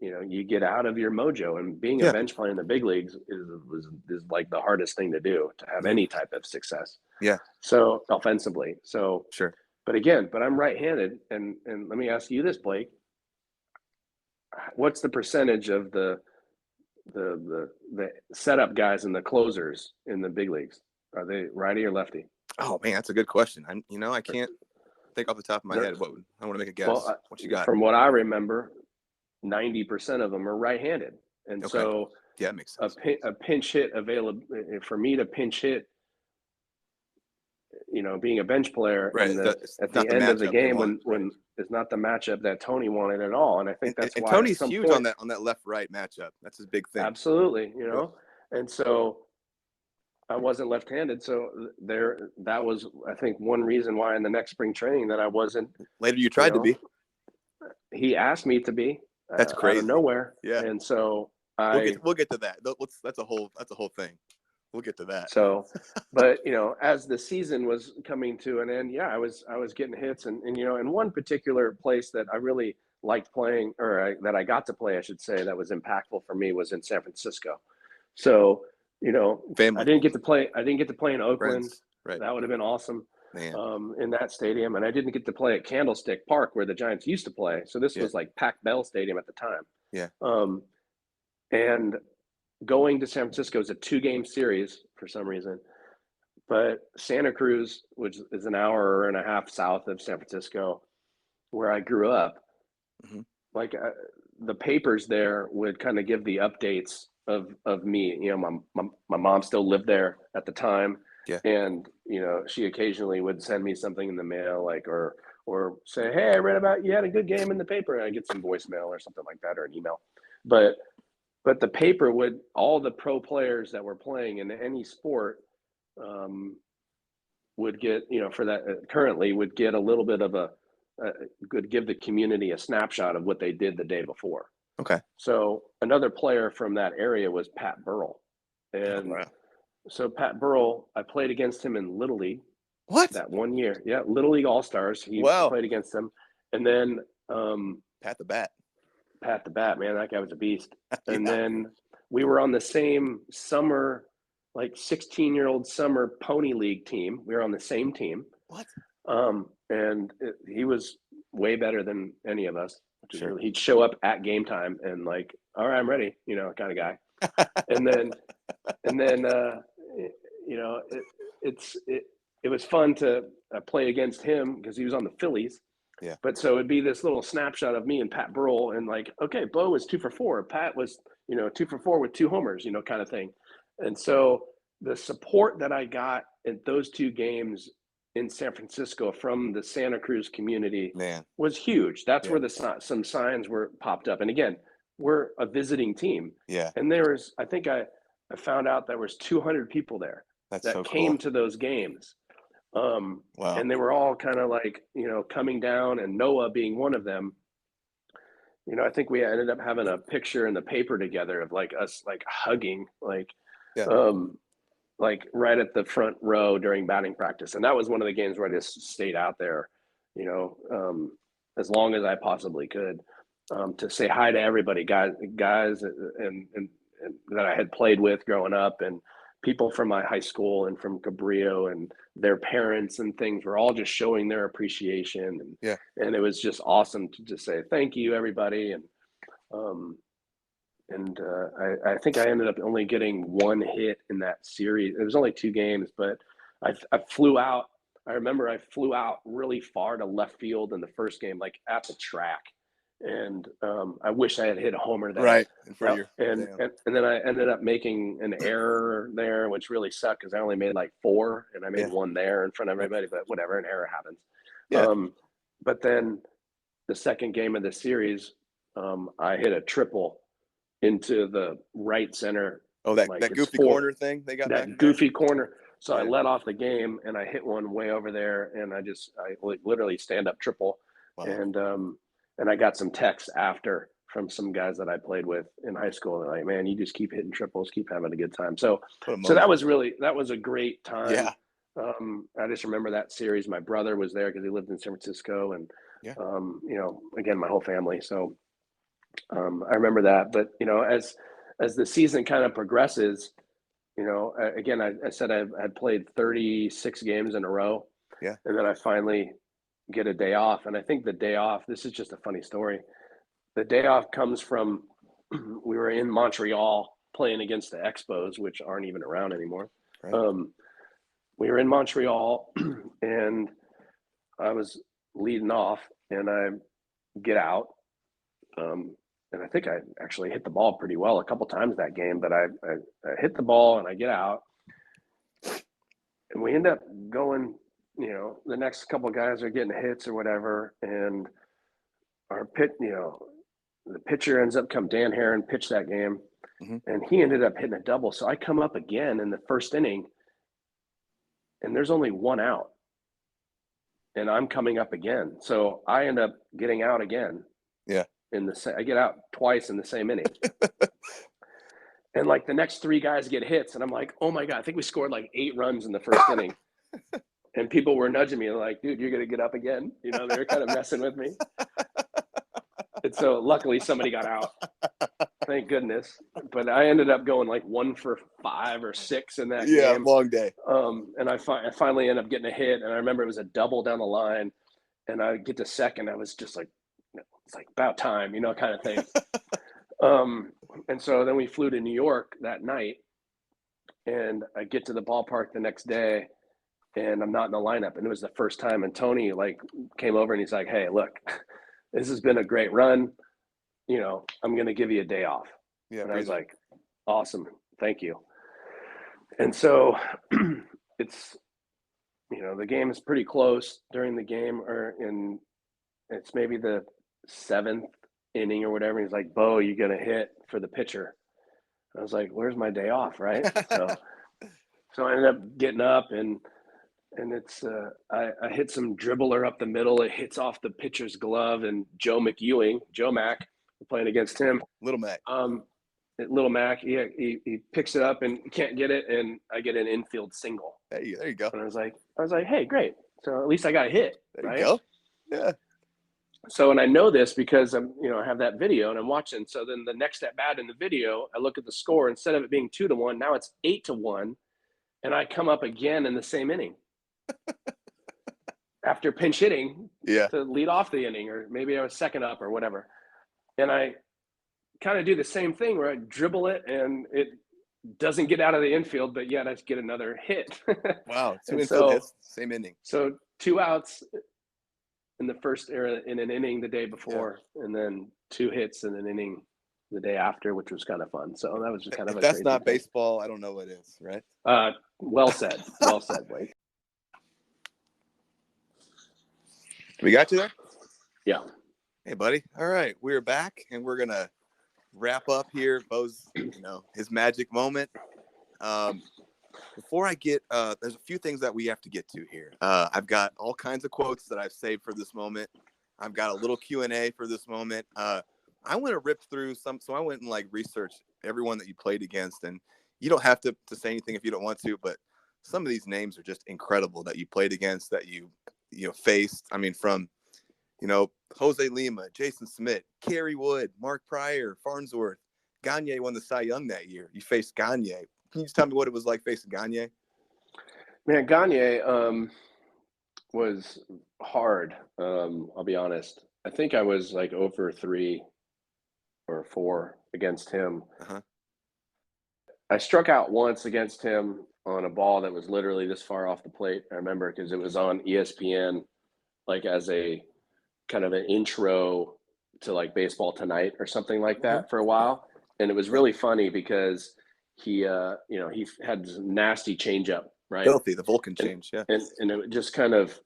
you know, you get out of your mojo, and being a bench player in the big leagues is like the hardest thing to do to have any type of success. Yeah. So offensively. So sure. But I'm right-handed, and let me ask you this, Blake. What's the percentage of the setup guys and the closers in the big leagues? Are they righty or lefty? Oh man, that's a good question. I can't think off the top of my head. I want to make a guess. Well, what you got? From what I remember, 90% of them are right-handed, and so that makes sense. A pinch hit available for me to pinch hit. You know, being a bench player at the end of the game when it's not the matchup that Tony wanted at all, and I think that's why Tony's huge on that left-right matchup. That's his big thing. Absolutely, you know, and so I wasn't left-handed, so that was, I think, one reason why in the next spring training that I wasn't. Later, you tried to be. He asked me to be. That's crazy. Out of nowhere. Yeah, and so we'll get to that. That's a whole thing. We'll get to that. So, but you know, as the season was coming to an end, I was getting hits, and you know, in one particular place that I really liked playing, that I got to play, I should say, that was impactful for me was in San Francisco. So, you know, I didn't get to play in Oakland. Friends. Right. That would have been awesome. Man. In that stadium, and I didn't get to play at Candlestick Park where the Giants used to play. So this was like Pac Bell Stadium at the time. Yeah. And going to San Francisco is a 2-game series for some reason, but Santa Cruz, which is an hour and a half south of San Francisco, where I grew up, like the papers there would kind of give the updates of me. You know, my mom still lived there at the time, and you know, she occasionally would send me something in the mail, like or say, hey, I read about you had a good game in the paper, and I get some voicemail or something like that, or an email, but the paper all the pro players that were playing in any sport would get, you know, for that currently would get a little bit of could give the community a snapshot of what they did the day before. Okay. So another player from that area was Pat Burrell. And so Pat Burrell, I played against him in Little League. What? That 1 year. Yeah, Little League All-Stars. He played against him. And then Pat the Bat, man, that guy was a beast. And then we were on the same summer, like 16-year-old summer pony league team. We were on the same team. What? And he was way better than any of us. Sure. He'd show up at game time and like, all right, I'm ready, you know, kind of guy. and then you know, it was fun to play against him because he was on the Phillies. Yeah. But so it'd be this little snapshot of me and Pat Burrell, and like, okay, Bo was 2 for 4. Pat was, you know, 2 for 4 with 2 homers, you know, kind of thing. And so the support that I got in those 2 games in San Francisco from the Santa Cruz community was huge. That's where some signs were popped up. And again, we're a visiting team. Yeah. And there was, I think I found out there was 200 people there that came to those games. Wow. And they were all kind of like, you know, coming down, and Noah being one of them. I think we ended up having a picture in the paper together of like us like hugging, like right at the front row during batting practice. And that was one of the games where I just stayed out there, as long as I possibly could, to say hi to everybody, guys, and that I had played with growing up, and people from my high school and from Cabrillo and their parents and things were all just showing their appreciation. And it was just awesome to just say, thank you, everybody. And I think I ended up only getting one hit in that series. It was only 2 games, but I flew out. I remember I flew out really far to left field in the first game, like at the track. And I wish I had hit a homer there. Right. In front of and then I ended up making an error there, which really sucked because I only made like 4 and I made 1 there in front of everybody, but whatever, an error happens. But then the second game of the series, I hit a triple into the right center. Oh, that goofy corner thing they got that goofy corner. So I let off the game and I hit one way over there, and I literally stand up triple. Wow. And I got some texts after from some guys that I played with in high school. They're like, man, you just keep hitting triples, keep having a good time. So that was a great time. Yeah. I just remember that series. My brother was there because he lived in San Francisco, and again, my whole family. So I remember that. But as the season kind of progresses, again, I said I had played 36 games in a row. Yeah. And then I finally get a day off. And I think the day off, this is just a funny story. The day off comes from, we were in Montreal playing against the Expos, which aren't even around anymore. Right. We were in Montreal and I was leading off, and I get out. And I think I actually hit the ball pretty well a couple times that game, but I hit the ball and I get out, and we end up going, the next couple of guys are getting hits or whatever. And the pitcher ends up Dan Herron pitched that game, and he ended up hitting a double. So I come up again in the first inning, and there's only 1 out, and I'm coming up again. So I end up getting out again. Yeah. I get out twice in the same inning. And like the next 3 guys get hits, and I'm like, oh my God, I think we scored like 8 runs in the first inning. And people were nudging me like, dude, you're going to get up again. They were kind of messing with me. And so luckily somebody got out. Thank goodness. But I ended up going like 1 for 5 or 6 in that game. Yeah, long day. And I finally ended up getting a hit. And I remember it was a double down the line. And I get to second. I was just like, it's like about time, kind of thing. And so then we flew to New York that night, and I get to the ballpark the next day, and I'm not in the lineup. And it was the first time. And Tony came over and he's like, hey, look, this has been a great run. I'm going to give you a day off. Yeah, and I was like, awesome. Thank you. And so it's, the game is pretty close during the game, it's maybe the 7th inning or whatever. He's like, Bo, you going to hit for the pitcher? I was like, where's my day off? Right. So I ended up getting up, and it's, I hit some dribbler up the middle. It hits off the pitcher's glove, and Joe Mac, we're playing against him. Little Mac. Little Mac, he picks it up and can't get it, and I get an infield single. Hey, there you go. And I was like, hey, great. So at least I got a hit. There you go. Yeah. So, and I know this because I have that video and I'm watching. So then the next at bat in the video, I look at the score. Instead of it being 2-1, now it's 8-1, and I come up again in the same inning after pinch hitting to lead off the inning, or maybe I was second up or whatever. And I kind of do the same thing where I dribble it and it doesn't get out of the infield, but yet I get another hit. Wow. 2 infield hits, same inning. So 2 outs in the first era in an inning the day before, and then 2 hits in an inning the day after, which was kind of fun. So that was just kind of if that's not thing. Baseball, I don't know what is, right? Well said. Well said, Blake. We got you there? Yeah. Hey, buddy. All right. We're back, and we're going to wrap up here. Bo's, his magic moment. Before I get, there's a few things that we have to get to here. I've got all kinds of quotes that I've saved for this moment. I've got a little Q&A for this moment. I want to rip through some. So I went and like researched everyone that you played against, and you don't have to say anything if you don't want to, but some of these names are just incredible that you played against, that you faced. I mean, from Jose Lima, Jason Smith, Kerry Wood, Mark Pryor, Farnsworth. Gagne won the Cy Young that year. You faced Gagne. Can you just tell me what it was like facing Gagne? Man, Gagne was hard. I'll be honest. I think I was like over 3 or 4 against him. Uh-huh. I struck out once against him on a ball that was literally this far off the plate. I remember because it was on ESPN, like as a kind of an intro to like Baseball Tonight or something like that for a while. And it was really funny because he had this nasty changeup, right? Filthy, the Vulcan change, yeah. And it just kind of,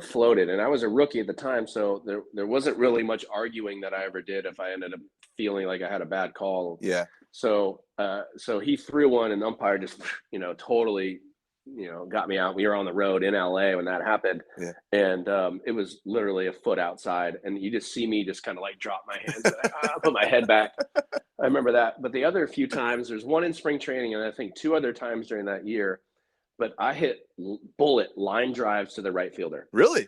floated. And I was a rookie at the time, so there wasn't really much arguing that I ever did if I ended up feeling like I had a bad call. Yeah. So he threw one, and the umpire just, totally, got me out. We were on the road in LA when that happened. Yeah. And it was literally a foot outside, and you just see me just kind of like drop my hands, and I put my head back. I remember that. But the other few times, there's one in spring training, and I think 2 other times during that year, but I hit bullet line drives to the right fielder. Really?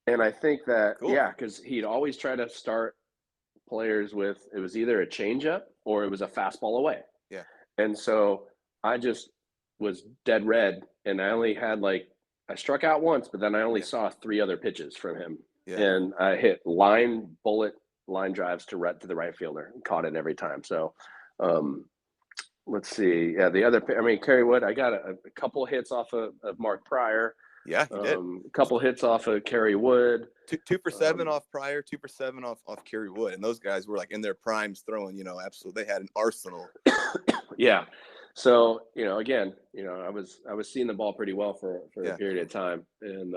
And I think that, cool. Yeah, because he'd always try to start players with, it was either a changeup or it was a fastball away. Yeah. And so I just was dead red, and I only had I struck out once, but then I only saw 3 other pitches from him. Yeah. And I hit bullet line drives to the right fielder and caught it every time. So, let's see. Yeah, Kerry Wood, I got a couple hits off of Mark Pryor. Yeah, he did. A couple hits off of Kerry Wood. 2 for 7 off Pryor, 2 for 7 off Kerry Wood. And those guys were like in their primes throwing, absolutely. They had an arsenal. Yeah. So, again, I was seeing the ball pretty well for a period of time. And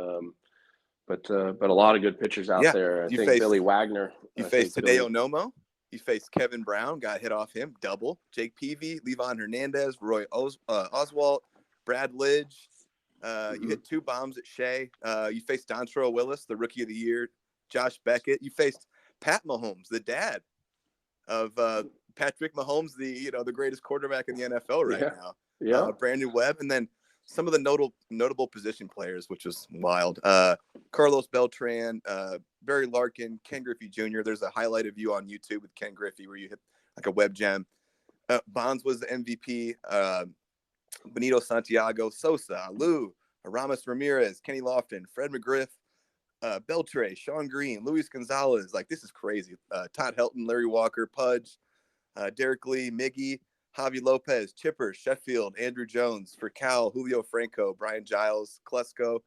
but a lot of good pitchers out there. I think Billy Wagner. You faced Hideo Nomo. You faced Kevin Brown, got hit off him, double. Jake Peavy, Levon Hernandez, Roy Oswalt, Brad Lidge. You hit 2 bombs at Shea. You faced Dontrell Willis, the Rookie of the Year, Josh Beckett. You faced Pat Mahomes, the dad of Patrick Mahomes, the greatest quarterback in the NFL right now. Yeah. Brandon Webb, and then some of the notable position players, which was wild. Carlos Beltran, Barry Larkin, Ken Griffey Jr. There's a highlight of you on YouTube with Ken Griffey where you hit like a web gem. Bonds was the MVP. Benito Santiago, Sosa, Lou, Aramis Ramirez, Kenny Lofton, Fred McGriff, Beltre, Sean Green, Luis Gonzalez. Like, this is crazy. Todd Helton, Larry Walker, Pudge, Derek Lee, Miggy, Javi Lopez, Chipper, Sheffield, Andrew Jones, Furcal, Julio Franco, Brian Giles, Klesko,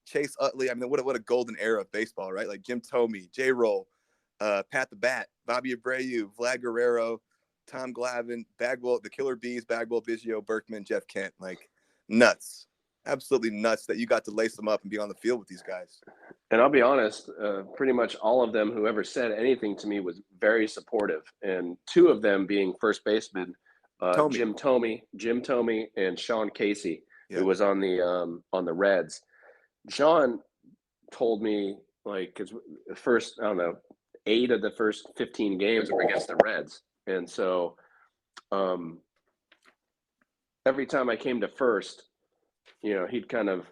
Chase Utley. I mean, what a golden era of baseball, right? Like Jim Thome, J-Roll, Pat the Bat, Bobby Abreu, Vlad Guerrero, Tom Glavine, Bagwell, the Killer Bees, Bagwell, Biggio, Berkman, Jeff Kent. Like, nuts. Absolutely nuts that you got to lace them up and be on the field with these guys. And I'll be honest, pretty much all of them who ever said anything to me was very supportive. And 2 of them being first baseman, Jim Thome and Sean Casey, who was on the Reds. Sean told me, because the first, 8 of the first 15 games were against the Reds. And so every time I came to first, he'd kind of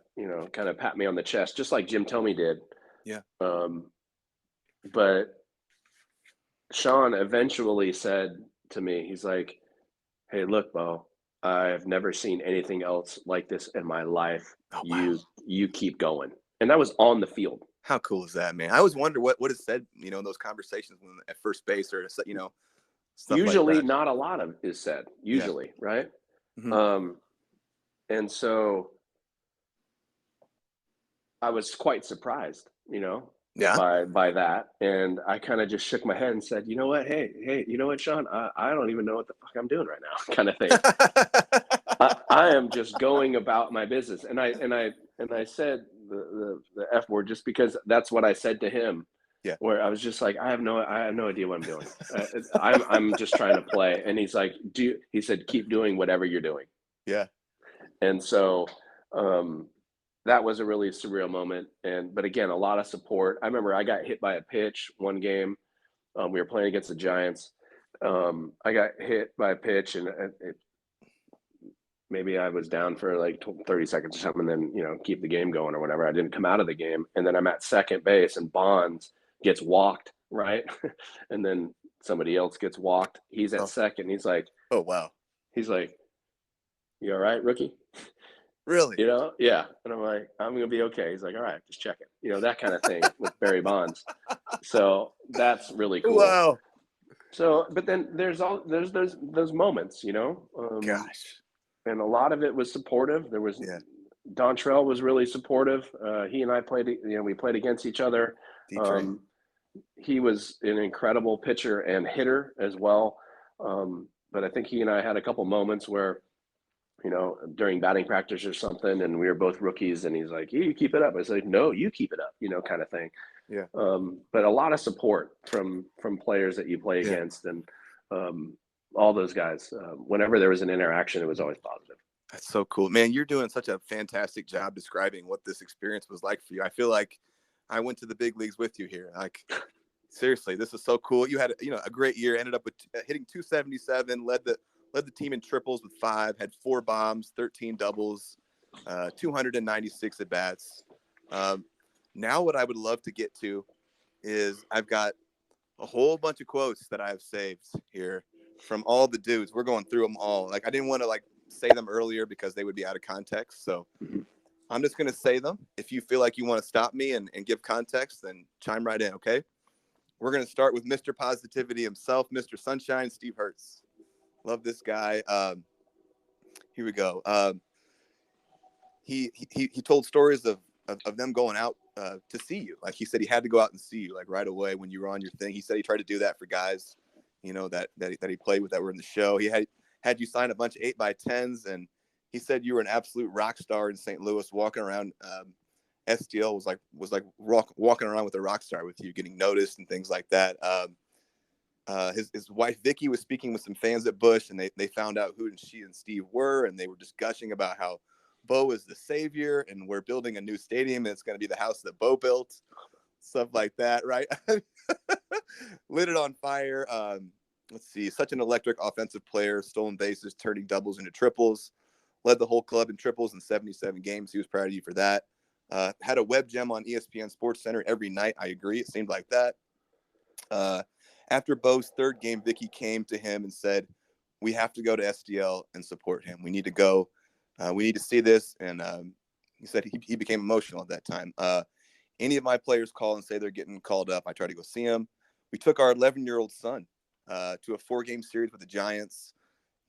pat me on the chest, just like Jim Thome did. Yeah. But Sean eventually said to me, he's like, "Hey, look, Bo, I've never seen anything else like this in my life. Oh, wow. You keep going." And that was on the field. How cool is that, man? I always wonder what is said, in those conversations when at first base or, stuff usually like that. Not a lot of is said, usually, right? Mm-hmm. And so I was quite surprised, by that. And I kind of just shook my head and said, you know what? Hey, you know what, Sean? I don't even know what the fuck I'm doing right now, kind of thing. I am just going about my business. And I said the F word just because that's what I said to him. Yeah. Where I was just like, I have no idea what I'm doing. I'm just trying to play. And he's like, he said, keep doing whatever you're doing. Yeah. And so that was a really surreal moment. But again, a lot of support. I remember I got hit by a pitch one game We were playing against the Giants. I got hit by a pitch, and maybe I was down for like 30 seconds or something, and then, you know, keep the game going or whatever. I didn't come out of the game. And then I'm at second base, and Bonds gets walked, right? And then somebody else gets walked. He's at second. He's like, oh, wow. He's like, you all right, rookie? Really? You know? Yeah. And I'm like, I'm going to be okay. He's like, all right, just checking. You know, that kind of thing with Barry Bonds. So that's really cool. Wow. So, but then there's those moments, you know? Gosh. And a lot of it was supportive. There was, Dontrell was really supportive. He and I played, you know, we played against each other. He was an incredible pitcher and hitter as well. But I think he and I had a couple moments where, you know, during batting practice or something, and we were both rookies, and he's like, you keep it up. I said, no, you keep it up, you know, kind of thing. Yeah. But a lot of support from players that you play against, and all those guys. Whenever there was an interaction, it was always positive. That's so cool, man. You're doing such a fantastic job describing what this experience was like for you. I feel like I went to the big leagues with you here. Like, seriously, this is so cool. You had, you know, a great year. Ended up with hitting 277. Led the team in triples with 5. Had 4 bombs, 13 doubles, 296 at bats. Now, what I would love to get to is I've got a whole bunch of quotes that I've saved here from all the dudes. We're going through them all. Like, I didn't want to like say them earlier because they would be out of context. So I'm just going to say them. If you feel like you want to stop me and give context, then chime right in. Okay. We're going to start with Mr. Positivity himself, Mr. Sunshine, Steve Hertz. Love this guy. Here we go. He told stories of them going out to see you. Like, he said he had to go out and see you like right away when you were on your thing. He said he tried to do that for guys, you know, that he played with that were in the show. He had you sign a bunch of 8x10s, and he said you were an absolute rock star in St. Louis, walking around. STL was like walking around with a rock star with you, getting noticed and things like that. His wife Vicky was speaking with some fans at Busch, and they found out who she and Steve were, and they were just gushing about how Bo is the savior, and we're building a new stadium, and it's going to be the house that Bo built, stuff like that, right? Lit it on fire. Let's see, such an electric offensive player, stolen bases, turning doubles into triples, led the whole club in triples in 77 games. He was proud of you for that. Had a web gem on ESPN Sports Center every night. I agree. It seemed like that. After Bo's third game, Vicky came to him and said, we have to go to SDL and support him. We need to go. We need to see this. And he said he became emotional at that time. Any of my players call and say they're getting called up, I try to go see them. We took our 11-year-old son to a 4-game series with the Giants.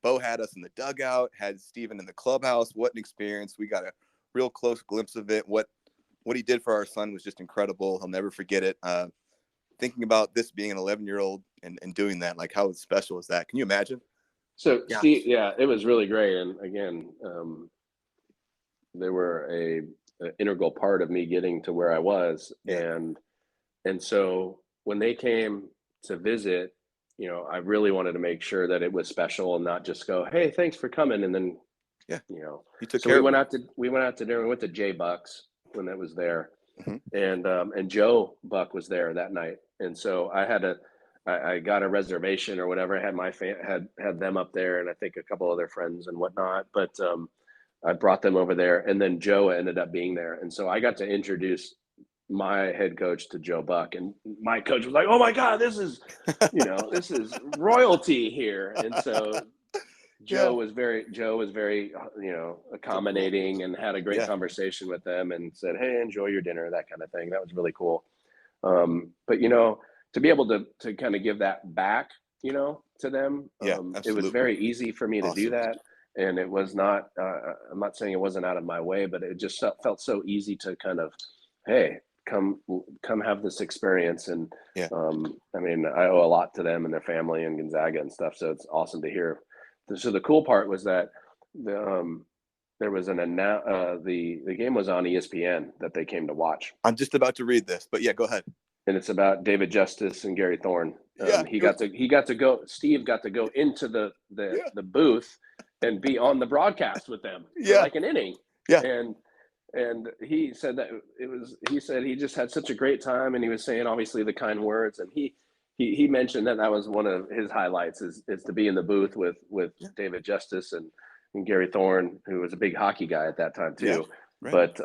Bo had us in the dugout, had Steven in the clubhouse. What an experience. We got a real close glimpse of it. What he did for our son was just incredible. He'll never forget it. Thinking about this being an 11-year-old and doing that, like, how special is that? Can you imagine? So Steve, it was really great. And again, they were an integral part of me getting to where I was. And so when they came to visit, you know, I really wanted to make sure that it was special and not just go, hey, thanks for coming. And then, you know, you took so care we went out to dinner. We went to Jay Buck's when that was there. And Joe Buck was there that night. And so I got a reservation or whatever. I had my had them up there, and I think a couple other friends and whatnot, but I brought them over there, and then Joe ended up being there. And so I got to introduce my head coach to Joe Buck, and my coach was like, oh my God, this is, you know, this is royalty here. And so Joe was very, you know, accommodating and had a great conversation with them and said, hey, enjoy your dinner, that kind of thing. That was really cool. But, you know, to be able to kind of give that back, you know, to them, it was very easy for me to do that. And it was not, I'm not saying it wasn't out of my way, but it just felt so easy to kind of, hey, come have this experience. And I mean, I owe a lot to them and their family and Gonzaga and stuff. So it's awesome to hear. So the cool part was that there was the game was on ESPN that they came to watch. I'm just about to read this, but yeah, go ahead. And it's about David Justice and Gary Thorne. He got to go. Steve got to go into the booth and be on the broadcast with them for like an inning. And he said that he said he just had such a great time, and he was saying obviously the kind words, and he he mentioned that was one of his highlights is to be in the booth with David Justice and Gary Thorne, who was a big hockey guy at that time too. Yeah, right.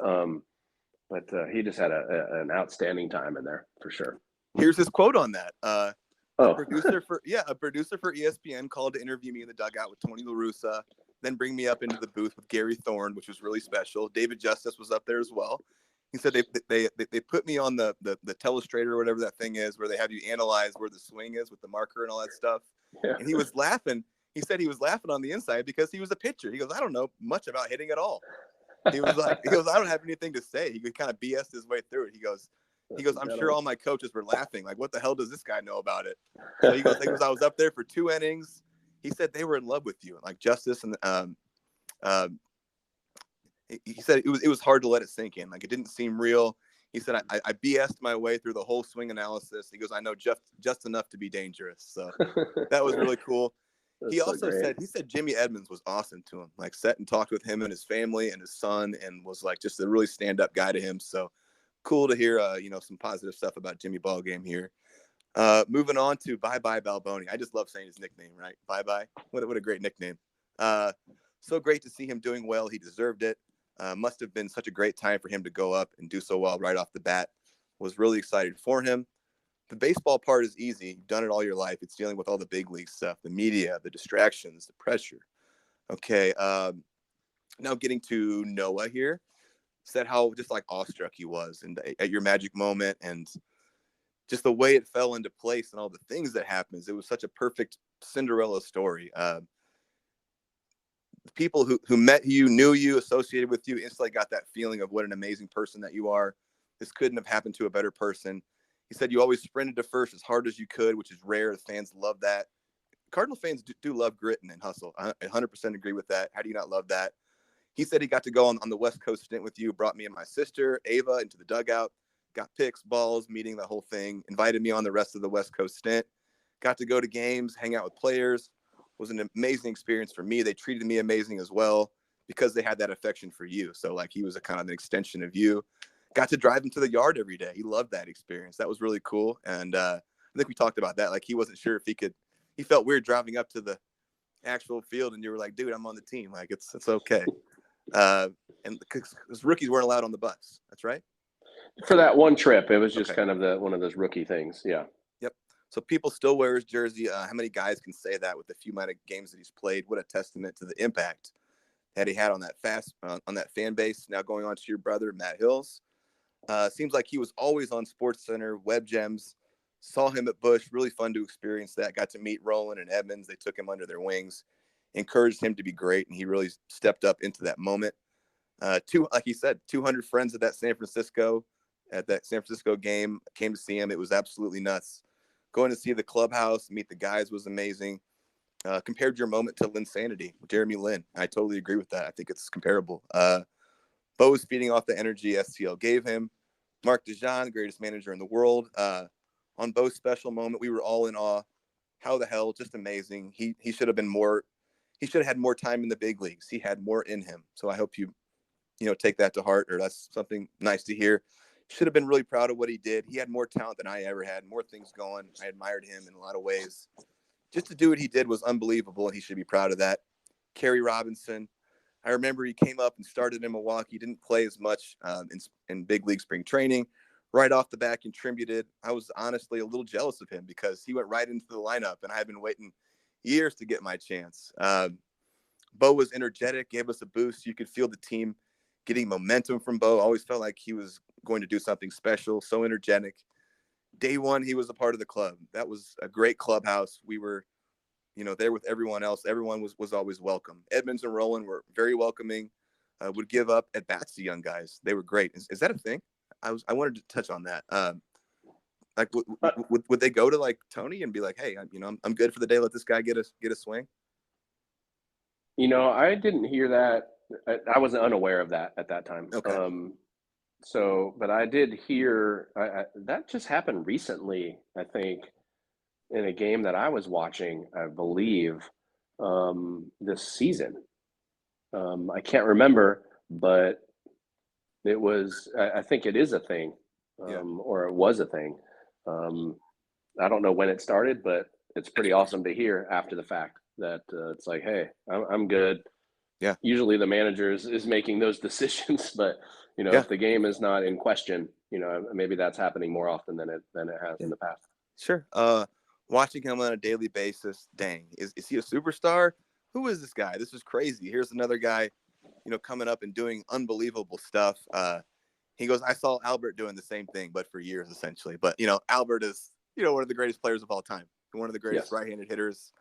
But he just had an outstanding time in there for sure. Here's his quote on that. A producer for ESPN called to interview me in the dugout with Tony La Russa, then bring me up into the booth with Gary Thorne, which was really special. David Justice was up there as well. He said they put me on the telestrator or whatever that thing is, where they have you analyze where the swing is with the marker and all that stuff. Yeah. And he was laughing. He said he was laughing on the inside because he was a pitcher. He goes, I don't know much about hitting at all. He goes, I don't have anything to say. He could kind of BS his way through it. He goes, I'm sure all my coaches were laughing. Like, what the hell does this guy know about it? So he goes, I was up there for 2 innings. He said they were in love with you, like Justice, and he said it was hard to let it sink in. Like, it didn't seem real. He said I BS'd my way through the whole swing analysis. He goes, I know just enough to be dangerous. So that was really cool. He also said Jimmy Edmonds was awesome to him. Like, sat and talked with him and his family and his son, and was like just a really stand-up guy to him. So cool to hear some positive stuff about Jimmy Ballgame here. Moving on to Bye Bye Balboni. I just love saying his nickname, right? Bye Bye. What a great nickname. So great to see him doing well. He deserved it. Must have been such a great time for him to go up and do so well right off the bat. Was really excited for him. The baseball part is easy. You've done it all your life. It's dealing with all the big league stuff, the media, the distractions, the pressure. Okay. Now getting to Noah here. Said how just like awestruck he was and at your magic moment, and just the way it fell into place and all the things that happens. It was such a perfect Cinderella story. The people who met you, knew you, associated with you, instantly got that feeling of what an amazing person that you are. This couldn't have happened to a better person. He said you always sprinted to first as hard as you could, which is rare. The fans love that. Cardinal fans do love grit and hustle. I 100% agree with that. How do you not love that? He said he got to go on the West Coast stint with you, brought me and my sister, Ava, into the dugout, got picks, balls, meeting, the whole thing, invited me on the rest of the West Coast stint, got to go to games, hang out with players. Was an amazing experience for me. They treated me amazing as well because they had that affection for you. So, like, he was a kind of an extension of you. Got to drive him to the yard every day. He loved that experience. That was really cool. And I think we talked about that. Like, he wasn't sure if he felt weird driving up to the actual field, and you were like, dude, I'm on the team. Like, it's okay. And because rookies weren't allowed on the bus. That's right. For that one trip, it was just kind of one of those rookie things. Yeah. Yep. So people still wear his jersey. How many guys can say that with the few amount of games that he's played? What a testament to the impact that he had on that on that fan base. Now going on to your brother, Matt Hills. Seems like he was always on SportsCenter, Web Gems. Saw him at Busch. Really fun to experience that. Got to meet Roland and Edmonds. They took him under their wings. Encouraged him to be great, and he really stepped up into that moment. Like he said, 200 friends at that San Francisco game came to see him. It was absolutely nuts. Going to see the clubhouse, meet the guys was amazing. Compared your moment to Linsanity, Jeremy Lin. I totally agree with that. I think it's comparable. Bo was feeding off the energy STL gave him. Mark Dejohn, greatest manager in the world. On Bo's special moment, we were all in awe. How the hell? Just amazing. He should have been more. He should have had more time in the big leagues. He had more in him. So I hope you take that to heart, or that's something nice to hear. Should have been really proud of what he did. He had more talent than I ever had, more things going. I admired him in a lot of ways. Just to do what he did was unbelievable, and he should be proud of that. Kerry Robinson. I remember he came up and started in Milwaukee. Didn't play as much in big league spring training. Right off the bat, contributed. I was honestly a little jealous of him because he went right into the lineup, and I had been waiting years to get my chance. Bo was energetic, gave us a boost. You could feel the team getting momentum from Bo. Always felt like he was going to do something special, so energetic. Day one, he was a part of the club. That was a great clubhouse. We were, there with everyone else. Everyone was always welcome. Edmonds and Roland were very welcoming, would give up at bats to young guys. They were great. Is that a thing? I wanted to touch on that. Like, would they go to like Tony and be like, hey, I'm good for the day. Let this guy get a swing. I didn't hear that. I wasn't unaware of that at that time. Okay. But I did hear that just happened recently, I think, in a game that I was watching, I believe, this season. I can't remember, but it was, I think it is a thing, or it was a thing. I don't know when it started, but it's pretty awesome to hear after the fact that it's like, hey, I'm good. Yeah. Usually the manager is making those decisions, but if the game is not in question, maybe that's happening more often than it has in the past. Sure. Watching him on a daily basis, dang, is he a superstar? Who is this guy? This is crazy. Here's another guy, coming up and doing unbelievable stuff. He goes, I saw Albert doing the same thing, but for years, essentially. But, Albert is, one of the greatest players of all time. One of the greatest right-handed hitters.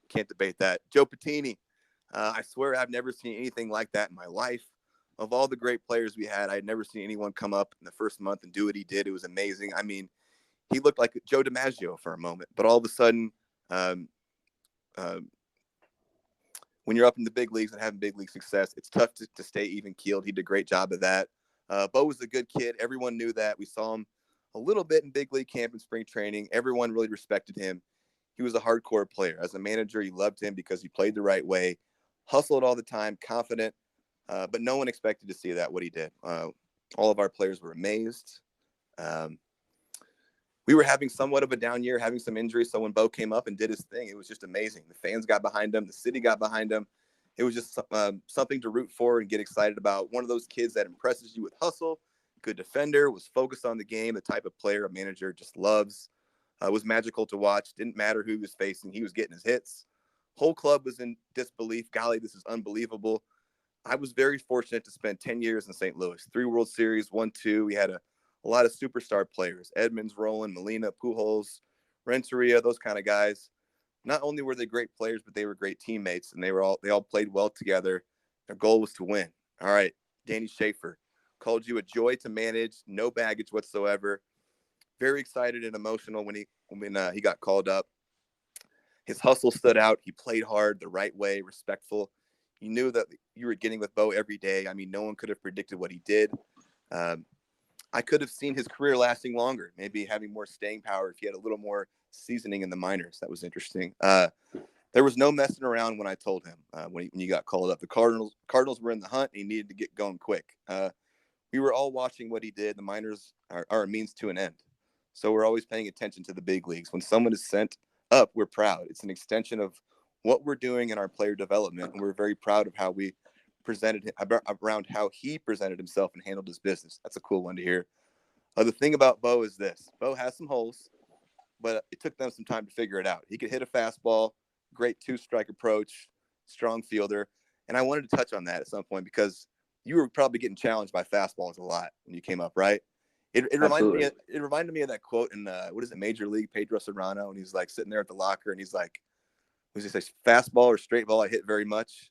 Can't debate that. Joe Pettine. I swear I've never seen anything like that in my life. Of all the great players we had, I had never seen anyone come up in the first month and do what he did. It was amazing. I mean, he looked like Joe DiMaggio for a moment, but all of a sudden, when you're up in the big leagues and having big league success, it's tough to stay even keeled. He did a great job of that. Bo was a good kid. Everyone knew that. We saw him a little bit in big league camp and spring training. Everyone really respected him. He was a hardcore player. As a manager, you loved him because he played the right way, hustled all the time, confident, but no one expected to see that, what he did. All of our players were amazed. We were having somewhat of a down year, having some injuries. So when Bo came up and did his thing, it was just amazing. The fans got behind him. The city got behind him. It was just something to root for and get excited about. One of those kids that impresses you with hustle, good defender, was focused on the game, the type of player a manager just loves. Was magical to watch. Didn't matter who he was facing. He was getting his hits. Whole club was in disbelief. Golly, this is unbelievable. I was very fortunate to spend 10 years in St. Louis. 3 World Series, 1, 2. We had a lot of superstar players. Edmonds, Roland, Molina, Pujols, Renteria, those kind of guys. Not only were they great players, but they were great teammates, and they all played well together. Their goal was to win. All right, Danny Sheaffer called you a joy to manage, no baggage whatsoever. Very excited and emotional when he got called up. His hustle stood out. He played hard, the right way, respectful. You knew that you were getting with Bo every day. I mean, no one could have predicted what he did. I could have seen his career lasting longer, maybe having more staying power if he had a little more seasoning in the minors. That was interesting. There was no messing around when I told him when you got called up. The Cardinals were in the hunt. And he needed to get going quick. We were all watching what he did. The minors are a means to an end. So we're always paying attention to the big leagues. When someone is sent up, we're proud. It's an extension of what we're doing in our player development. And we're very proud of how we presented him, around how he presented himself and handled his business. That's a cool one to hear. The thing about Bo is this. Bo has some holes, but it took them some time to figure it out. He could hit a fastball, great 2-strike approach, strong fielder. And I wanted to touch on that at some point because you were probably getting challenged by fastballs a lot when you came up, right? It reminded me of that quote in Major League, Pedro Serrano, and he's like sitting there at the locker and he's like, what does he say, fastball or straight ball I hit very much,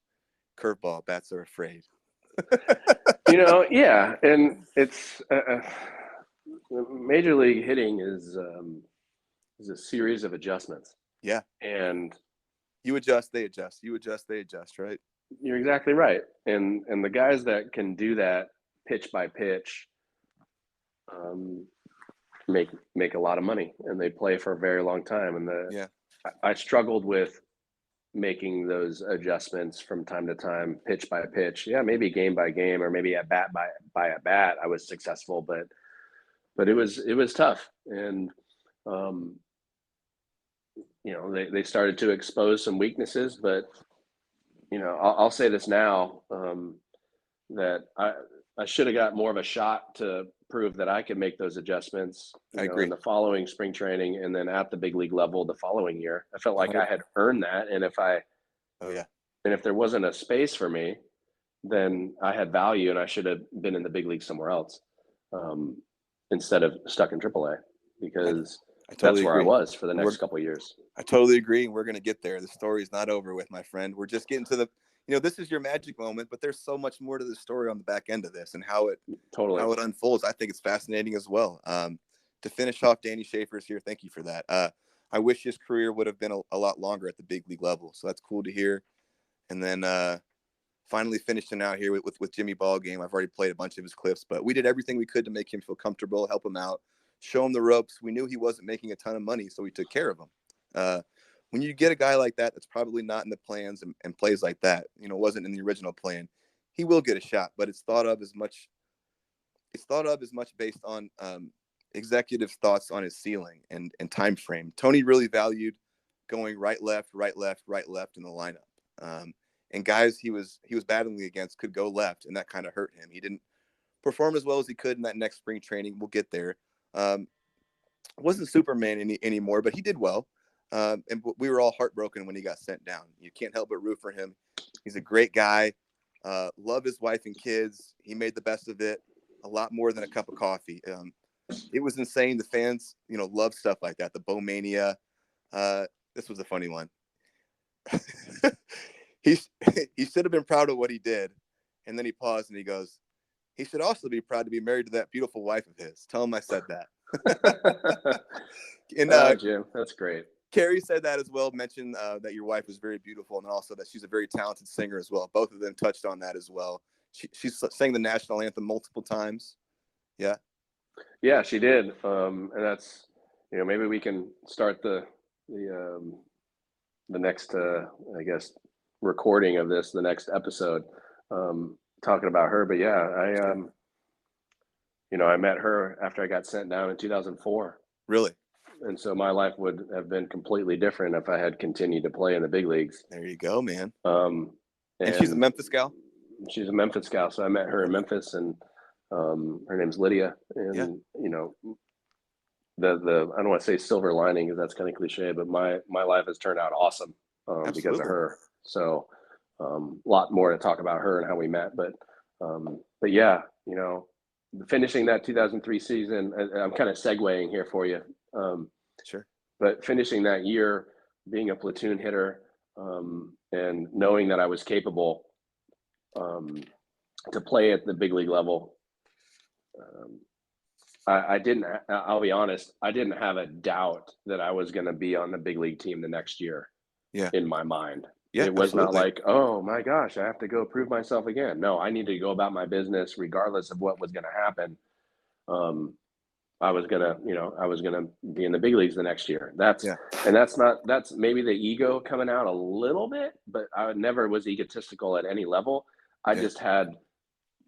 curveball, bats are afraid. Yeah, and it's Major League hitting is a series of adjustments. Yeah, and you adjust, they adjust. You adjust, they adjust. Right. You're exactly right. And the guys that can do that pitch by pitch make a lot of money, and they play for a very long time. And I struggled with making those adjustments from time to time, pitch by pitch. Yeah, maybe game by game, or maybe at bat by at bat, I was successful, but it was tough. And they started to expose some weaknesses, but I'll say this now, that I should have got more of a shot to prove that I could make those adjustments. I agree. In the following spring training, and then at the big league level the following year. I felt like I had earned that, and if there wasn't a space for me, then I had value, and I should have been in the big league somewhere else, instead of stuck in AAA, because that's where I was for the next couple of years. I totally agree. And we're going to get there. The story is not over with, my friend. We're just getting to this is your magic moment, but there's so much more to the story on the back end of this and how it unfolds. I think it's fascinating as well. To finish off, Danny Sheaffer's here. Thank you for that. I wish his career would have been a lot longer at the big league level. So that's cool to hear. And then finally finishing out here with Jimmy Ballgame. I've already played a bunch of his clips, but we did everything we could to make him feel comfortable, help him out, show him the ropes. We knew he wasn't making a ton of money, so we took care of him. When you get a guy like that, that's probably not in the plans and plays like that, wasn't in the original plan, he will get a shot, but it's thought of as much based on executive thoughts on his ceiling and time frame. Tony really valued going right, left, right, left, right, left in the lineup. And guys he was battling against could go left, and that kind of hurt him. He didn't perform as well as he could in that next spring training. We'll get there. Wasn't Superman anymore, but he did well. And we were all heartbroken when he got sent down. You can't help but root for him. He's a great guy. Love his wife and kids. He made the best of it. A lot more than a cup of coffee. It was insane. The fans, love stuff like that. The Bowmania. This was a funny one. he should have been proud of what he did. And then he paused and he goes, he should also be proud to be married to that beautiful wife of his. Tell him I said that. And Jim, that's great. Kerry said that as well, mentioned that your wife was very beautiful, and also that she's a very talented singer as well. Both of them touched on that as well. She sang the national anthem multiple times. Yeah. Yeah, she did. And that's, maybe we can start the next, I guess, recording of this, the next episode, talking about her. But yeah, I met her after I got sent down in 2004. Really? And so my life would have been completely different if I had continued to play in the big leagues. There you go, man. And she's a Memphis gal? She's a Memphis gal. So I met her in Memphis, and her name's Lydia. And, the I don't want to say silver lining because that's kind of cliche, but my life has turned out awesome because of her. So a lot more to talk about her and how we met. But yeah, finishing that 2003 season, I'm kind of segueing here for you. Sure. But finishing that year, being a platoon hitter, and knowing that I was capable to play at the big league level, I'll be honest, I didn't have a doubt that I was going to be on the big league team the next year. Yeah. In my mind. Yeah, it was absolutely. Not like, oh my gosh, I have to go prove myself again. No, I need to go about my business regardless of what was going to happen. I was gonna be in the big leagues the next year. That's maybe the ego coming out a little bit, but I never was egotistical at any level. I just had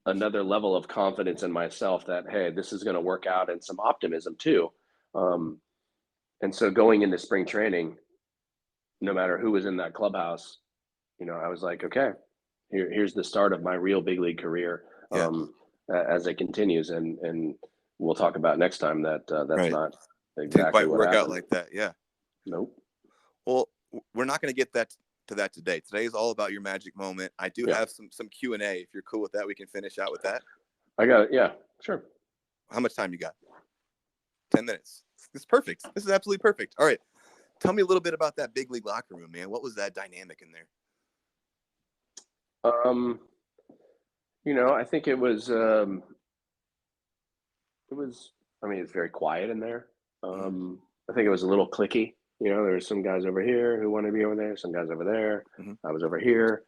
another level of confidence in myself that, hey, this is going to work out, and some optimism too. And so going into spring training, no matter who was in that clubhouse, I was like, okay, here's the start of my real big league career. As it continues, and we'll talk about next time that that's not exactly didn't quite what work happened. out like that. Yeah. Nope. Well, we're not going to get to that today. Today is all about your magic moment. I do have some Q&A. If you're cool with that, we can finish out with that. I got it. Yeah, sure. How much time you got? 10 minutes. This is perfect. This is absolutely perfect. All right. Tell me a little bit about that big league locker room, man. What was that dynamic in there? I think it was it's very quiet in there. I think it was a little cliquey. There were some guys over here who wanted to be over there, some guys over there. I was over here.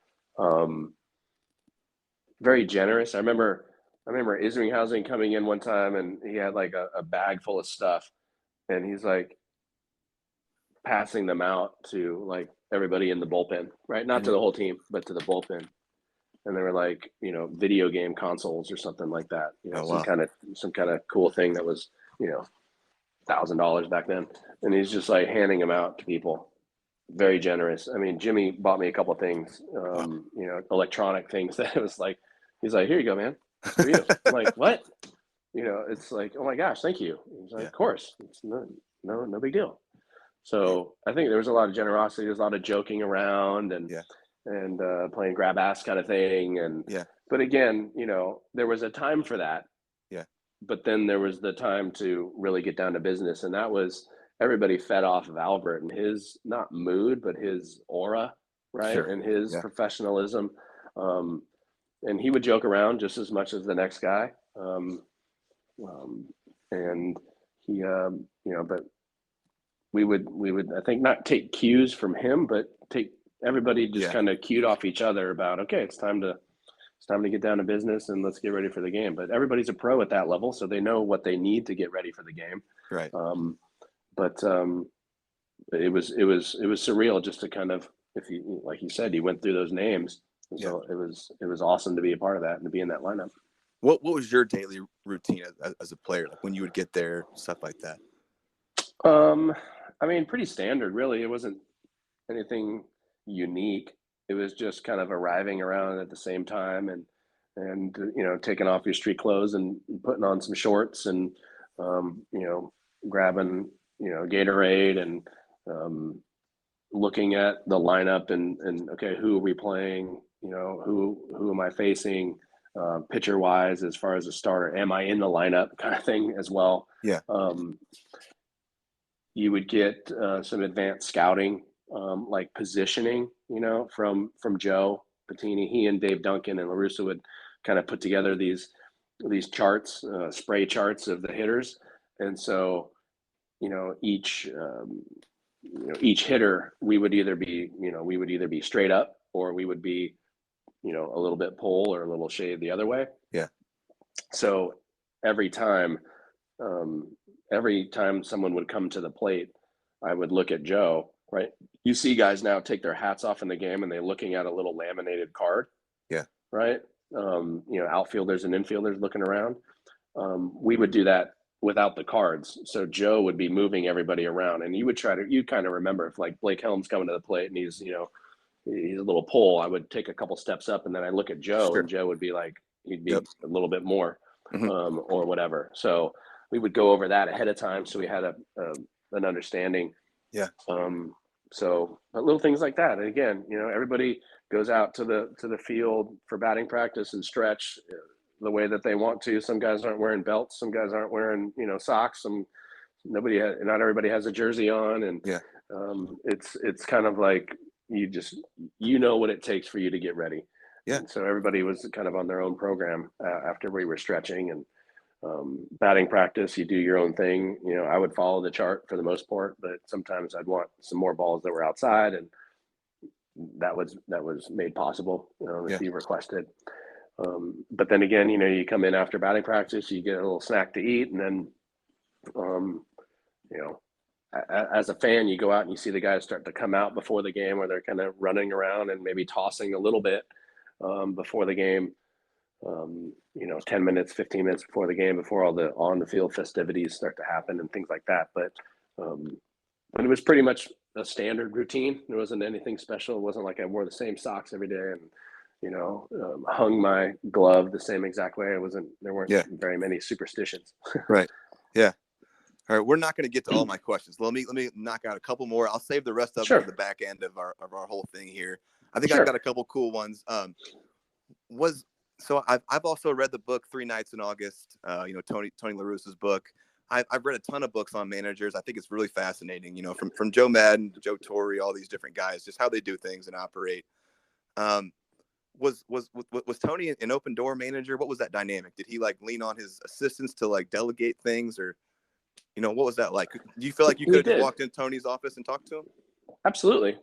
Very generous. I remember Isringhausen coming in one time, and he had like a bag full of stuff, and he's like passing them out to like everybody in the bullpen, right? Not to the whole team, but to the bullpen. And they were like, video game consoles or something like that. Some kind of cool thing that was, $1,000 back then. And he's just like handing them out to people. Very generous. I mean, Jimmy bought me a couple of things, electronic things that it was like, he's like, here you go, man. For you. I'm like, what? It's like, oh my gosh, thank you. He's like, of course. It's no big deal. So I think there was a lot of generosity. There's a lot of joking around and playing grab ass kind of thing. But again, there was a time for that. Yeah. But then there was the time to really get down to business. And that was, everybody fed off of Albert and his, not mood, but his aura, right? Sure. And his professionalism. And he would joke around just as much as the next guy. And he, but we would, I think, not take cues from him, but everybody just kind of cued off each other about, okay, it's time to get down to business and let's get ready for the game. But everybody's a pro at that level, so they know what they need to get ready for the game. Right. But it was surreal just to kind of, like you said, he went through those names. And so it was awesome to be a part of that and to be in that lineup. What was your daily routine as a player, like when you would get there, stuff like that? I mean, pretty standard, really. It wasn't anything unique. It was just kind of arriving around at the same time and taking off your street clothes and putting on some shorts and grabbing Gatorade and looking at the lineup and okay, who are we playing? Who am I facing? Pitcher wise, as far as a starter, am I in the lineup kind of thing as well? Yeah. You would get some advanced scouting, like positioning, from Joe Pettine. He and Dave Duncan and LaRussa would kind of put together these charts, spray charts of the hitters. And so, each hitter, we would either be straight up or we would be, a little bit pull or a little shade the other way. Yeah. So every time someone would come to the plate, I would look at Joe, right? You see guys now take their hats off in the game and they're looking at a little laminated card. Yeah. Right. Outfielders and infielders looking around. We would do that without the cards. So Joe would be moving everybody around and you kind of remember if like Blake Helm's coming to the plate and he's a little pull, I would take a couple steps up and then I look at Joe. Sure. And Joe would be like, he'd be a little bit more, or whatever. So we would go over that ahead of time. So we had an understanding. Yeah. So little things like that. And again, everybody goes out to the field for batting practice and stretch the way that they want to. Some guys aren't wearing belts. Some guys aren't wearing, socks. Not everybody has a jersey on. And yeah. It's kind of like, what it takes for you to get ready. Yeah. And so everybody was kind of on their own program after we were stretching and batting practice. You do your own thing. I would follow the chart for the most part, but sometimes I'd want some more balls that were outside, and that was made possible if you requested. But then again, you come in after batting practice, you get a little snack to eat, and then as a fan, you go out and you see the guys start to come out before the game where they're kind of running around and maybe tossing a little bit before the game, 10 minutes, 15 minutes before the game, before all the on the field festivities start to happen and things like that. But it was pretty much a standard routine. There wasn't anything special. It wasn't like I wore the same socks every day and, hung my glove the same exact way. There weren't very many superstitions. Right. Yeah. All right, we're not going to get to all my questions. Let me knock out a couple more. I'll save the rest of them for the back end of our whole thing here. I think I've got a couple cool ones. So I've also read the book 3 Nights in August. Tony LaRussa's book. I've read a ton of books on managers. I think it's really fascinating. From Joe Madden to Joe Torre, all these different guys, just how they do things and operate. Was Tony an open door manager? What was that dynamic? Did he lean on his assistants to delegate things, or what was that like? Do you feel like you could have just walked in Tony's office and talked to him? Absolutely.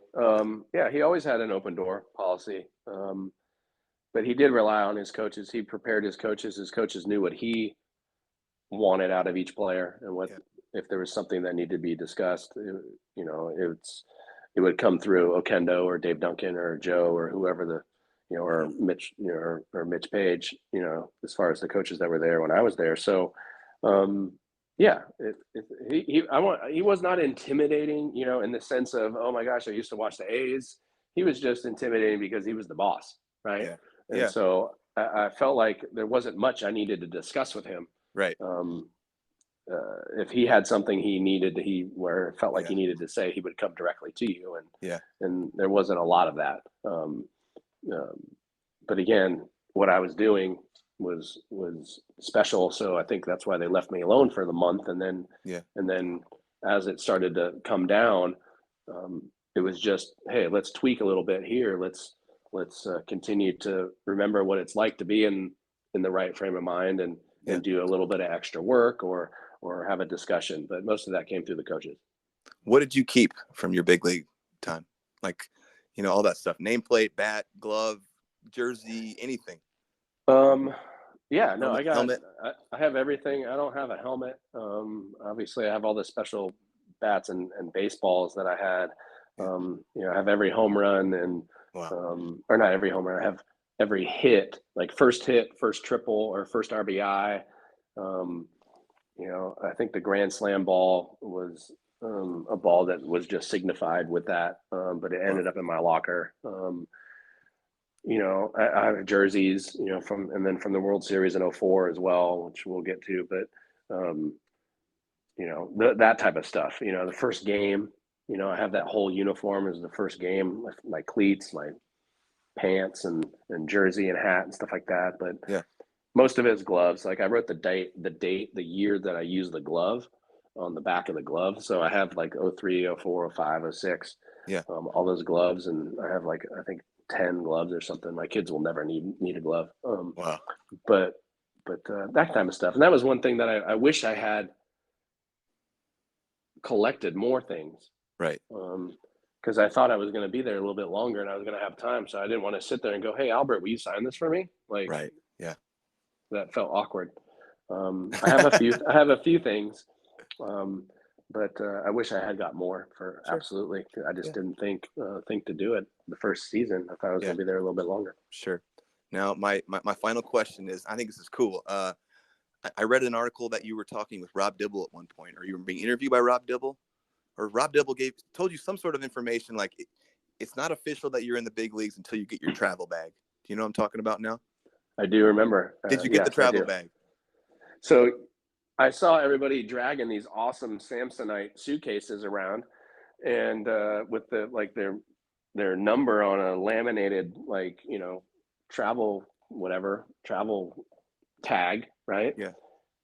He always had an open door policy. But he did rely on his coaches. He prepared his coaches. His coaches knew what he wanted out of each player and if there was something that needed to be discussed, it would come through Okendo or Dave Duncan or Joe or whoever or Mitch, or Mitch Page, as far as the coaches that were there when I was there. So, he was not intimidating, in the sense of, oh my gosh, I used to watch the A's. He was just intimidating because he was the boss. Right. Yeah. And so I felt like there wasn't much I needed to discuss with him. Right. If he had something he needed, where it felt like he needed to say, he would come directly to you. And there wasn't a lot of that. But again, what I was doing was special. So I think that's why they left me alone for the month. And then as it started to come down, it was just, hey, let's tweak a little bit here. Let's continue to remember what it's like to be in the right frame of mind and do a little bit of extra work or have a discussion. But most of that came through the coaches. What did you keep from your big league time? All that stuff, nameplate, bat, glove, jersey, anything. Helmet. I have everything. I don't have a helmet. Obviously I have all the special bats and baseballs that I had. I have every home run and, or not every home run. I have every hit, like first hit, first triple, or first RBI. You know, I think the grand slam ball was a ball that was just signified with that, but it ended up in my locker. You know, I have jerseys, you know, from the World Series in 2004 as well, which we'll get to, but you know, that type of stuff, you know, the first game, you know, I have that whole uniform as the first game, my cleats, my pants and jersey and hat and stuff like that. But most of it is gloves. Like I wrote the date, the year that I used the glove on the back of the glove. So I have like 03, 04, 05, 06, all those gloves. And I have like, I think 10 gloves or something. My kids will never need a glove. Wow. But that kind of stuff. And that was one thing that I wish I had collected more things. Right. Because I thought I was going to be there a little bit longer and I was going to have time. So I didn't want to sit there and go, "Hey, Albert, will you sign this for me?" Like, right. Yeah. That felt awkward. I have a few things, but I wish I had got more for absolutely. I just didn't think to do it the first season. I thought I was going to be there a little bit longer. Sure. Now, my final question is, I think this is cool. I read an article that you were talking with Rob Dibble at one point, or you were being interviewed by Rob Dibble, or Rob Dibble told you some sort of information like it's not official that you're in the big leagues until you get your travel bag. Do you know what I'm talking about now? I do remember. Did you get the travel bag? So I saw everybody dragging these awesome Samsonite suitcases around, and with their number on a laminated, like, you know, travel tag, right? Yeah.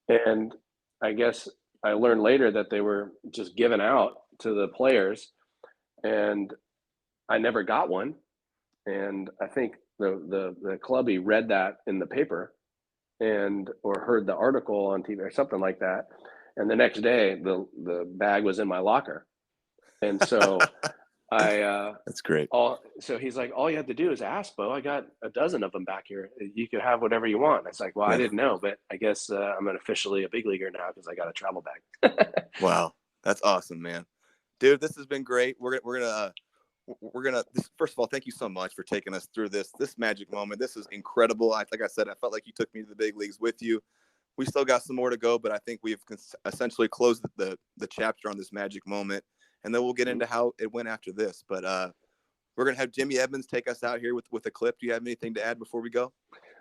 And I guess I learned later that they were just given out to the players, and I never got one. And I think the clubby read that in the paper or heard the article on TV or something like that. And the next day the bag was in my locker. And so that's great. So he's like, "All you have to do is ask, Bo. I got a dozen of them back here. You could have whatever you want." It's like, well, I didn't know, but I guess I'm officially a big leaguer now because I got a travel bag. Wow. That's awesome, man. Dude, this has been great. We're gonna first of all, thank you so much for taking us through this magic moment. This is incredible. Like I said, I felt like you took me to the big leagues with you. We still got some more to go, but I think we've essentially closed the chapter on this magic moment, and then we'll get into how it went after this. But we're gonna have Jimmy Edmonds take us out here with a clip. Do you have anything to add before we go?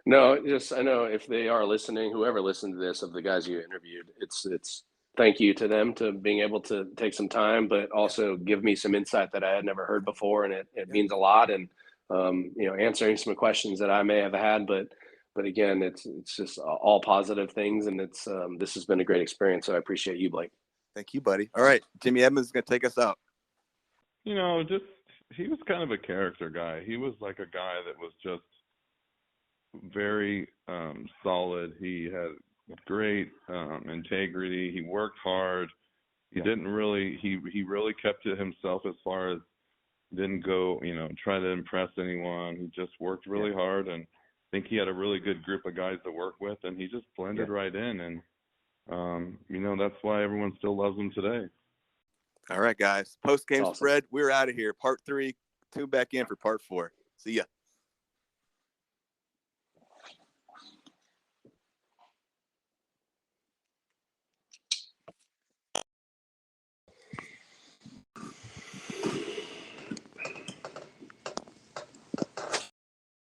No, just I know if they are listening, whoever listened to this of the guys you interviewed, it's thank you to them to being able to take some time, but also give me some insight that I had never heard before. And it means a lot. And, you know, answering some questions that I may have had, but again, it's just all positive things. And this has been a great experience. So I appreciate you, Blake. Thank you, buddy. All right. Jimmy Edmonds is going to take us out. You know, he was kind of a character guy. He was like a guy that was just very solid. He had great integrity. He worked hard. He didn't really he really kept to himself as far as didn't go, you know, try to impress anyone. He just worked really hard, and I think he had a really good group of guys to work with, and he just blended right in, and you know, that's why everyone still loves him today. All right, guys. Post game spread. We're out of here. Part 3. Tune back in for part 4. See ya.